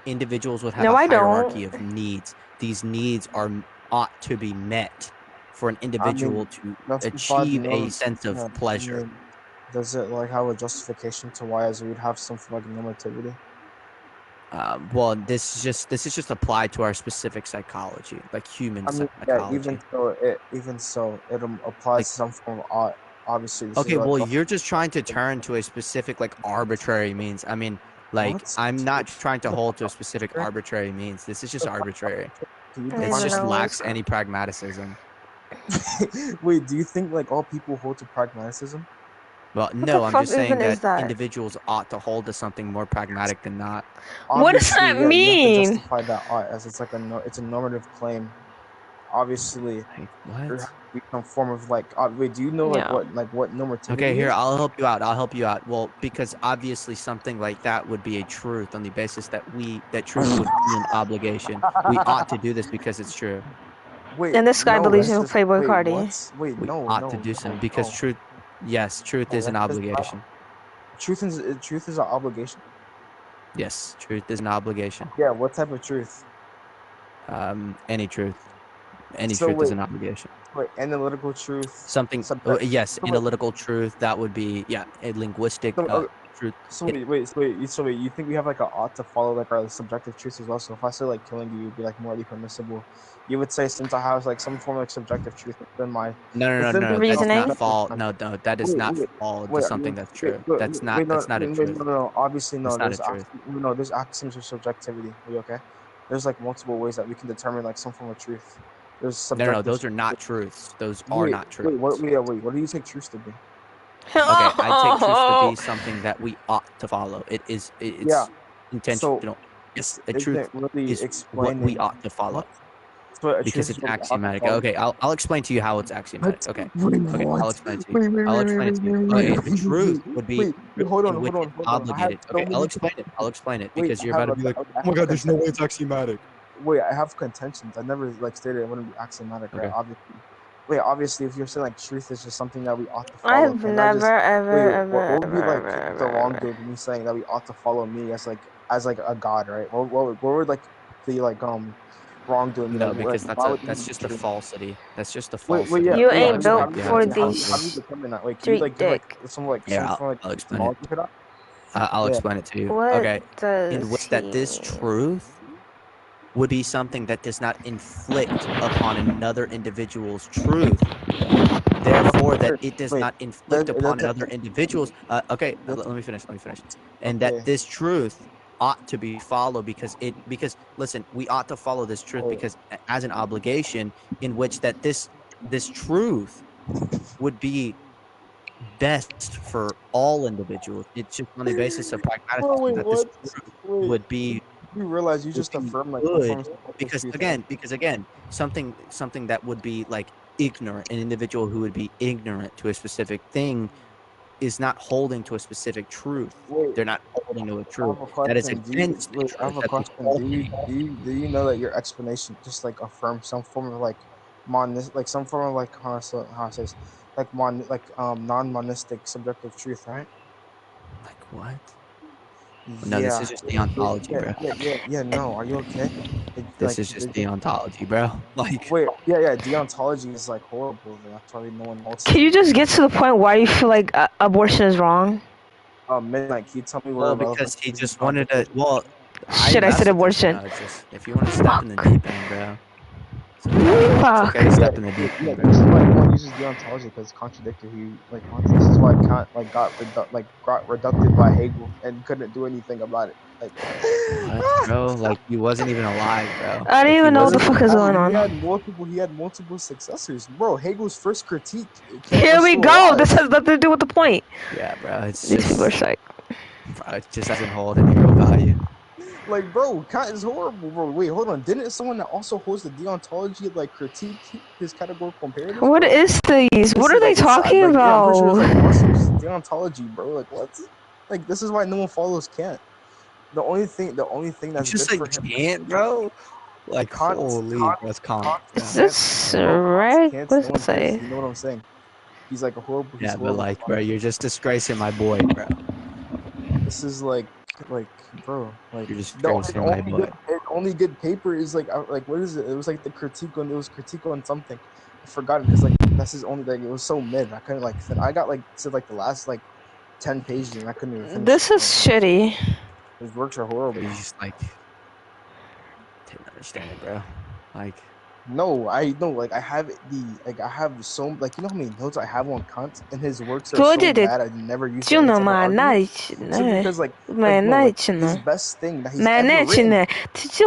individuals would have a No, I don't. hierarchy of needs. These needs ought to be met for an I individual mean, to that's beside the achieve a norm. sense of Yeah, I pleasure. mean, does it like have a justification to why as we'd have something like normativity? Well, this is just applied to our specific psychology, like human I mean, yeah, psychology. even so, it applies Like, to some form of art. Obviously, this is okay, a well, you're just trying to turn to a specific like arbitrary means. I mean, like what? I'm not trying to hold to a specific arbitrary means. This is just arbitrary. Can you I don't It define just even know lacks what's any pragmaticism. Wait, do you think like all people hold to pragmatism? Well, What no, the I'm fuck just saying even that is that? individuals ought to hold to something more pragmatic than not. What does Obviously, that yeah, you have to mean? justify that ought as it's like it's a normative claim. Obviously, What? there has to be some form of like. Wait, do you know Yeah. like what normativity Okay, here, is? I'll help you out. I'll help you out. Well, because obviously something like that would be a truth on the basis that truth would be an obligation. We ought to do this because it's true. Wait, And this guy no, believes that's in just Playboy wait. Cardi. What? Wait, We no, ought to no, do no, so because no. truth No, is an that's just obligation. truth is an obligation. Yes, truth is an obligation. Yeah, what type of truth? Any truth. Any So truth is wait, an obligation. analytical truth, Something, yes, so wait, analytical truth, that would be, yeah, a linguistic so, truth. so wait, you think we have like a ought to follow like our subjective truths as well? So if I say like killing you would be like morally permissible, you would say since I have like some form of like subjective truth within my No. my That's not Reasoning? subjective fall. mind. No, that is Wait, not wait, fall to wait, something that's true. That's not a truth. no. Obviously, no. That's not a truth. There's axioms of subjectivity. Are you okay? There's like multiple ways that we can determine like some form of truth. There's No, subjective. those are not truths. Those are Wait, not wait, truths. what do you take truth to be? Okay, I take truth to Oh, be something that we ought to follow. Yeah. It's So intentional. Yes, a truth isn't really is what we explaining ought to what? follow So a because truth is it's what we ought to axiomatic. follow. Okay, I'll explain to you how it's axiomatic. What? Okay, Wait, I'll what? explain it to you. Wait, wait, I'll wait, explain wait, it to you. wait, wait, Okay, wait, a wait, truth wait, would be wait, wait, hold on, in which it's hold on. I have obligated. so Okay, I'll many explain it. I'll contentions. explain it Wait, because you're about to be like, I oh my have god, there's no way contentions. it's axiomatic. Wait, I have contentions. I never like stated it wouldn't be axiomatic, right? Okay. Obviously. Wait, obviously, if you're saying like truth is just something that we ought to follow, I've can I just never, ever, what ever, would be ever, like ever, the ever, ever. wrongdoing of me saying that we ought to follow me as like a god, right? What would like the wrongdoing be like? No, because Why would this that's be just a true? falsity. That's just a Wait, yeah, falsity. You I'll ain't how built explain do to you you how for it's how, these how do you axiomatic. determine that? Wait, can you street like give like dick. Yeah, some like I'll explain it. etymology for that? I'll Yeah. explain it to you. What Okay, in does which that he this mean? truth would be something that does not inflict upon another individual's truth. Therefore, that it does Wait, not inflict upon that's another individual's. Okay, that's let me finish. Let me finish. And that okay. this truth ought to be followed because listen, we ought to follow this truth Wait, because as an obligation in which that this truth would be best for all individuals. It's just on the basis of bro, pragmatism wait, that this what? truth Wait, would you realize you just be affirmed like some form good of subjective because truth, right? again something that would be like ignorant, an individual who would be ignorant to a specific thing is not holding to a specific truth. Wait, They're not holding to a I truth have a that is question. against the I have truth. a That's a question. falsity. Do you know that your explanation just like affirms some form of like like some form of like how I say this, like non-monistic subjective truth, right? Like what? No, this Yeah. is just deontology, bro. No, are you okay? This is just deontology, bro. Like, wait, deontology is like horrible. That's why no one holds Can to you it. just get to the point why you feel like abortion is wrong? Midnight, can you tell me where well, relevant because he is just wanted to. contradicted? Well, Shit, I that's said the thing. abortion. Just if you want to step in the Fuck. deep end, bro, it's okay. It's Fuck. okay to step in the deep end, bro. This is why no one uses deontology because it's contradictory. He like wants. This is why Kant like got reducted by Hegel and couldn't do anything about it. Like What, bro? Like he wasn't even alive, bro. I don't Like he even know what the wasn't fuck even is going alive. on. he had multiple successors, bro. Hegel's first critique, Kant Here was we still go. alive. This has nothing to do with the point. Yeah, bro. It's These people are just, psych. bro, it just doesn't hold any real value. Like, bro, Kant is horrible, bro. Wait, hold on. Didn't someone that also holds the deontology like critique his categorical imperatives, What bro? is these? What This are is they like talking yeah, I'm pretty sure it's like about? Russell's deontology, bro. Like what? Like this is why no one follows Kant. The only thing You that's just good like for him, can't, bro. Like holy, that's calm, Is bro. this right? What does No it one's good. say? You know what I'm saying? He's like a horrible. He's Yeah, but horrible. like, bro, you're just disgracing my boy, bro. This is like bro, like You're disgracing my boy. only good paper is like what is it? It was like it was critique on something. I forgot it because like that's his only like it was so mid. I couldn't like I got like to like the last like 10 pages and I couldn't even finish it. This is shitty. His works are horrible. You just like didn't understand it, bro. Like, No, I know. Like I have I have so like you know how many notes I have on Kant and his works are so Told bad I never used it Tuna until the argument. So manachina. because his best thing that he's ever written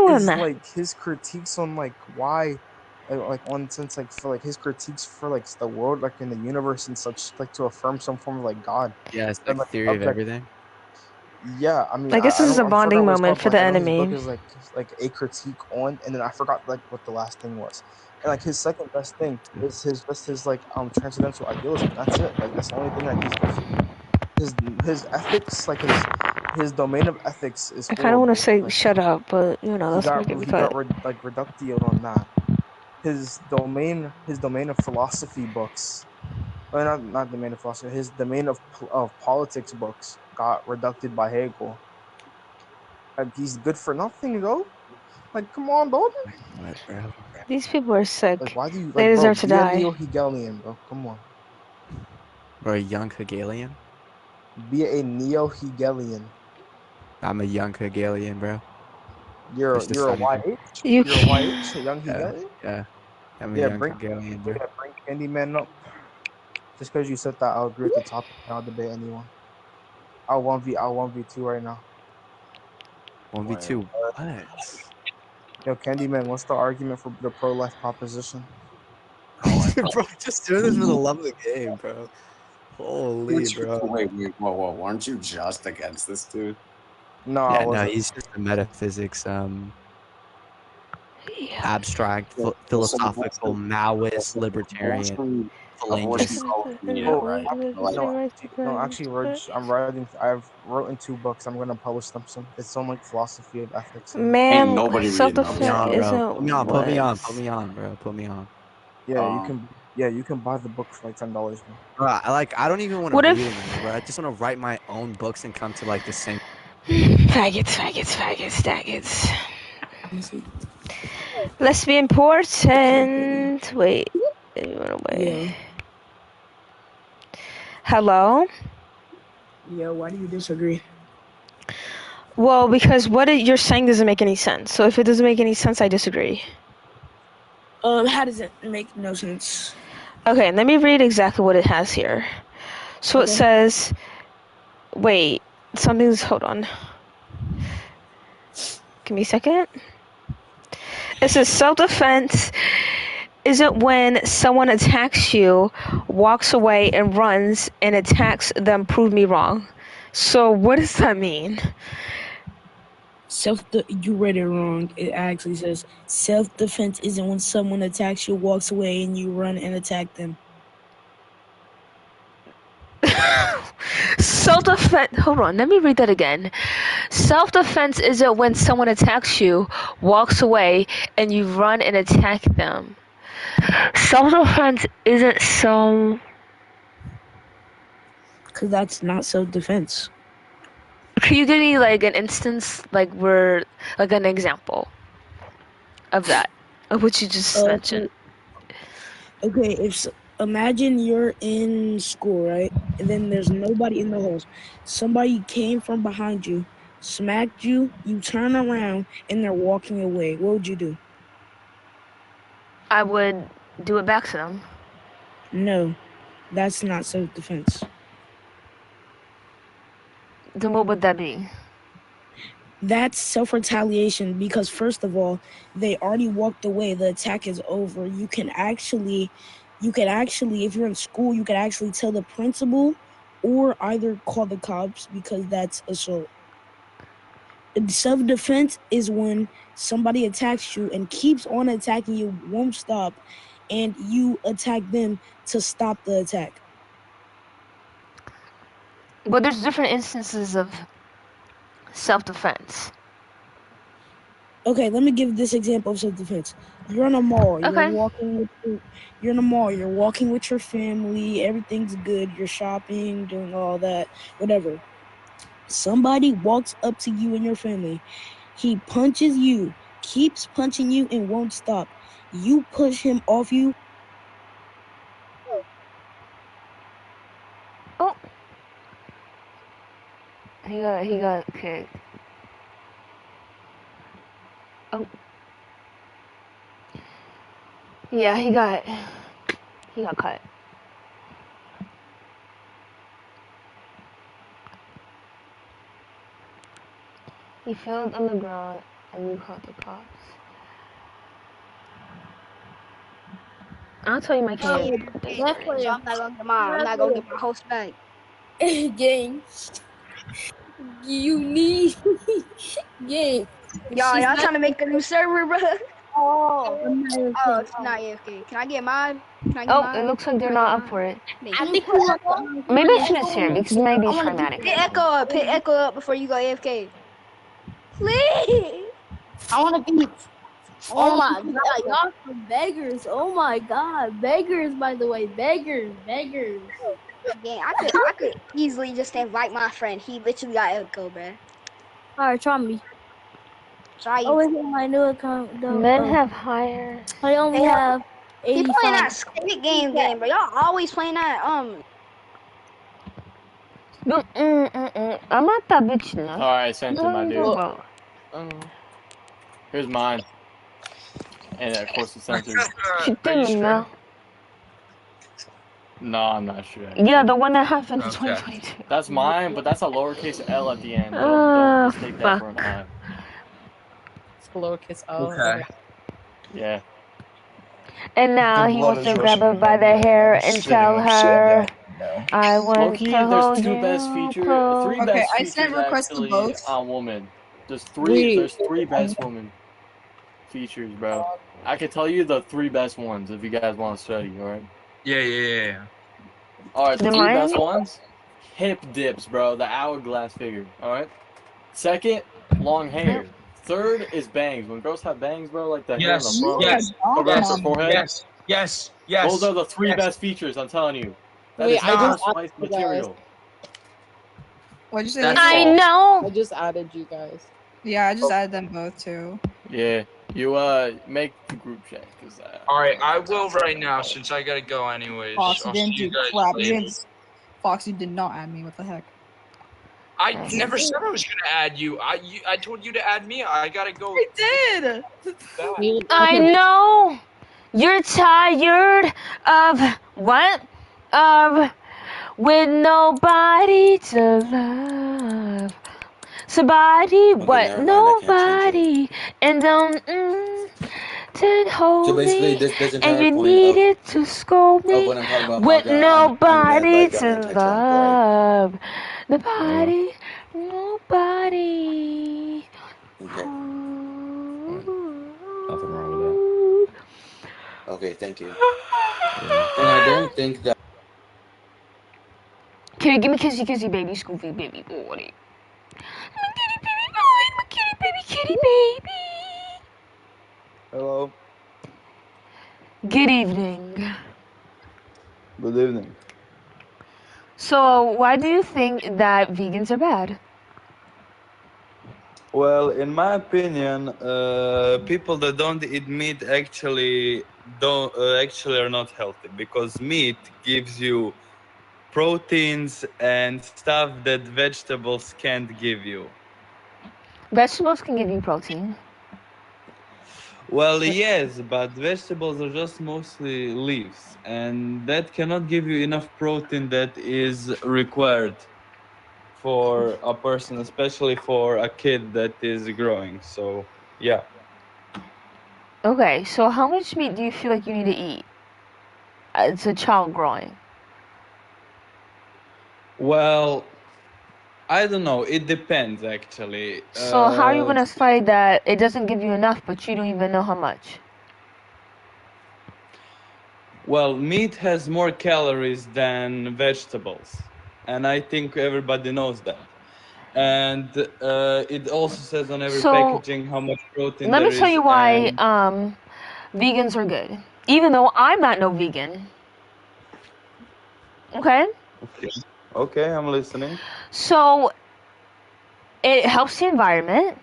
is Manachina. like his critiques on like why like one sense like for like his critiques for like the world like in the universe and such like to affirm some form of like God Yeah, it's and like like theory of object. everything. Yeah, I mean I guess I this is don't a I forgot bonding what it's moment called, for but the like I know his book enemy. is like a critique on, and then I forgot like what the last thing was. And like his second best thing is his just his like transcendental idealism, and that's it. Like that's the only thing that he's good for. His ethics, like his domain of ethics is I kind of want to horrible. say Like shut up, but you know that's gonna get me he got cut. like reductioed on that. His domain of philosophy books, or not domain of philosophy, his domain of politics books got reducted by Hegel. Like he's good for nothing though. Like come on, dog. What, bro? These people are Like sick. why do you They like bro? deserve to Be a die. neo Hegelian, bro. Come on. Or a young Hegelian? Be a neo Hegelian. I'm a young Hegelian, bro. Just You're a decided. YH. You You're a YH, a young Yeah, Hegelian. yeah. I'm a Yeah, young bring Hegelian, bro. yeah, bring Candyman up. Just because you said that, I'll agree with the topic. And I'll debate anyone. I'll 1v2 right now. 1v2. What? Yo, Candyman, what's the argument for the pro life proposition? Bro, just do this for the love of the game, bro. Holy, bro. Whoa. Aren't you just against this dude? No, I Yeah, no, wasn't. he's just a metaphysics, abstract, Listen, philosophical, Maoist, libertarian, abortion phalangist. is always needed, Oh, right? But like, no, actually, Reg, I've written 2 books. I'm gonna publish them soon. It's on like philosophy of ethics and. ain't Ma'am, nobody reading Put those, me self-defense on, bro. bro. isn't Put me on, put me on, put what. me on, bro. Put me on. Yeah, Um, you can buy the book for like $10, bro. Bro, I don't even want to What read if anymore, bro. I just want to write my own books and come to like the same. faggots. Let's be important. Wait, it went away. Yeah. Hello? Yeah, why do you disagree? Well, because what you're saying doesn't make any sense. So if it doesn't make any sense, I disagree. How does it make no sense? Okay, let me read exactly what it has here. So it Okay. says, wait, hold on. Give me a second. It says self-defense isn't when someone attacks you, walks away and runs and attacks them, prove me wrong. So what does that mean? You read it wrong. It actually says self-defense isn't when someone attacks you, walks away, and you run and attack them. Self-defense, hold on, let me read that again. Self-defense isn't when someone attacks you, walks away, and you run and attack them. Self-defense isn't so... Because that's not self-defense. Can you give me like an instance, like an example of that, of what you just mentioned? Okay, imagine you're in school, right? And then there's nobody in the halls. Somebody came from behind you, smacked you, you turn around, and they're walking away. What would you do? I would do it back to them. No, that's not self-defense. Then what would that be? That's self-retaliation because first of all, they already walked away. The attack is over. You can actually, if you're in school, you can actually tell the principal or either call the cops because that's assault. Self-defense is when somebody attacks you and keeps on attacking you, won't stop, and you attack them to stop the attack. But there's different instances of self-defense. Okay, let me give this example of self-defense. You're in a mall. Okay. You're in a mall. You're walking with your family. Everything's good. You're shopping, doing all that, whatever. Somebody walks up to you and your family. He punches you, keeps punching you, and won't stop. You push him off you. Oh. He got kicked. Oh. Yeah, he got cut. He fell on the ground and you called the cops. I'll tell you my Canadian birthday. So I'm not gonna get my host back. Gang, you need gang. Y'all trying to make a new server, bro? Oh, It's not AFK. Can I get mine? Can I get Oh, it mine? looks like they're Can I get not up mine? for it. I think we have Maybe I shouldn't share because it might be I want to traumatic. put Echo up before you go AFK. Please. I want to be. Oh my God, god, y'all some beggars. Oh my god, beggars. By the way, beggars. Yeah, I could easily just invite my friend. He literally got Echo, bro. All right, try me. Try Oh, you. is it my new account though? Men have higher. I only have He playing 85. that Squid game, bro. Y'all always playing that. I'm not that bitch now. All right, sent it, my dude. Oh. Here's mine, and of course it's censored. She did me now. No, I'm not sure. Yeah, the one that happened in 2022. That's mine, but that's a lowercase L at the end. Don't mistake that for an I. It's a lowercase L. Okay. Yeah. And now he wants to grab her by the hair and tell her, I want Low-key, to hold there's you three close. best I sent features requests to actually both. on woman. There's Wait. three best woman features, bro. I can tell you the three best ones if you guys want to study, alright? Yeah. Alright, the Then three mine? best ones? Hip dips, bro. The hourglass figure, alright? Second, long hair. Third is bangs. When girls have bangs, bro, like the hair in the front, around her forehead. Yes. Those are the three best features, I'm telling you. That Wait, is I house just wife added you guys. material. What'd you say? That's I false. know. I just added you guys. Yeah, I just added them both too. Yeah, you make the group chat because All right, I will right now since I gotta go anyways. Foxy I'll didn't see you do guys crap. later. Foxy did not add me. What the heck? I never said I was gonna add you. I told you to add me. I gotta go. I did. I know. You're tired of what? Of with nobody to love. Somebody, what? never mind, I can't change Nobody. And don't to hold So basically, me. this And entire you point of needed to scold me when I'm talking about with manga, I'm mad nobody like I'm to anti-Trump, right? love. Nobody, nobody. Okay. Nothing wrong with that. Okay, thank you. And I don't think that. Kitty, give me kissy kissy baby, Scoofy baby boy. My kitty baby boy, my kitty baby. Hello. Good evening. Good evening. So, why do you think that vegans are bad? Well, in my opinion, people that don't eat meat actually are not healthy because meat gives you proteins and stuff that vegetables can't give you. Vegetables can give you protein. Well, yes, but vegetables are just mostly leaves, and that cannot give you enough protein that is required for a person, especially for a kid that is growing. So, yeah. Okay, so how much meat do you feel like you need to eat as a child growing? Well, I don't know. It depends, actually. So, how are you going to fight that it doesn't give you enough, but you don't even know how much? Well, meat has more calories than vegetables, and I think everybody knows that. And it also says on every packaging how much protein Let there me tell is. you why And vegans are good. Even though I'm not no vegan. Okay? okay, I'm listening. So, it helps the environment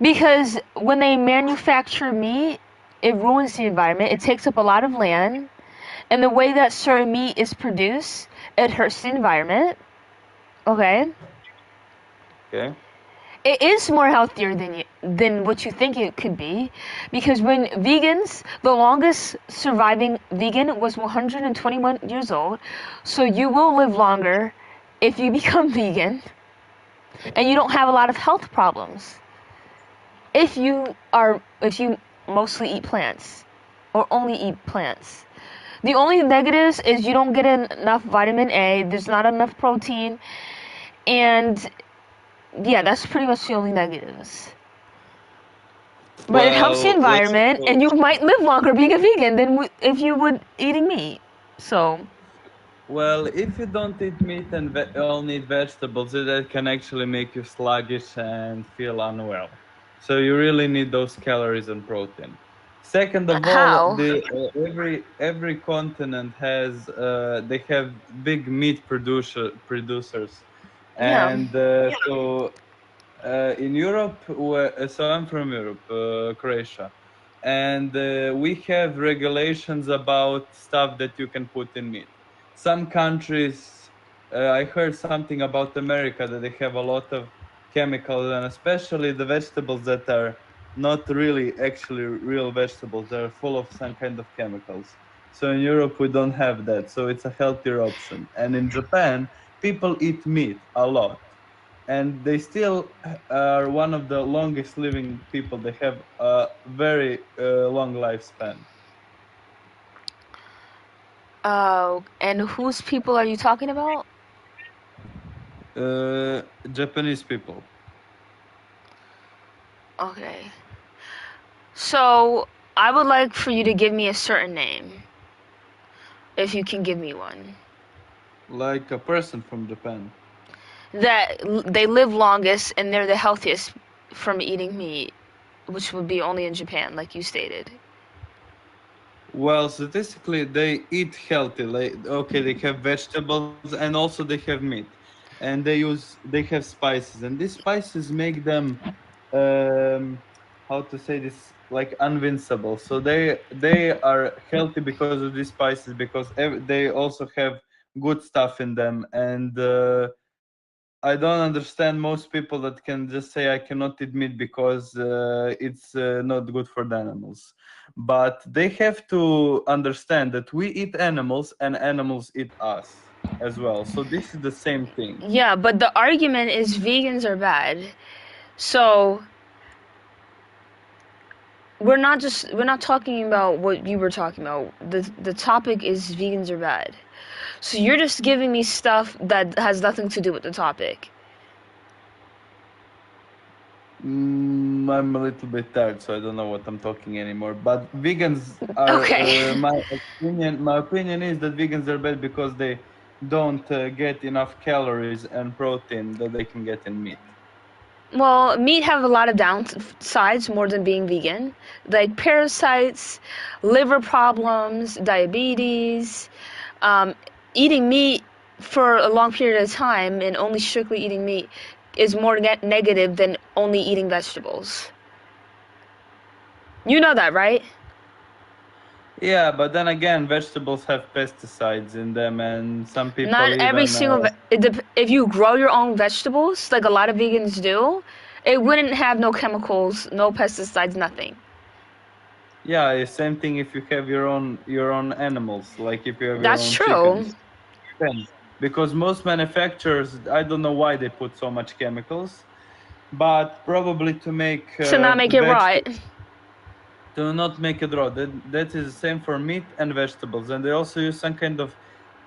because when they manufacture meat, it ruins the environment. It takes up a lot of land. And the way that certain meat is produced, it hurts the environment. Okay? Okay. It is more healthier than what you think it could be, because when vegans, the longest surviving vegan was 121 years old, so you will live longer if you become vegan, and you don't have a lot of health problems if you mostly eat plants. or only eat plants. The only negatives is you don't get enough vitamin A, there's not enough protein, and yeah, that's pretty much the only negatives. But it helps the Well, let's. environment, and you might live longer being a vegan than if you would eating meat. So. Well, if you don't eat meat and only eat vegetables, that can actually make you sluggish and feel unwell. So you really need those calories and protein. Second of all, How? every continent has they have big meat producers, Yeah. and so in Europe, so I'm from Europe, Croatia, and we have regulations about stuff that you can put in meat. Some countries, I heard something about America that they have a lot of chemicals, and especially the vegetables that are not really actually real vegetables. They're full of some kind of chemicals. So in Europe, we don't have that. So it's a healthier option. And in Japan, people eat meat a lot and they still are one of the longest living people. They have a very long lifespan. And whose people are you talking about? Japanese people. Okay. So, I would like for you to give me a certain name. If you can give me one. Like a person from Japan. That they live longest and they're the healthiest from eating meat, which would be only in Japan, like you stated. Well, statistically, they eat healthy. Like, okay, they have vegetables and also they have meat, and they have spices, and these spices make them, how to say this, like invincible. So they are healthy because of these spices, because they also have good stuff in them, and I don't understand most people that can just say I cannot eat meat because it's not good for the animals. But they have to understand that we eat animals and animals eat us as well. So this is the same thing. Yeah, but the argument is vegans are bad. So we're not talking about what you were talking about. The topic is vegans are bad. So you're just giving me stuff that has nothing to do with the topic. I'm a little bit tired, so I don't know what I'm talking anymore. But vegans are Okay. my opinion is that vegans are bad because they don't get enough calories and protein that they can get in meat. Well, meat have a lot of downsides more than being vegan, like parasites, liver problems, diabetes. Eating meat for a long period of time and only strictly eating meat is more negative than only eating vegetables. You know that, right? Yeah, but then again, vegetables have pesticides in them, and some Not people every even. single. If you grow your own vegetables, like a lot of vegans do, it wouldn't have no chemicals, no pesticides, nothing. Yeah, same thing if you have your own animals, like if you have your That's own true. chickens. Depends. Because most manufacturers, I don't know why they put so much chemicals, but probably to make To not make it right. to not make it raw. That is the same for meat and vegetables, and they also use some kind of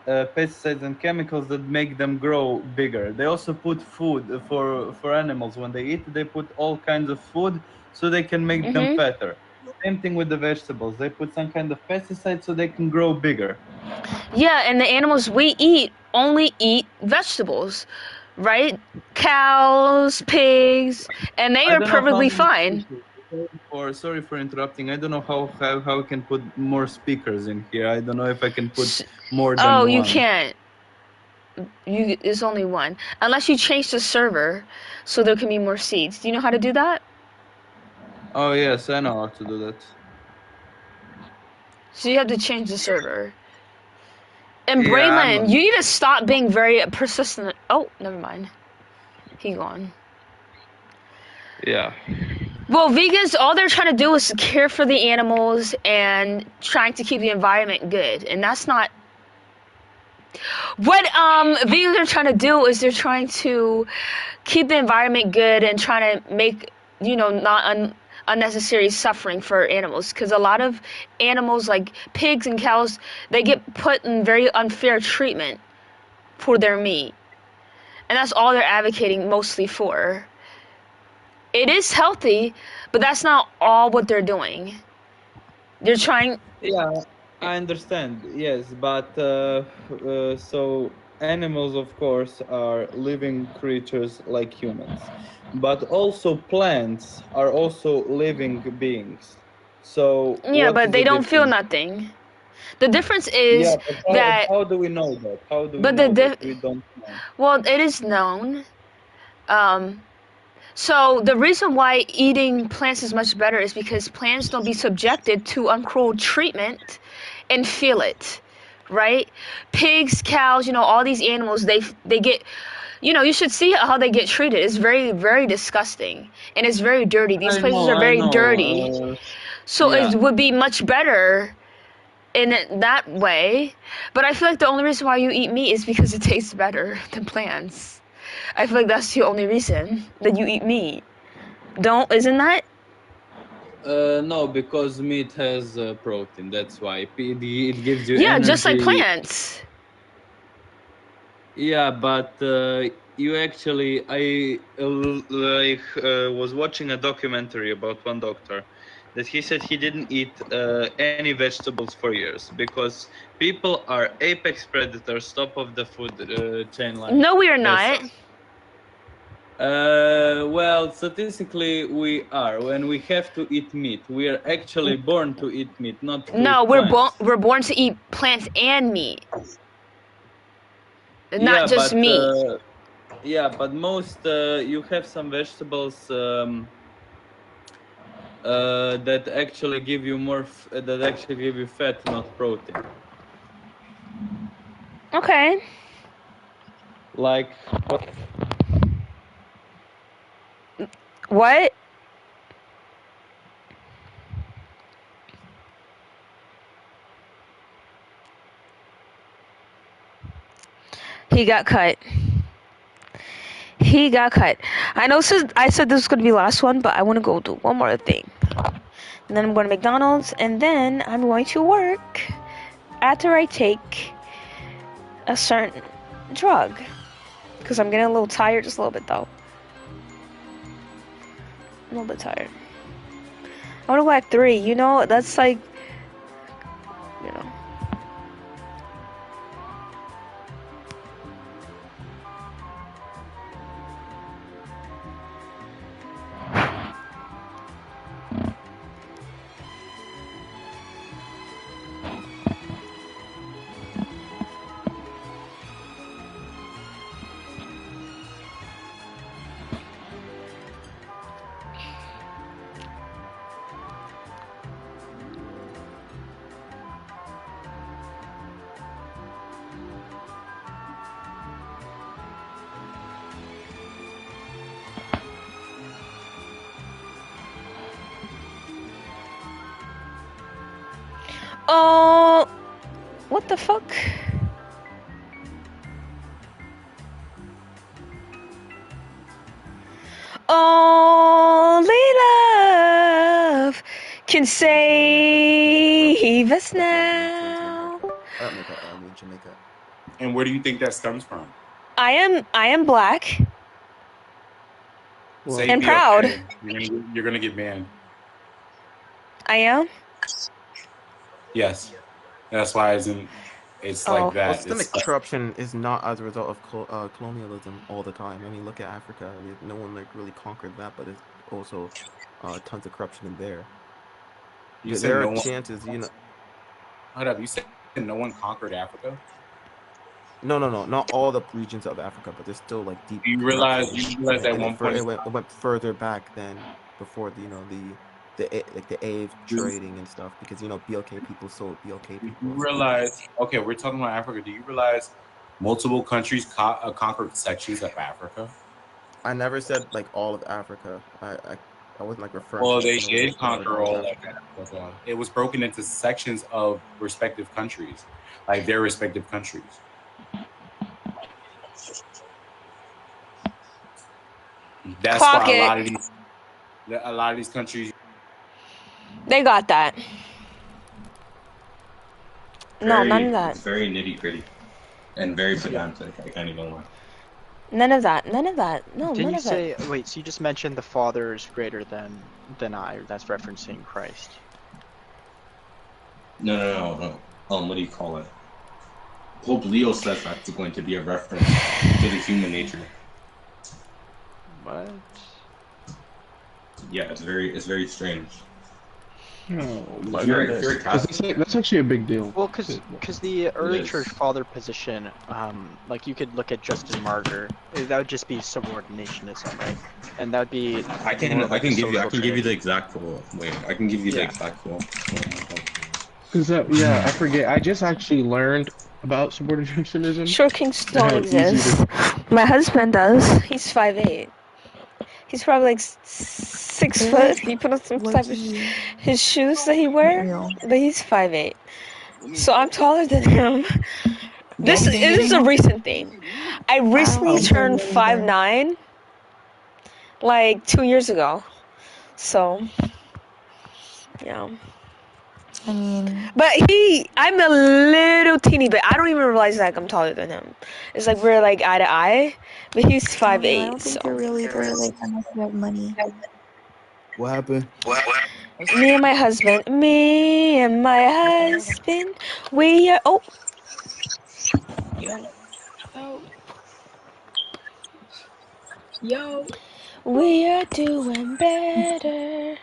pesticides and chemicals that make them grow bigger. They also put food for animals when they eat. They put all kinds of food so they can make them fatter. Same thing with the vegetables. They put some kind of pesticide so they can grow bigger. Yeah, and the animals we eat only eat vegetables, right? Cows, pigs, and they I are don't know how perfectly many fine. speakers. Sorry for interrupting. I don't know how I can put more speakers in here. I don't know if I can put more than Oh, you one. can't. It's only one. Unless you change the server so there can be more seats. Do you know how to do that? Oh yes, I know how to do that. So you have to change the server. And Yeah, Braylon, you need to stop being very persistent. Oh, never mind. He gone. Yeah. Well, vegans, all they're trying to do is care for the animals and trying to keep the environment good. And that's not what vegans are trying to do. Is they're trying to keep the environment good and trying to make, not unnecessary suffering for animals, because a lot of animals like pigs and cows, they get put in very unfair treatment for their meat, and that's all they're advocating mostly for. It is healthy, but that's not all what they're doing. They're trying. Yeah, I understand. Yes, but so animals, of course, are living creatures like humans, but also plants are also living beings. So Yeah, what but is they the don't feel difference? nothing. The difference Yeah, is but that. how do we know that? How do we But know that? We don't know. well, it is known. So the reason why eating plants is much better is because plants don't be subjected to uncruel treatment and feel it, right? Pigs, cows, all these animals, they get, you should see how they get treated. It's very, very disgusting, and it's very dirty. These places are I very dirty. know. So Yeah. it would be much better in that way. But I feel like the only reason why you eat meat is because it tastes better than plants. I feel like that's the only reason that you eat meat. Isn't that? No, because meat has protein. That's why it gives you Yeah, just like energy. plants. Yeah, but you actually, was watching a documentary about one doctor that he said he didn't eat any vegetables for years because people are apex predators, top of the food chain line. No, we are not. Well, statistically, we are. When we have to eat meat, we are actually born to eat meat, not to No, eat plants. we're born to eat plants and meat, not just meat. Yeah, but most you have some vegetables that actually give you that actually give you fat, not protein. Okay. Like what? What? He got cut. He got cut. I know. I said this was gonna be the last one, but I want to go do one more thing. And then I'm going to McDonald's, and then I'm going to work after I take a certain drug, because I'm getting a little tired, just a little bit though. A little bit tired. I want to go at 3. That's like, you know. Oh, what the fuck? Only love can save us now. Jamaica. And where do you think that stems from? I am black. Say and proud. Okay. You're gonna get banned. I am. Yes, that's why it's like that. Systemic corruption is not as a result of colonialism all the time. I mean, look at Africa. No one really conquered that, but there's also tons of corruption in there. There are chances, Hold up, you said no one conquered Africa? No, not all the regions of Africa, but there's still like deep. You realize at one point it went further back than before the Ave trading and stuff, because BLK people sold BLK people. You realize, okay, we're talking about Africa. Do you realize multiple countries conquered sections of Africa? I never said like all of Africa. I wasn't like referring. Well, they did conquer all of Africa. It was broken into sections of respective countries, like their respective countries. That's why a lot of these countries They got that. No, none of that. It's very nitty gritty and very pedantic. I can't even lie. None of that. None of that. No, Didn't none you of say? it. Wait, so you just mentioned the Father is greater than I. That's referencing Christ. No. What do you call it? Pope Leo says that's going to be a reference to the human nature. What? Yeah, it's very strange. No, If you're a Catholic, that's actually a big deal. Well, because the early is. church father position, like you could look at Justin Martyr, that would just be subordinationism, right? And that would be. I can give you the exact quote. Wait, I can give you the exact quote. Because I forget. I just actually learned about subordinationism. Short kings don't exist. My husband does. He's 5'8". He's probably like 6 foot. He put on some type of his shoes that he wear, but he's 5'8". So I'm taller than him. This is a recent thing. I recently turned 5'9", like 2 years ago. So, yeah. I mean, but I'm a little teeny bit. I don't even realize like I'm taller than him. It's like we're like eye to eye, but he's 5'8". I don't think you're really there, like, unless you have money. What happened? Me and my husband. We are. Oh. Yo. We are doing better.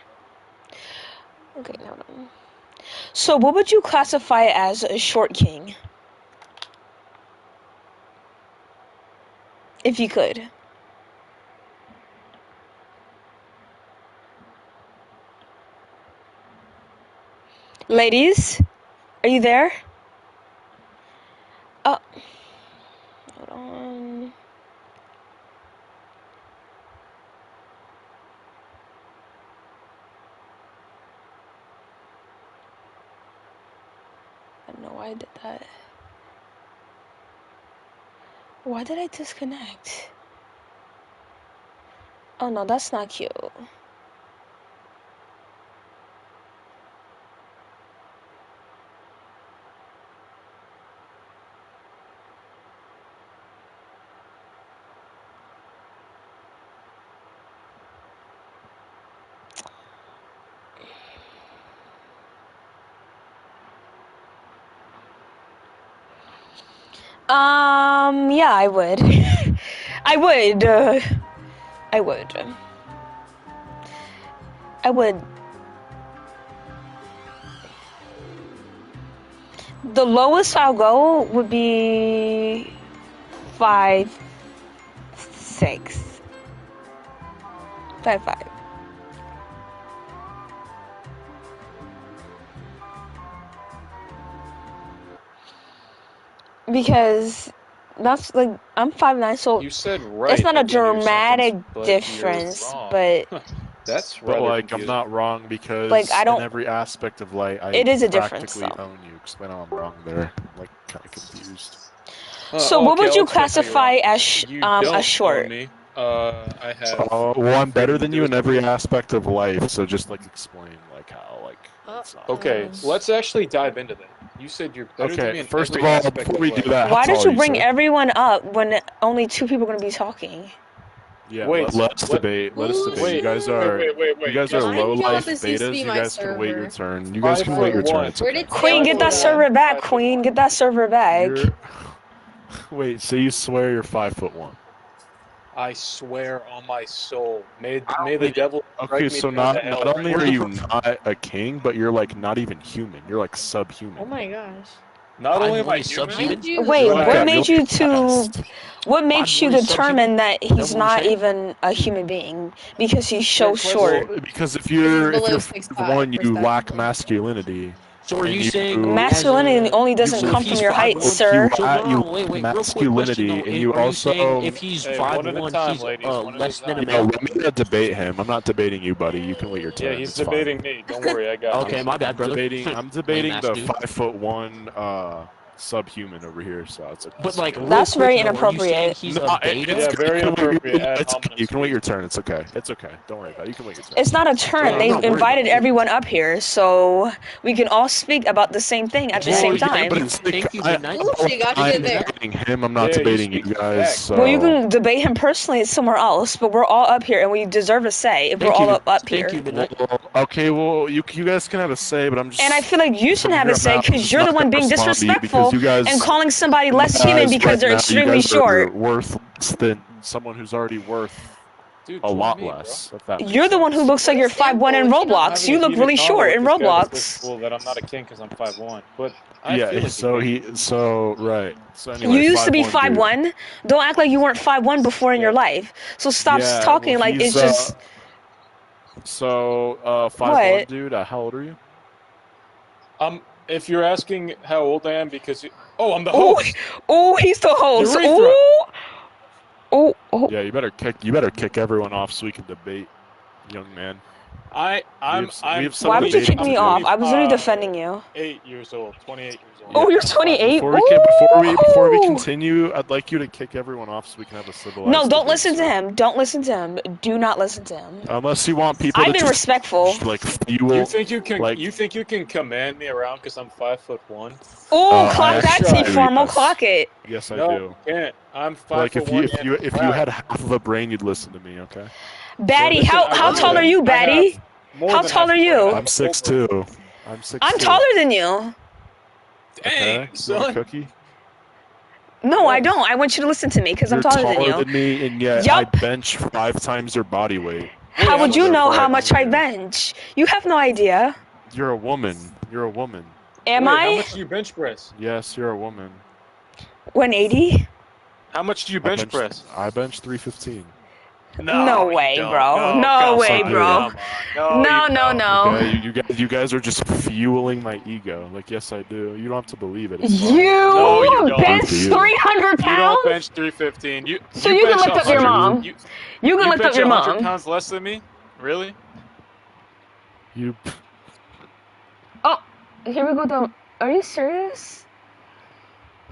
Okay, hold on. So, what would you classify as a short king? If you could. Ladies, are you there? Oh. Hold on. I don't know why I did that. Why did I disconnect? Oh no, that's not cute. Yeah, I would. I would. I would. The lowest I'll go would be 5'6". 5'5". Because that's like I'm 5'9", so You said right. it's not a at the end of your dramatic sentence, but difference, you're wrong. but That's But rather like, confusing. I'm not wrong because Like, I don't- in every aspect of life, I It is a difference, practically though. own you. Explain how I'm wrong there. I'm like kind of confused. So what okay, would you I'll explain how you're classify wrong. as You a don't short? own me. I have. Well, I'm better than you in every aspect of life. So just like explain like how like. It's not Okay, let's actually dive into that. You said you're better than me Okay, in first of every all, aspect before of we life. do that, Why that's don't all you bring said. everyone up when only 2 people are going to be talking? Yeah, Wait, let's debate. Let us debate. You guys are wait. you guys are Mind low y'all, life this used to betas. be You my guys can wait your server. turn. You guys can wait your turn. 5'1". It's Where okay. did Queen, get that server back. Queen, get that server back. Wait, so you swear you're 5'1"? I swear on my soul. May the devil strike Okay, me so down to not hell only right are now. you not a king, but you're like not even human. You're like subhuman. Oh my gosh. Not only am I only human, subhuman? Wait, You're what like made you to? What makes you only determine that he's Is that what we're not saying? even a human being because he's so short? Well, because if you're below 5'1", you lack masculinity. So are and you saying Masculinity only doesn't come from your height, sir. You wait, real quick question though. and you Are you also. saying if he's Hey, one at a 5'1", time, he's ladies. One at a less than a You know, male? let me not debate him. I'm not debating you, buddy. You can wait your turn. Yeah, he's it's fine. debating me. Don't worry, I got Okay, this. my bad, brother. I'm debating Lame-ass the dude. 5'1" subhuman over here, so it's okay. But like, real That's quick, very though, are you saying inappropriate. he's No, a beta? it's very inappropriate. It's okay. You can wait your turn. It's okay. It's okay. Don't worry about it. You can wait your turn. It's not a turn. I'm They've not worried invited about it. everyone up here, so we can all speak about the same thing at the same time. But it's like, Thank you, good night. I'm debating him. I'm not debating you guys. So. Well, you can debate him personally somewhere else, but we're all up here and we deserve a say if we're all up here. Okay, well, you guys can have a say, but I'm just. And I feel like you should have a say because you're the one being disrespectful you guys, and calling somebody less human because they're extremely short. Worth less than someone who's already worth a lot less. You're the one who looks like you're 5'1" in Roblox. You look really short in Roblox. Well, that I'm not a king because I'm 5'1", but Right. So anyway, You used to be 5'1", 5'1". Don't act like you weren't 5'1" before in your life. So stop talking like it's just. So 5'1", dude. How old are you? If you're asking how old I am, because I'm the host. Oh, he's the host. Urethra. Oh. Yeah, you better kick everyone off so we can debate, young man. Why would you kick me off? I was literally defending you. 8 years old, 28 years old. Oh, you're 28. Before we continue, I'd like you to kick everyone off so we can have a civilized. No, don't listen to him. Don't listen to him. Do not listen to him. Unless you want people. I've been respectful. Like fuel. You think you can command me around because I'm 5'1"? Oh, clock that, T-formal. Clock it. Yes, I no, do. You can't. I'm 5'1". Like if you had half of a brain, you'd listen to me, okay? Batty, how tall are you, Batty? How tall are you? I'm 6'2". I'm 6'2". I'm taller than you. Dang, you want a cookie? No, I don't. I want you to listen to me because I'm taller than you. You're taller than me, and yet I bench 5 times your body weight. How would you know how much I bench? You have no idea. You're a woman. You're a woman. Am I? How much do you bench press? Yes, you're a woman. 180? How much do you bench press? I bench 315. No way, bro. No way, bro. No. Okay, you guys are just fueling my ego. Like, yes, I do. You don't have to believe it. You bench 300 pounds? You don't bench 315. You can lift up your mom. You can lift up your mom. 100 pounds less than me? Really? You. Oh, here we go. Are you serious?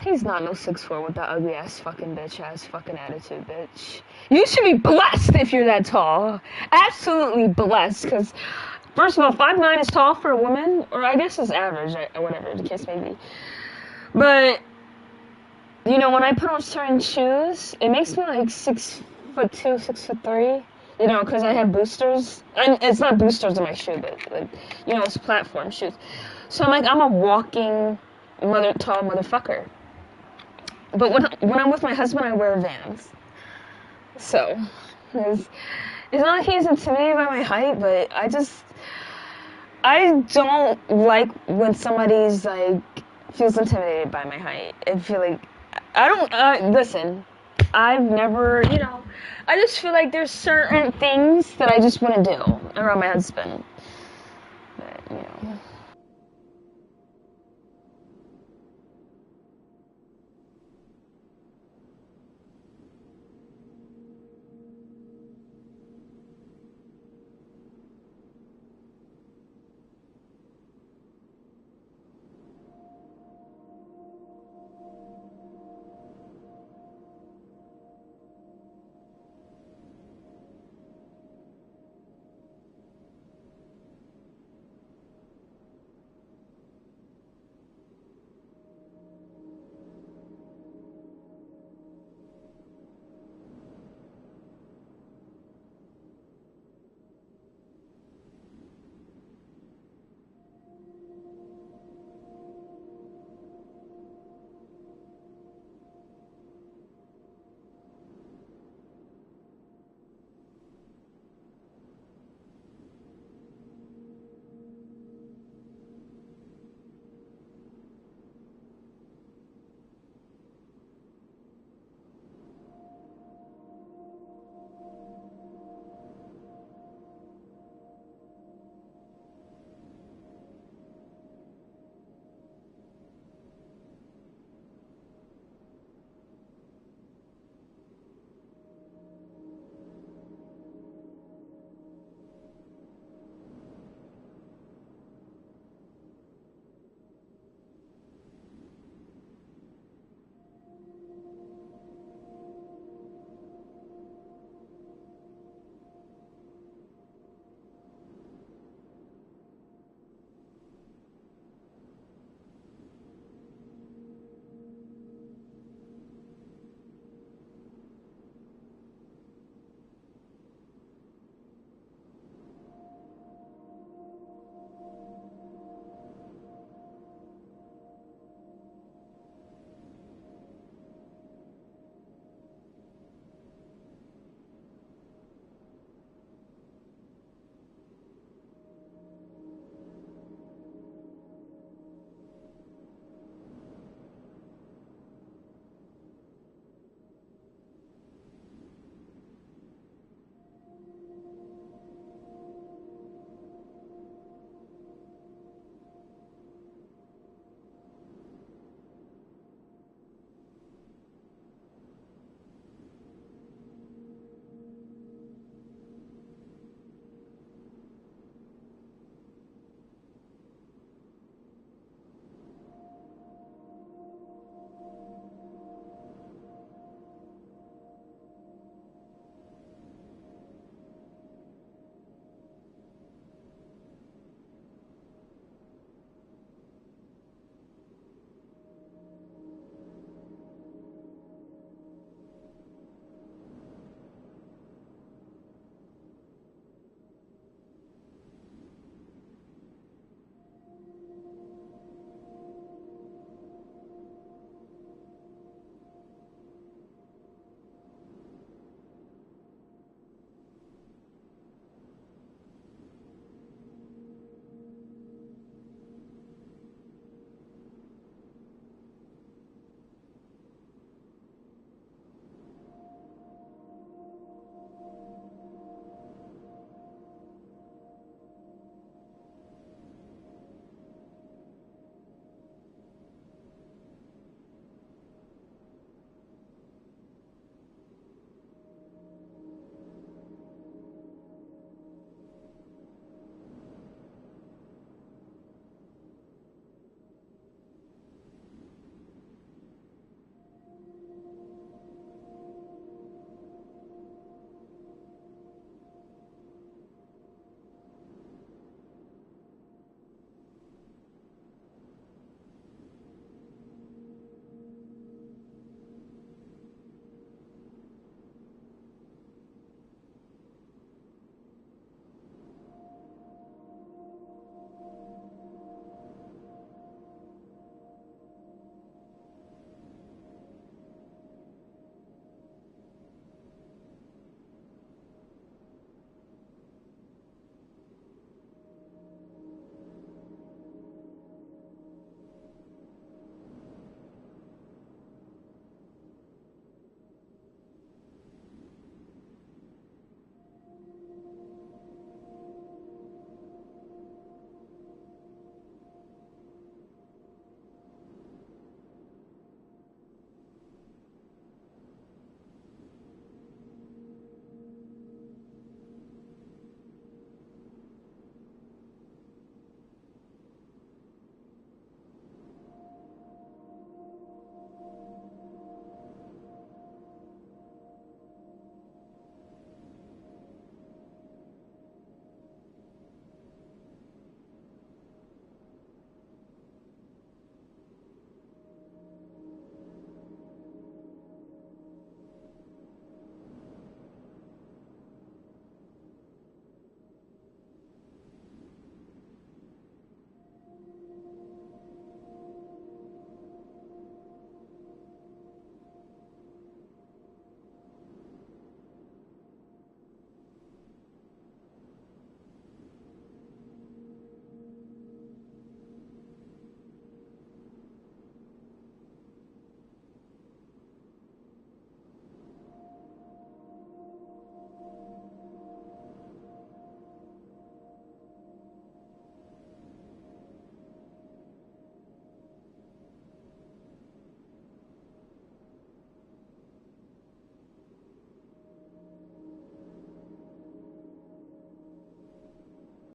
He's not no 6'4" with that ugly ass fucking bitch ass fucking attitude, bitch. You should be blessed if you're that tall. Absolutely blessed, because first of all, 5'9" is tall for a woman, or I guess it's average, or whatever the case may be. But you know, when I put on certain shoes, it makes me like 6'2", 6'3". You know, because I have boosters. And it's not boosters in my shoe, but like, you know, it's platform shoes. So I'm like, I'm a walking tall motherfucker. But when I'm with my husband, I wear Vans. So, it's not like he's intimidated by my height, but I don't like when somebody's like, feels intimidated by my height. I feel like, listen, I've never, I just feel like there's certain things that I just wouldn't do around my husband.